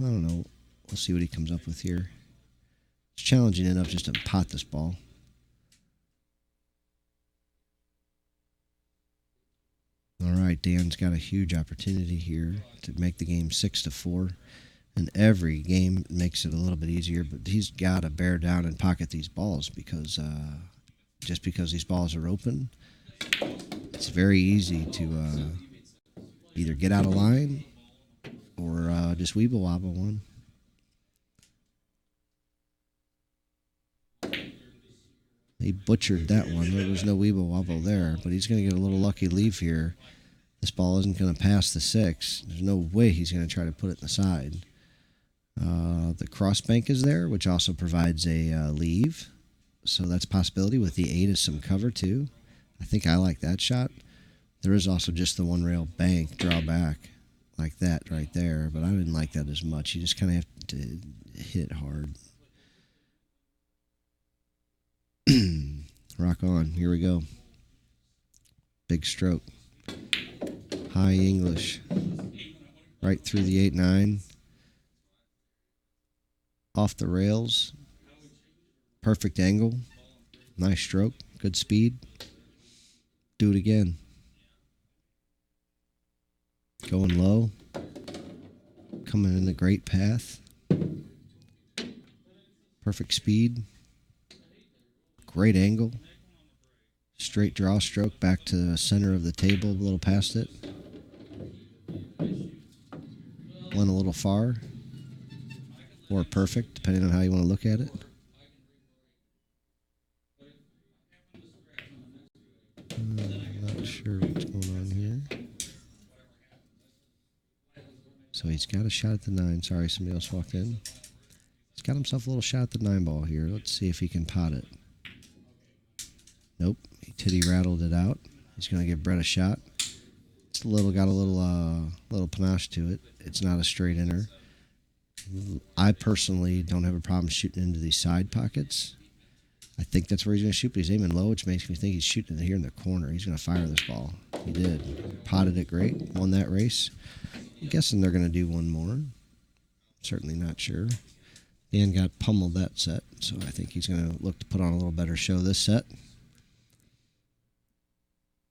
don't know. We'll see what he comes up with here. It's challenging enough just to pot this ball. All right, Dan's got a huge opportunity here to make the game 6-4. And every game makes it a little bit easier, but he's got to bear down and pocket these balls because just because these balls are open, it's very easy to either get out of line or just weeble wobble one. He butchered that one. There was no weeble wobble there, but he's going to get a little lucky leave here. This ball isn't going to pass the 6. There's no way he's going to try to put it in the side. The cross bank is there, which also provides a leave. So that's a possibility. With the 8 is some cover too. I think I like that shot. There is also just the 1 rail bank drawback like that right there, but I didn't like that as much. You just kind of have to hit hard. Rock on. Here we go. Big stroke. High English. Right through the 8-9. Off the rails. Perfect angle. Nice stroke. Good speed. Do it again. Going low. Coming in a great path. Perfect speed. Great angle. Straight draw stroke back to the center of the table, a little past it. Went a little far. Or perfect, depending on how you want to look at it. Not sure what's going on here. So he's got a shot at the 9. Sorry, somebody else walked in. He's got himself a little shot at the 9 ball here. Let's see if he can pot it. Nope. He titty rattled it out. He's going to give Brett a shot. It's got a little panache to it. It's not a straight inner. I personally don't have a problem shooting into these side pockets. I think that's where he's going to shoot, but he's aiming low, which makes me think he's shooting it here in the corner. He's going to fire this ball. He did. Potted it great. Won that race. I'm guessing they're going to do one more. Certainly not sure. Dan got pummeled that set, so I think he's going to look to put on a little better show this set.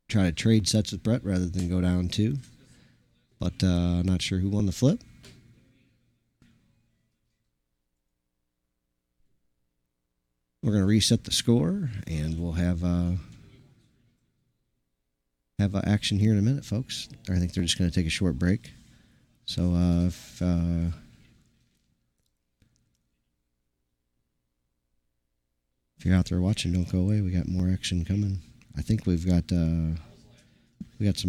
Try to trade sets with Brett rather than go down 2. But not sure who won the flip. We're going to reset the score, and we'll have action here in a minute, folks. I think they're just going to take a short break. So if you're out there watching, don't go away. We got more action coming. I think we got some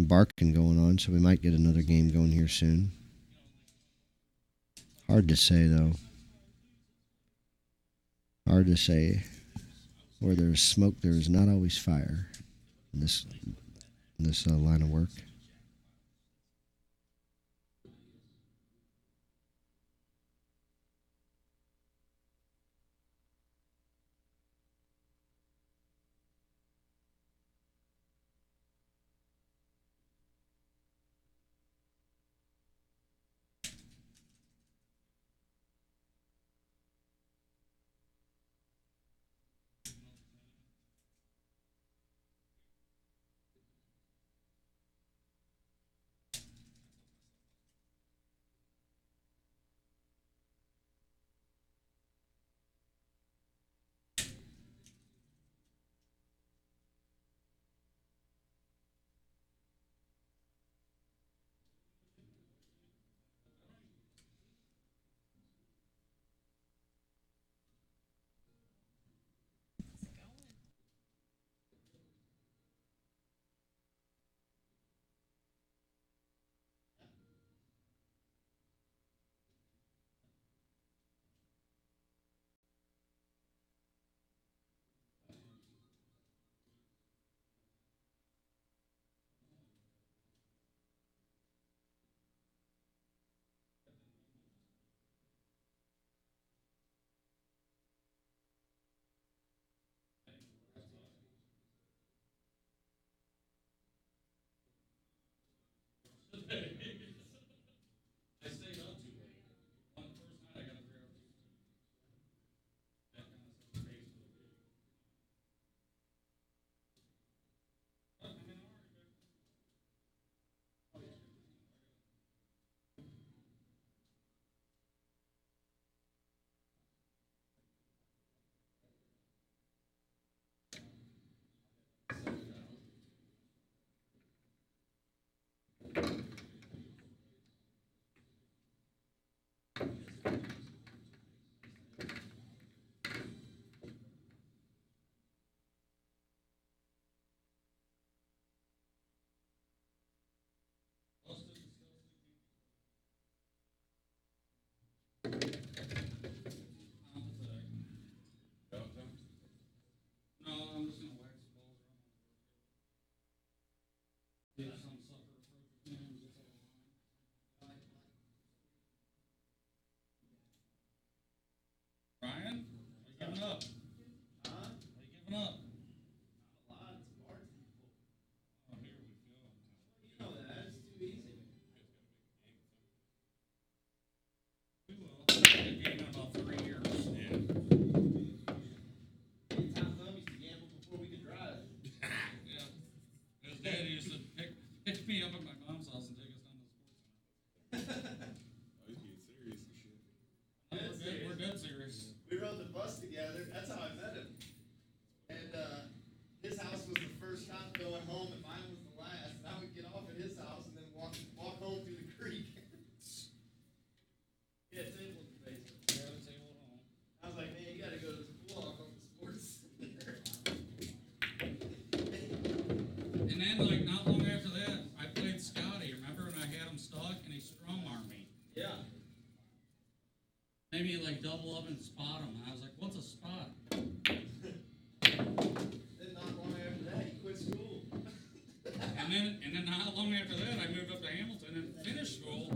barking going on, so we might get another game going here soon. Hard to say, though. Hard to say. Where there's smoke, there is not always fire in this line of work. I stayed up too late. On the first night, I got 3 hours. That kind of sets the pace for the day. No, I'm just gonna wax the balls around my board. If some sucker approaches me and gets out of line. Yeah. Maybe like double up and spot him. I was like, what's a spot? Then not long after that, he quit school. And then not long after that, I moved up to Hamilton and finished school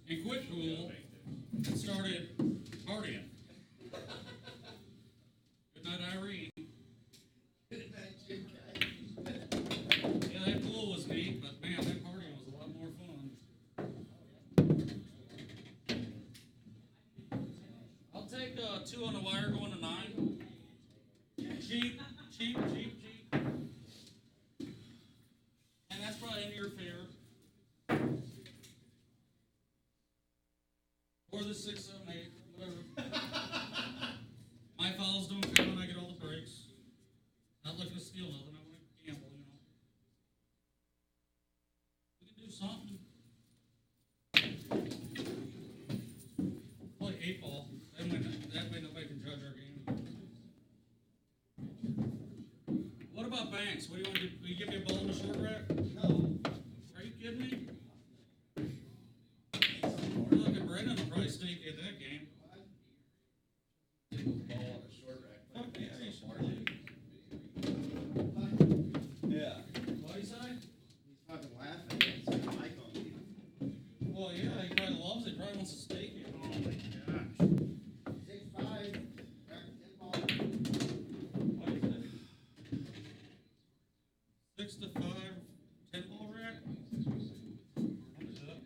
and quit school and started partying. Good night, Irene. Good night, Jim. Yeah, that pool was neat, but man, that partying was a lot more fun. I'll take 2 on the wire going to 9. Cheap, cheap, cheap, cheap. And that's probably in your favor. Or the 6, 7, 8, whatever. My fouls don't count, I get all the breaks. Not looking to steal nothing, I want to gamble, you know. We can do something. Play 8 ball. That way nobody can judge our game. What about Banks? What do you want to do? Will you give me a ball in the short rack? No. Are you kidding me? Look at Brendan will probably stake at that game. Ball on a short rack. Fuck yeah, he's smart. Yeah. What do you say? He's fucking laughing. He's got a mic on me. Well, yeah, he probably loves it. Probably wants to stake it. Oh my gosh. 6'5", rack 10 ball. What is it? 6 to 5, 10 ball rack? What is that?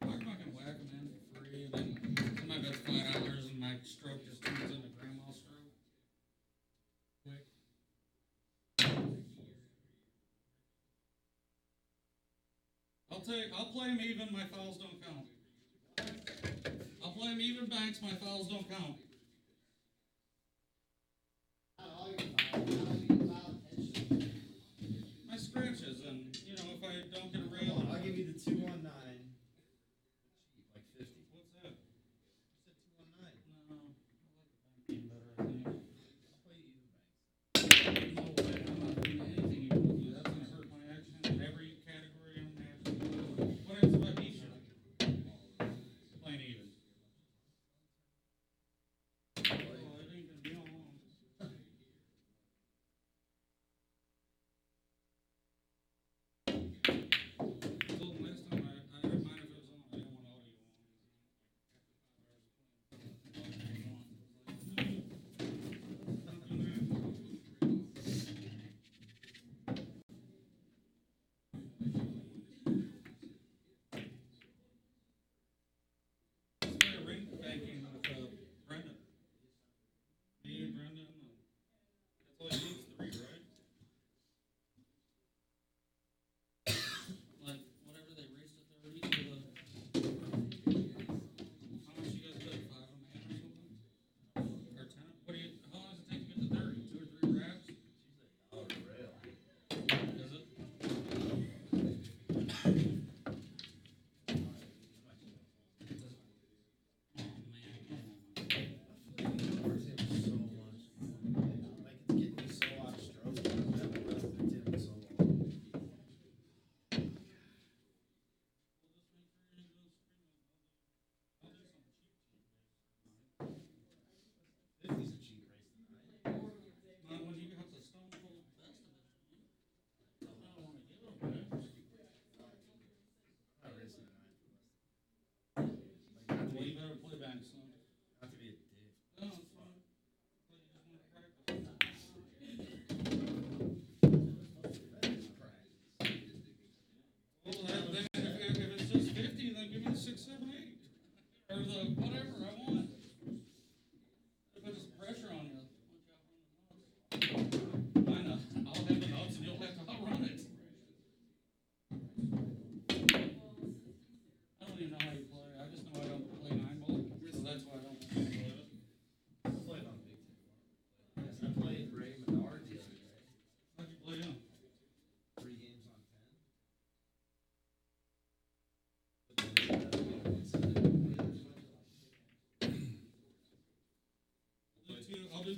I'm not gonna whack them in for free, and then somebody bets $5, and my stroke just turns into grandma's stroke. Quick. I'll play him even, my fouls don't count. I'll play him even Banks, my fouls don't count. Not all your fouls, not all your foul intentions. My scratches, and, you know, if I don't get a rail. I'll give you the 219. Like 50. What's that? You said 219. No, I like the bank game better, I think. I'll play you even banks. No way, I'm not doing anything even with you. That's gonna hurt my action in every category I'm matching. What happens if I beat you? Playing even.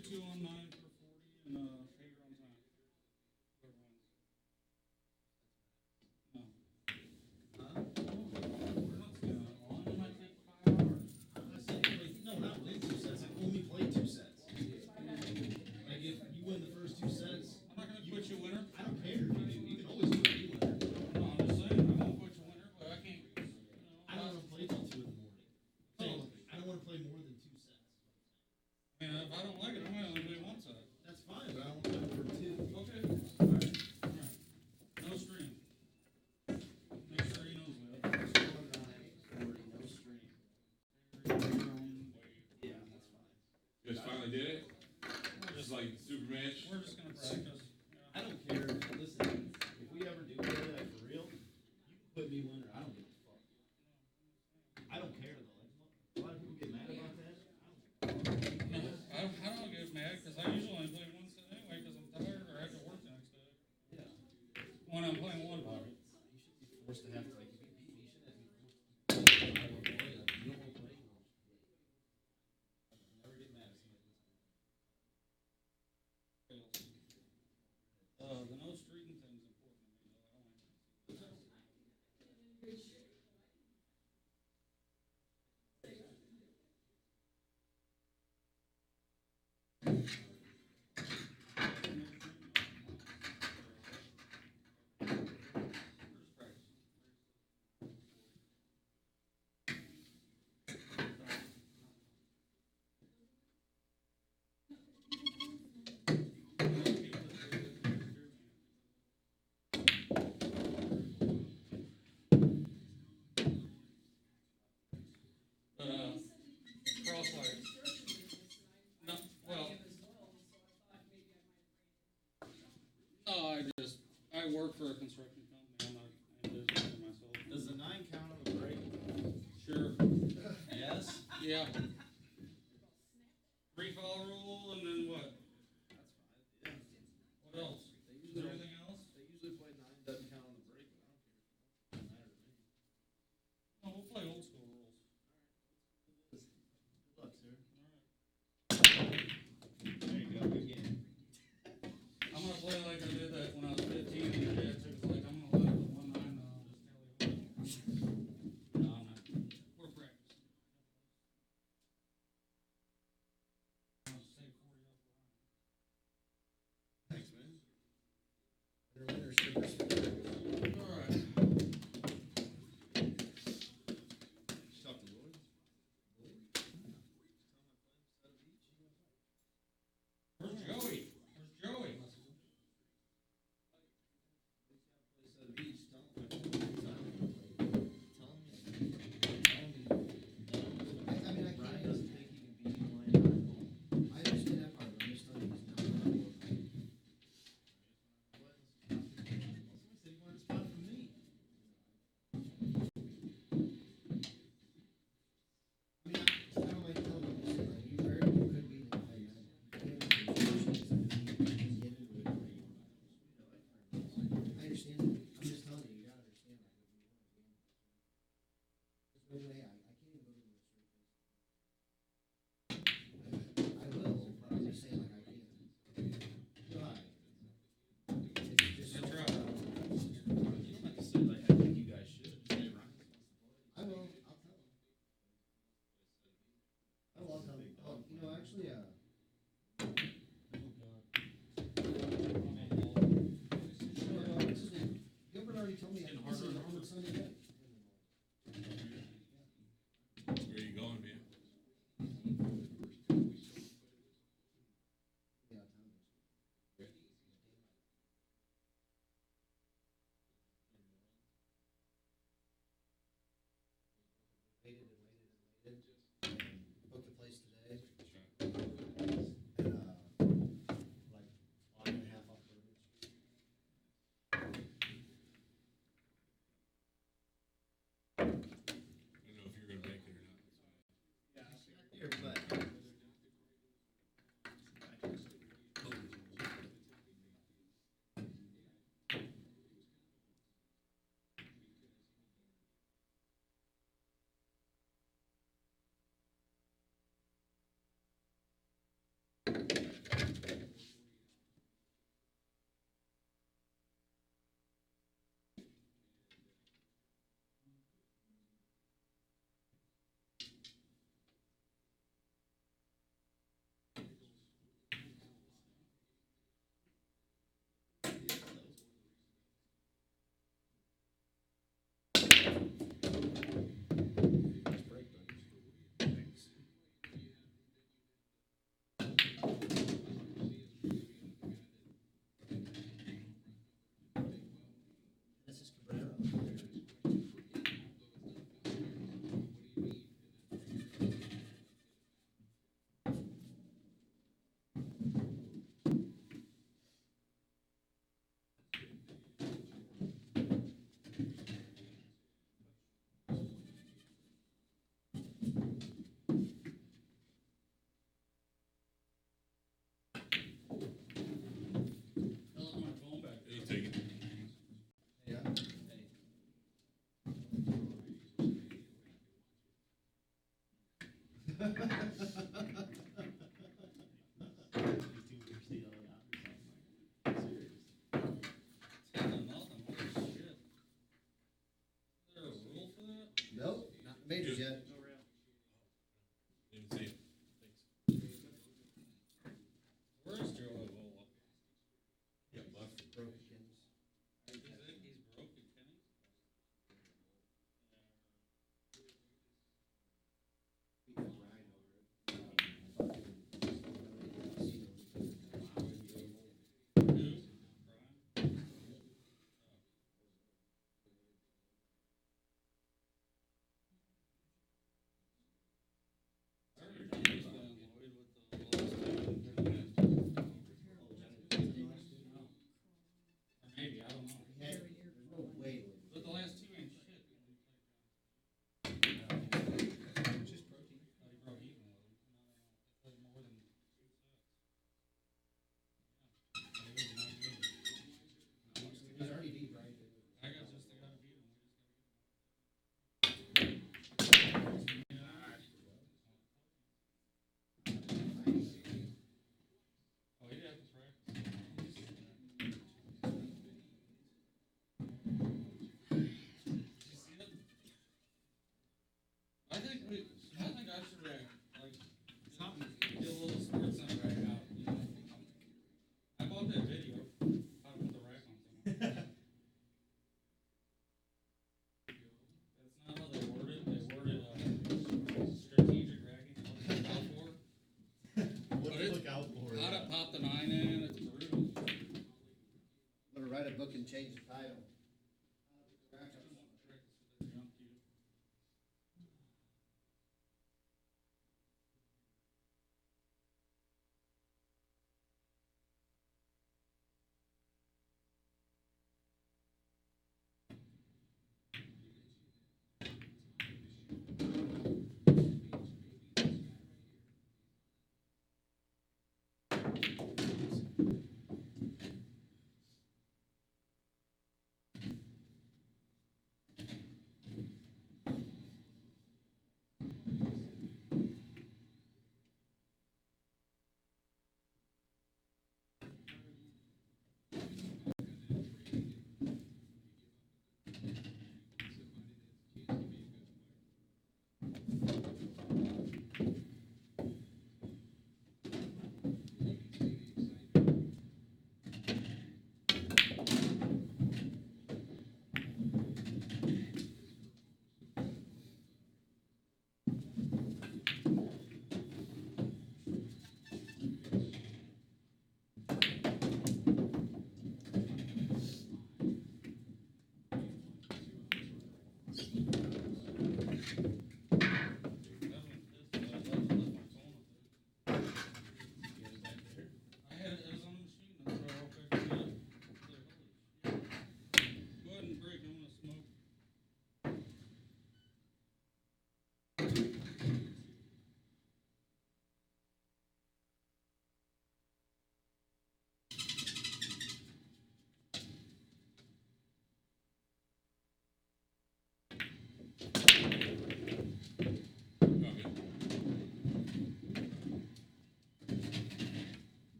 usually 2 on 9 for 40 and 8 on time. Whoever wins. No. Huh? What's going on? It might take 5 hours. I'm not saying play, no, not win 2 sets. I only play 2 sets. Like if you win the first 2 sets, I'm not gonna quit you, winner. I don't care if you do. You can always quit me winner. No, I'm just saying, I won't quit you, winner, but I can't. I don't want to play till 2 in the morning. Saying, I don't want to play more than 2 sets. I mean, if I don't like it, I might only play 1 set. That's fine, but I don't want to play more than 2. Okay. Alright. No stream. Make sure he knows that. 4, 9, 40, no stream. Yeah, that's fine. You guys finally did it? Just like super match? We're just gonna practice. I don't care. Listen, if we ever do play like for real, you can put me winner. I don't give a fuck. I don't care though. Like, a lot of people get mad about that. No, I don't get mad because I usually only play 1 set anyway because I'm tired or I have to work the next day. Yeah. When I'm playing 1 body. You should be forced to have to, like, if you beat me, you shouldn't have to be forced to play. I don't play. Like, you don't want to play. Never get mad at somebody. The no streaking thing is important to me though. I don't like crosswise. No, well. No, I work for a construction company. I'm not in business for myself. Does the 9 count on the break? Sure. Yes. Yeah. 3 foul rule and then what? That's fine. Yeah. What else? Is there anything else? They usually play 9 doesn't count on the break, but I don't care. It doesn't matter to me. No, we'll play old school rules. Good luck, sir. All right. There you go. Good game. I'm gonna play like I did that when I was 15 and your dad took us like, I'm gonna play with 1-9 now, I'll just tell you. No, I'm not. We're practicing. I'll just take 40 off the line. Thanks, man. Winner, stickers for the All right. Talk to Lloyd. Where's Joey? Where's Joey? Play set of each. Tell him. I mean, Brian doesn't think he can beat you playing. I understand that part, but I'm just telling you, he's not gonna work. Somebody said he wanted a spot from me. I mean, I don't like telling you this, like, you very well could be the guy, man. You can't make decisions and get into it. I understand that. I'm just telling you, you gotta understand, like, if you want to game. There's no way, I can't even go to the straight face. I will, but I'm just saying, like, I can't. Right. It's just so That's right. far out. You don't have to say like I think you guys should. Just say Ryan wants to play. I will, I'll tell him. I'll tell him. Oh, you know, actually, what's his name? Gilbert already told me. It's getting This is harder and harder. Sunday night. Where are you going, man? Yeah, Tom is. Waited. Booked a place today. And, like, block and a half off Bourbon Street. I don't know if you're gonna make it or not. Here, but. This is Cabrera. I left my phone back there. You take it. Yeah. Ten to nothing. Holy shit. Is there a rule for that? Nope, not the majors yet. No real. Didn't see it. Where is Joe Avola? Yeah, left. Broke Achilles. He's broke at Kenny's? Beat Brian over it. Who? Brian? I heard Kenny's playing Lloyd with the last two. Or maybe, I don't know. There's no way. But the last two ain't shit. Just protein. Thought he broke even with him. No, it was more than 2 sets. Yeah. He was not good. Not much to He's get. already beat Brian. I got just the guy to beat him. We just Oh, he'd have to practice. Did you see it? I think I should like something. Get a little sports center right now. You know? I bought that video. How to put the rack on something. That's not how they word it. They word it strategic racking. What to look out for. What to look out for. How to pop the 9 in. It's brutal. I'm gonna write a book and change the title.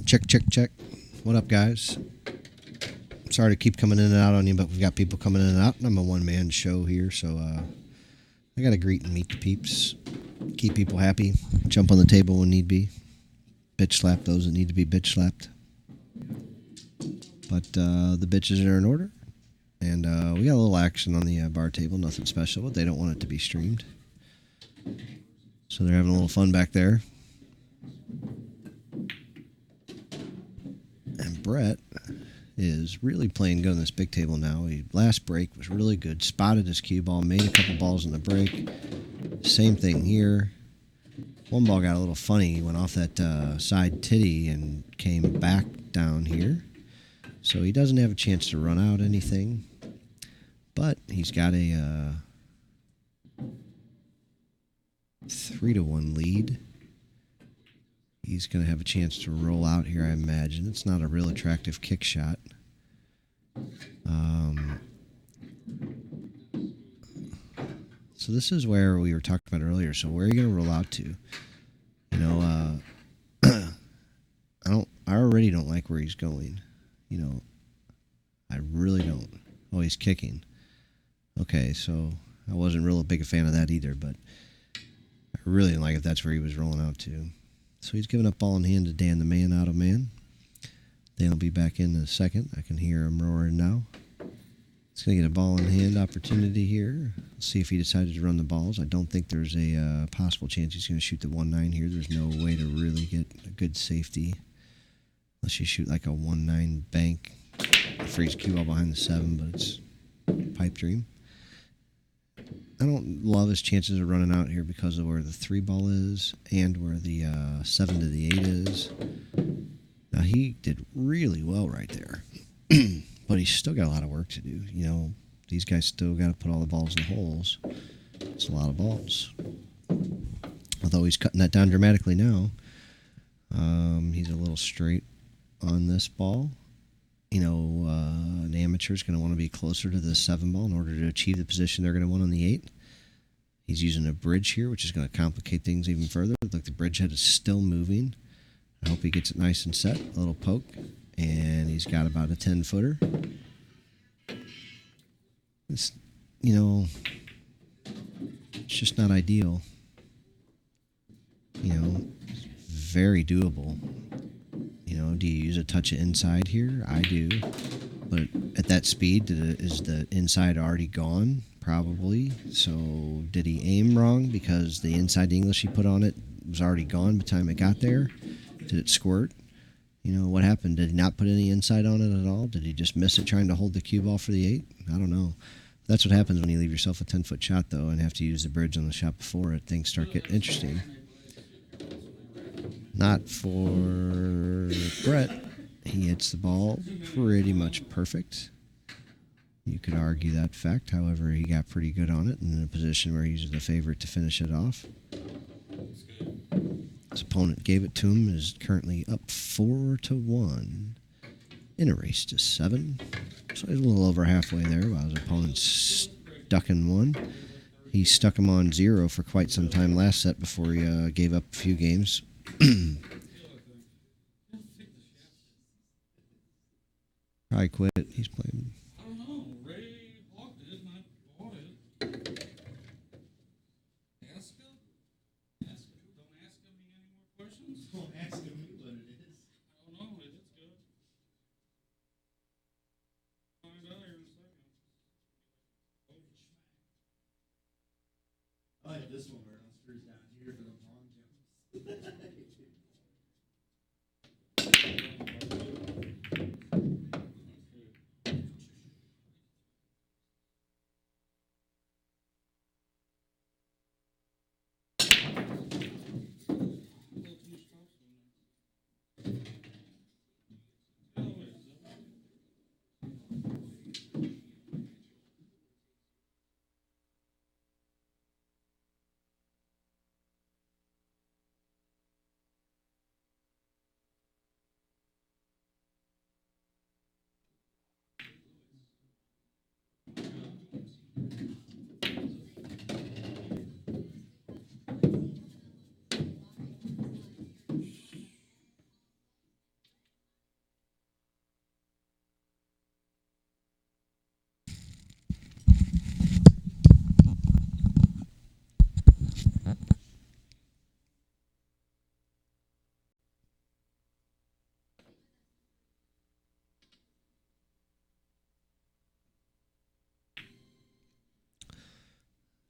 Check, check, check. What up, guys? sorry to keep coming in and out on you, but we've got people coming in and out, and I'm a one-man show here, so I got to greet and meet the peeps, keep people happy, jump on the table when need be, bitch slap those that need to be bitch slapped. But the bitches are in order, and we got a little action on the bar table, nothing special, but they don't want it to be streamed. So they're having a little fun back there. And Brett is really playing good on this big table now. Last break was really good. Spotted his cue ball, made a couple balls in the break. Same thing here. One ball got a little funny. He went off that side titty and came back down here. So he doesn't have a chance to run out anything. But he's got a 3-1 lead. He's going to have a chance to roll out here, I imagine. It's not a real attractive kick shot. So this is where we were talking about earlier. So where are you going to roll out to? You know, I already don't like where he's going. You know, I really don't. Oh, he's kicking. Okay, so I wasn't real big a fan of that either, but I really didn't like if that's where he was rolling out to. So he's giving up ball in hand to Dan the man out of man. Dan will be back in a second. I can hear him roaring now. He's going to get a ball in hand opportunity here. Let's see if he decided to run the balls. I don't think there's a possible chance he's going to shoot the 1-9 here. There's no way to really get a good safety unless you shoot like a 1-9 bank. Freeze cue ball behind the 7, but it's pipe dream. I don't love his chances of running out here because of where the 3 ball is and where the 7 to the 8 is. Now, he did really well right there. But he's still got a lot of work to do. You know, these guys still got to put all the balls in the holes. It's a lot of balls. Although he's cutting that down dramatically now. He's a little straight on this ball. You know, an amateur is going to want to be closer to the 7 ball in order to achieve the position they're going to want on the 8. He's using a bridge here, which is going to complicate things even further. Look, the bridge head is still moving. I hope he gets it nice and set. A little poke. And he's got about a 10-footer. It's, you know, it's just not ideal. You know, it's very doable. You know, do you use a touch of inside here? I do. But at that speed, is the inside already gone? Probably. So did he aim wrong because the inside English he put on it was already gone by the time it got there? Did it squirt? You know, what happened? Did he not put any inside on it at all? Did he just miss it trying to hold the cue ball for the 8? I don't know. That's what happens when you leave yourself a 10-foot shot, though, and have to use the bridge on the shot before it. Things start getting interesting. Not for Brett. He hits the ball pretty much perfect. You could argue that fact. However, he got pretty good on it and in a position where he's the favorite to finish it off. His opponent gave it to him and is currently up 4-1 in a race to 7. So he's a little over halfway there while his opponent's stuck in 1. He stuck him on 0 for quite some time last set before he gave up a few games. Probably quit. He's playing. I don't know. Ray bought it and I bought it. Ask him. Don't ask him any more questions. Don't ask him what it is. I don't know. It's good. Find out here in a second. I like this one where it screws down here for the long jumps.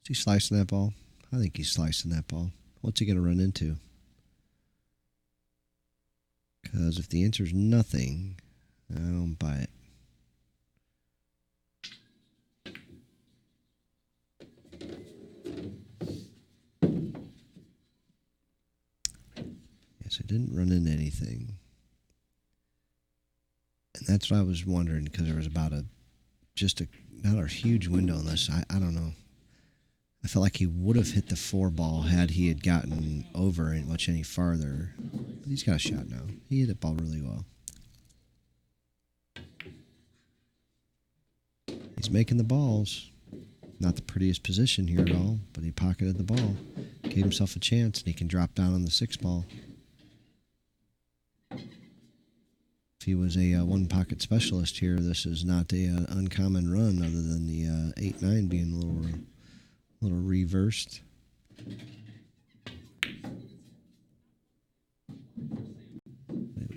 Is he slicing that ball? I think he's slicing that ball. What's he going to run into? Because if the answer is nothing, I don't buy it. Yes, I didn't run into anything. And that's what I was wondering, because there was about not a huge window in this. I don't know. I felt like he would have hit the 4 ball had he had gotten over it much any farther. But he's got a shot now. He hit the ball really well. He's making the balls. Not the prettiest position here at all, but he pocketed the ball. Gave himself a chance, and he can drop down on the 6 ball. If he was a one-pocket specialist here, this is not an uncommon run, other than the 8-9 being a little reversed. He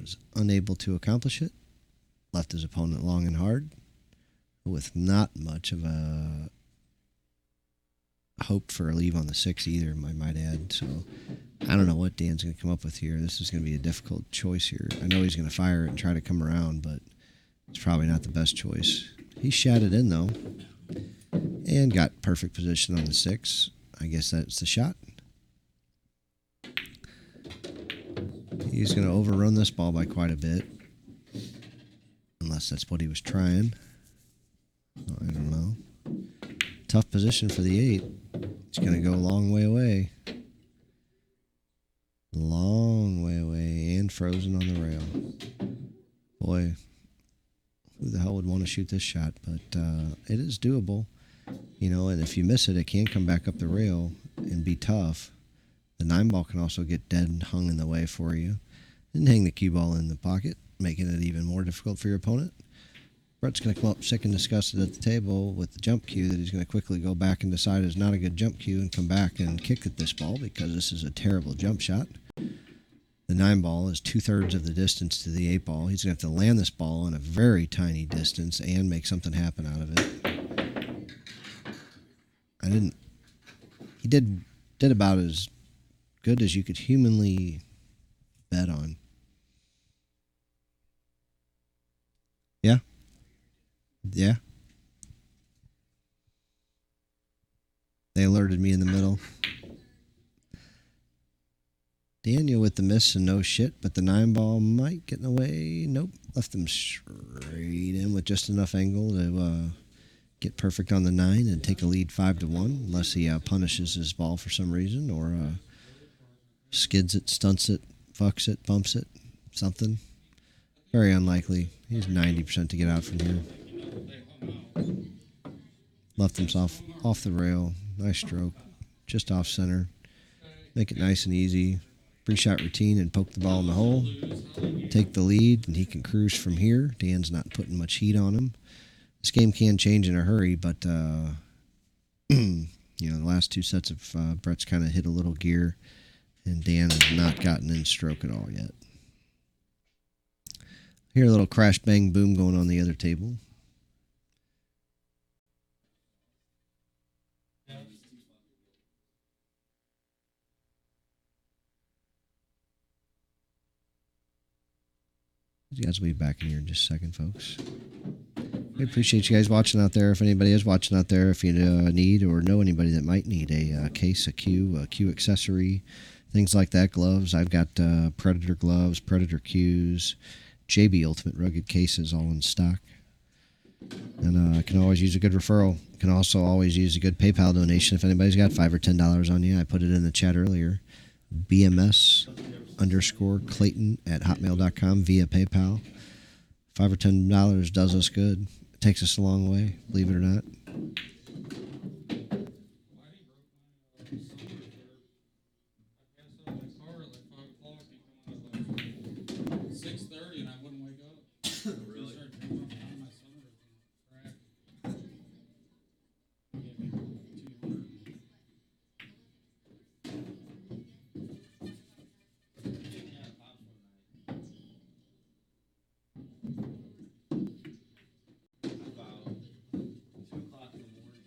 was unable to accomplish it. Left his opponent long and hard, with not much of a hope for a leave on the 6 either, I might add. So I don't know what Dan's going to come up with here. This is going to be a difficult choice here. I know he's going to fire it and try to come around, but it's probably not the best choice. He shot it in, though, and got perfect position on the 6. I guess that's the shot. He's going to overrun this ball by quite a bit, unless that's what he was trying. I don't know. Tough position for the 8. It's going to go a long way away. Long way away, and frozen on the rail. Boy, who the hell would want to shoot this shot? But it is doable. You know, and if you miss it, it can come back up the rail and be tough. The 9 ball can also get dead and hung in the way for you. And hang the cue ball in the pocket, making it even more difficult for your opponent. Brett's going to come up sick and disgusted at the table with the jump cue that he's going to quickly go back and decide is not a good jump cue and come back and kick at this ball, because this is a terrible jump shot. The 9 ball is 2/3 of the distance to the 8 ball. He's going to have to land this ball in a very tiny distance and make something happen out of it. He did about as good as you could humanly bet on. Yeah. Yeah. They alerted me in the middle. Daniel with the miss and no shit, but the 9 ball might get in the way. Nope. Left them straight in with just enough angle to get perfect on the 9 and take a lead 5-1, unless he punishes his ball for some reason, or skids it, stunts it, fucks it, bumps it, something. Very unlikely. He's 90% to get out from here. Left himself off the rail. Nice stroke. Just off center. Make it nice and easy. Pre-shot routine and poke the ball in the hole. Take the lead, and he can cruise from here. Dan's not putting much heat on him. This game can change in a hurry, but the last 2 sets of Brett's kind of hit a little gear, and Dan has not gotten in stroke at all yet. Hear a little crash, bang, boom going on the other table. You guys will be back in here in just a second, folks. We appreciate you guys watching out there. If anybody is watching out there, if you need or know anybody that might need a case, a cue accessory, things like that, gloves. I've got Predator gloves, Predator cues, JB Ultimate Rugged cases all in stock. And I can always use a good referral. Can also always use a good PayPal donation if anybody's got $5 or $10 on you. I put it in the chat earlier. BMS_Clayton@hotmail.com via PayPal. $5 or $10 does us good. It takes us a long way, believe it or not. About 2 o'clock in the morning.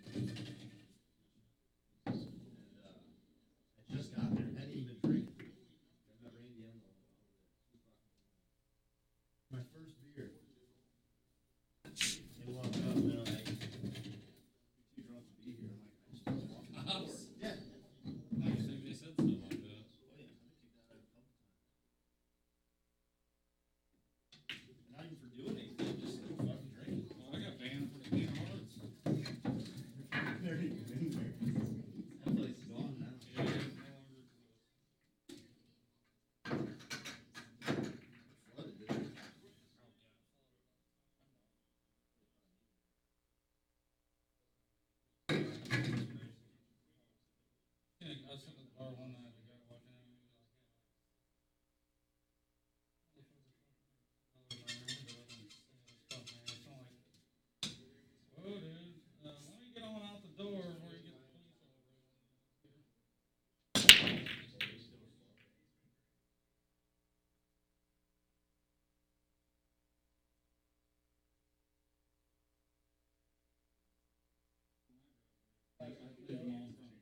leave them all in front of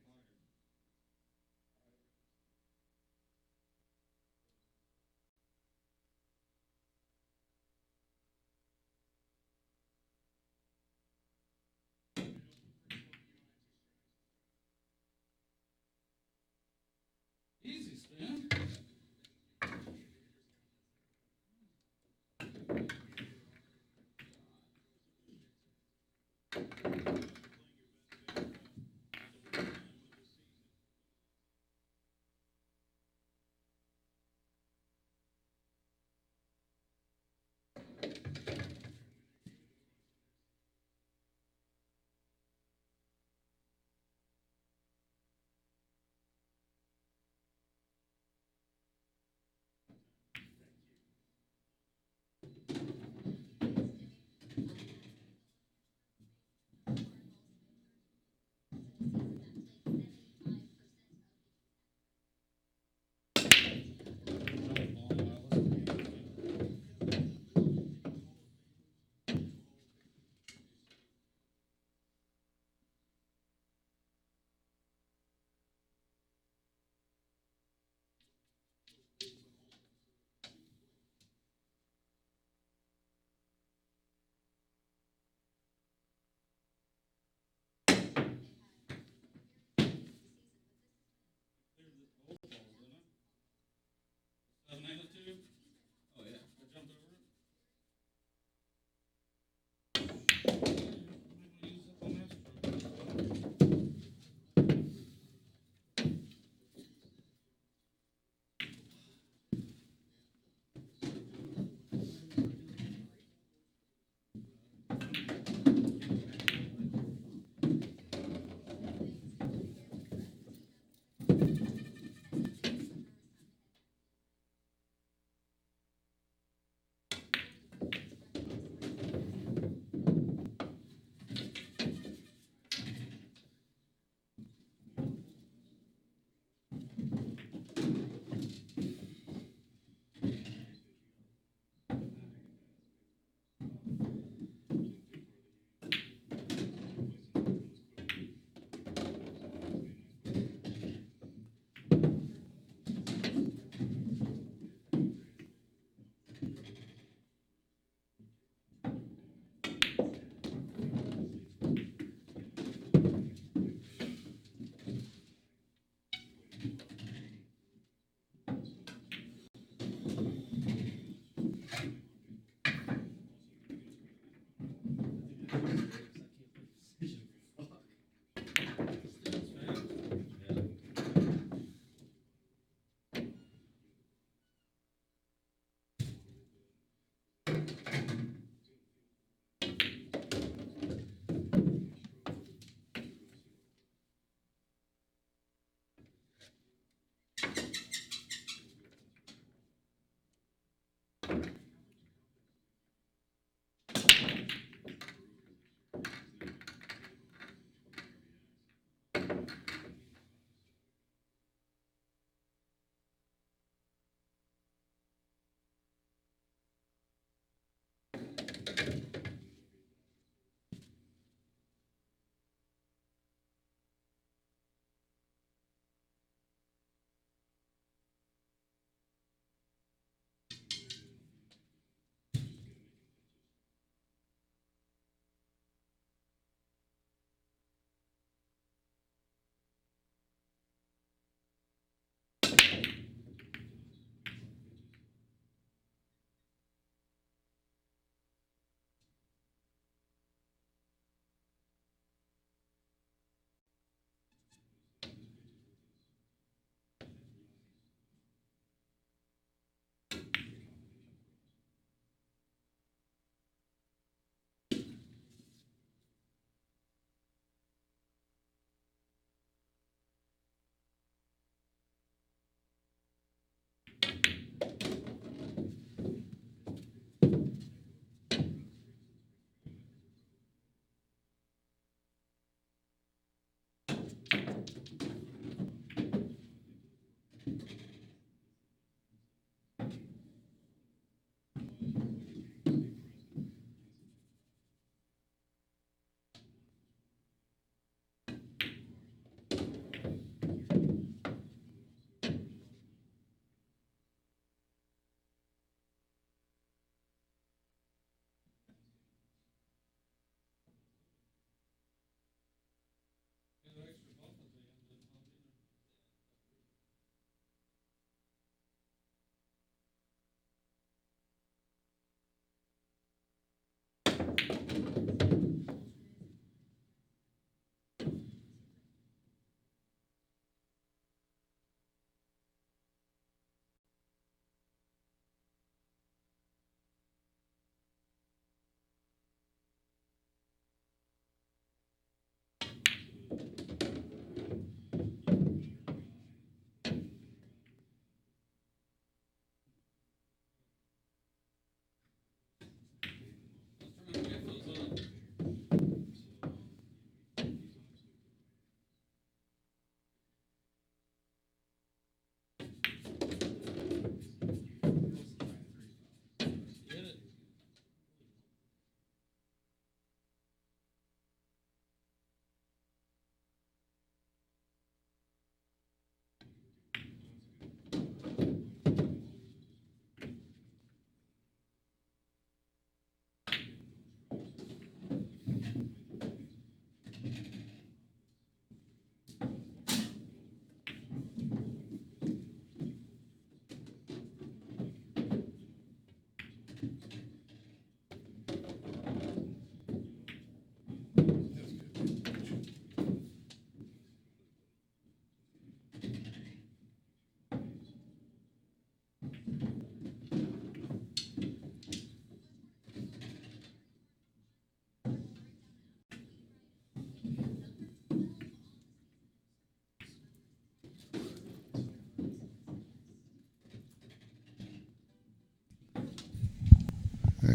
the pocket. Easy spin.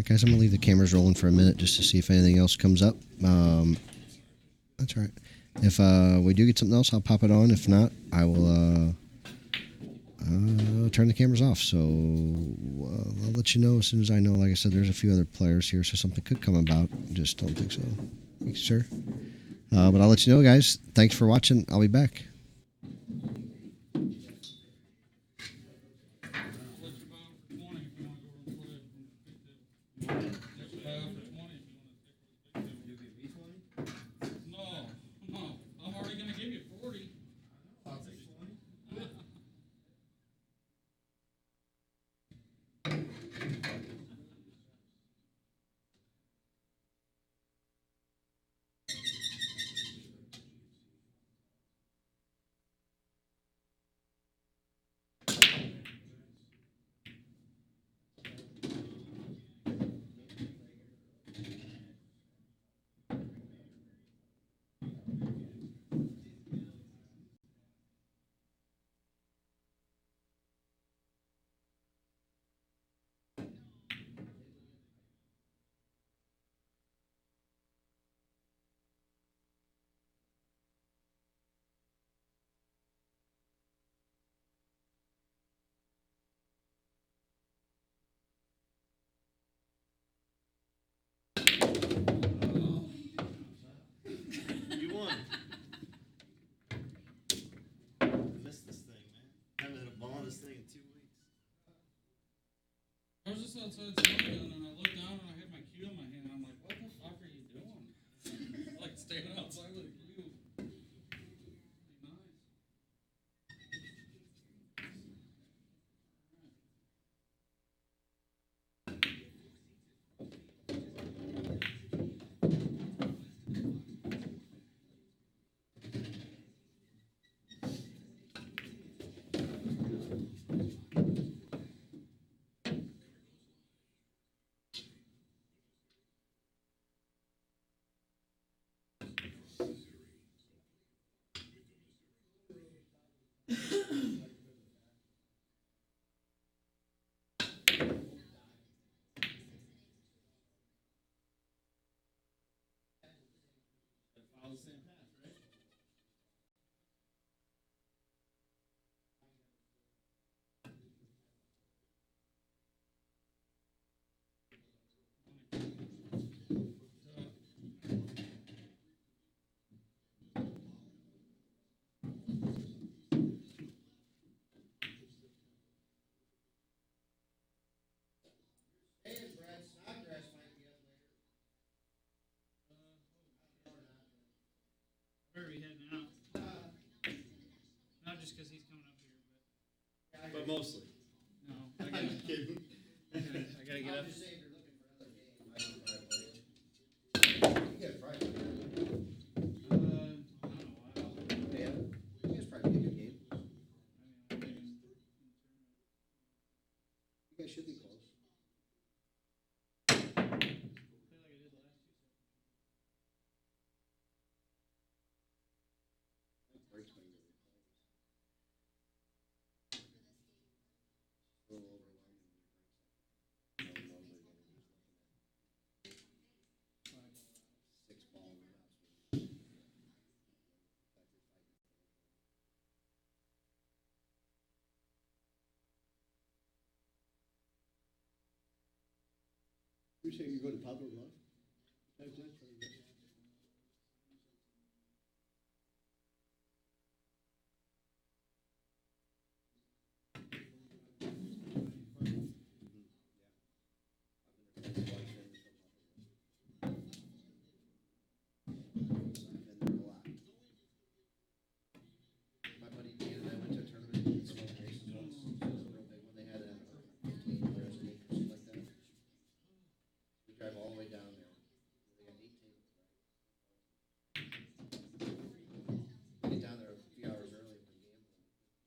guys, I'm gonna leave the cameras rolling for a minute just to see if anything else comes up. That's all right. If we do get something else, I'll pop it on. If not, I will turn the cameras off. So I'll let you know as soon as I know. Like I said, there's a few other players here, so something could come about. Just don't think so. Thanks, sir. But I'll let you know, guys. Thanks for watching. I'll be back. I'll let you buy 'em for 20 if you want to go over and play. Let you buy 'em for 20 if you want to stick with the big You give me 20? deal. No, I'm already gonna give you 40. I'll take 20. You won. I missed this thing, man. I haven't had a ball on this thing in 2 weeks. I was just outside smoking and I looked down and I had my cue in my hand and I'm like, what the fuck are you doing? Like standing outside with a cue. Pretty nice. Follow the same path, right? Hey, Brad, Snodgrass might be up later. Where are we heading out? Not just because he's coming up here, But mostly. but no. I'm kidding. I gotta get up. I'm just saying, if you're looking for another game, I don't probably play it. You guys probably play it. I don't know. Yeah. You guys probably be a good game. You guys should be close. Play like I did the last 2 seconds. Breaks my ear. A little overwhelming when your breaks like that. Normally when you're looking at 6-ball runouts. You say you're going to Pablo Bluff? That's pretty good. My buddy Dan and I went to a tournament in Smoke Races once. It was a real big one. They had it at 15 players a week or something like that. We drive all the way down there. They got 8 tables, right? We get down there a few hours early and we're gambling.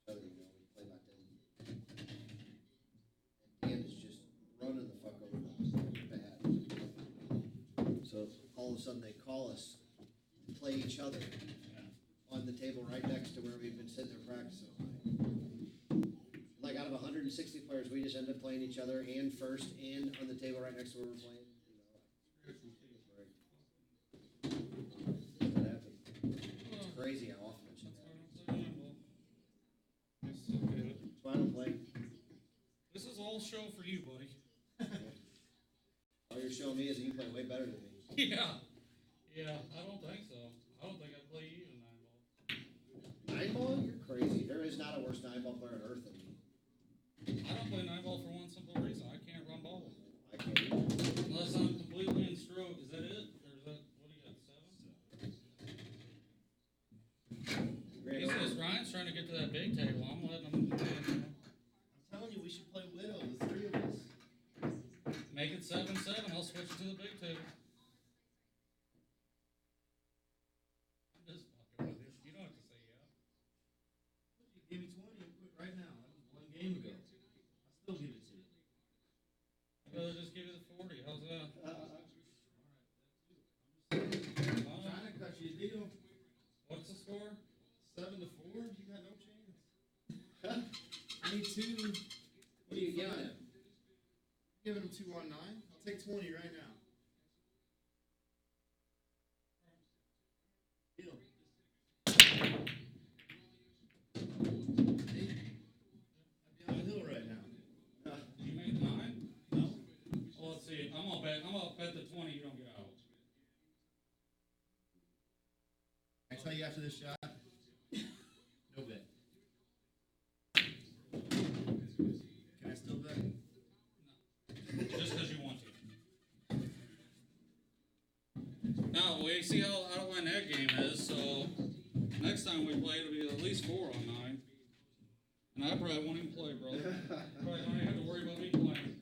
So, you know, we play locked in. And Dan is just running the fuck over bad. So all of a sudden they call us to play each other on the table right next to where we've been sitting there practicing. Like out of 160 players, we just just end up playing each other and first and on the table right next to where we're playing. That happens. It's crazy how often it should happen. It's okay. That's why I don't play. This is all show for you, buddy. All you're showing me is that you play way better than me. Yeah. Yeah, I don't think so. I don't think I'd play you in 9 ball. 9 ball? You're crazy. There is not a worse 9 ball player on earth than me. I don't play 9 ball for one simple reason. I can't run ball. I can't either. Unless I'm completely in stroke. Is that it? Or is that, what do you got, 7? Great. He says Ryan's trying to get to that big table. I'm letting him. I'm telling you, we should play Widow, the three of us. Make it 7-7. I'll switch it to the big table. I'm just fucking with you. You don't have to say yeah. You gave me 20 and quit right now. That was 1 game ago. I still give it to you. I'd rather just give you the 40. How's that? I'm trying to cut you a deal. What's the score? 7-4. You got no chance. I need 2. What are you giving him? Giving him 2 on 9. I'll take 20 right now. Deal. Hey, I'd be on the hill right now. You made 9? No? Well, let's see. I'm gonna bet the 20 you don't get out. I tell you after this shot. No bet. Can I still bet? Just because you want to. Now we see how outline that game is. So next time we play, it'll be at least 4 on 9. And I probably won't even play, brother. Probably don't even have to worry about me playing.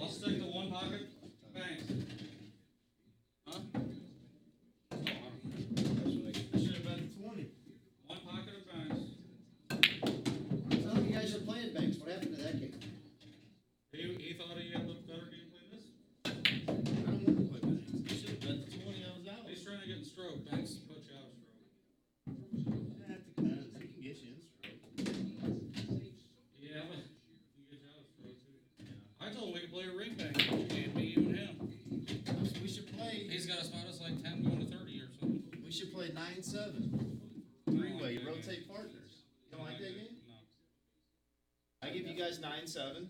I'll stick to one pocket. Thanks. Huh? Oh, I don't know. I should have bet the 20. One pocket of banks. Well, you guys are playing banks. What happened to that game? He thought he had a better game playing this. I don't want to play banks. I should have bet the 20. I was out. He's trying to get in stroke. Banks put you out of stroke. That depends. He can get you in stroke. Yeah, but he gets you out of stroke too. I told him we could play a ring bank. Me, you and him. We should play. He's got to spot us like 10 going to 30 or something. We should play 9-7. I don't Three-way. like You that rotate game. partners. You don't like that game? No. I give you guys 9-7.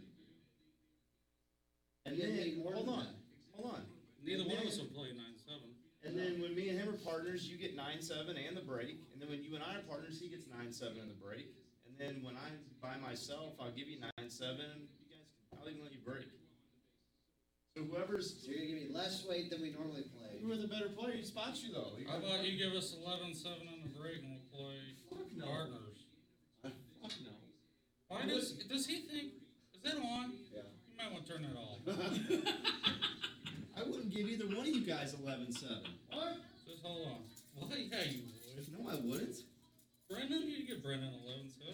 And You then, need more hold than on. that. Hold on. Neither And one of us then- will play 9-7. And then when me and him are partners, you get 9-7 and the break. And then when you and I are partners, he gets 9-7 and the break. And then when I'm by myself, I'll give you 9-7. You guys, I'll even let you break. So whoever's So you're gonna give me less weight than we normally play. who are the better player, he spots you though. How about you give us 11-7 on the break and we'll play Fuck no. partners? Fuck no. Why does he think? Is that on? Yeah. You might want to turn that off. I wouldn't give either one of you guys 11-7. What? Just hold on. Well, yeah, you would. No, I wouldn't. Brendan, you give Brendan 11-7.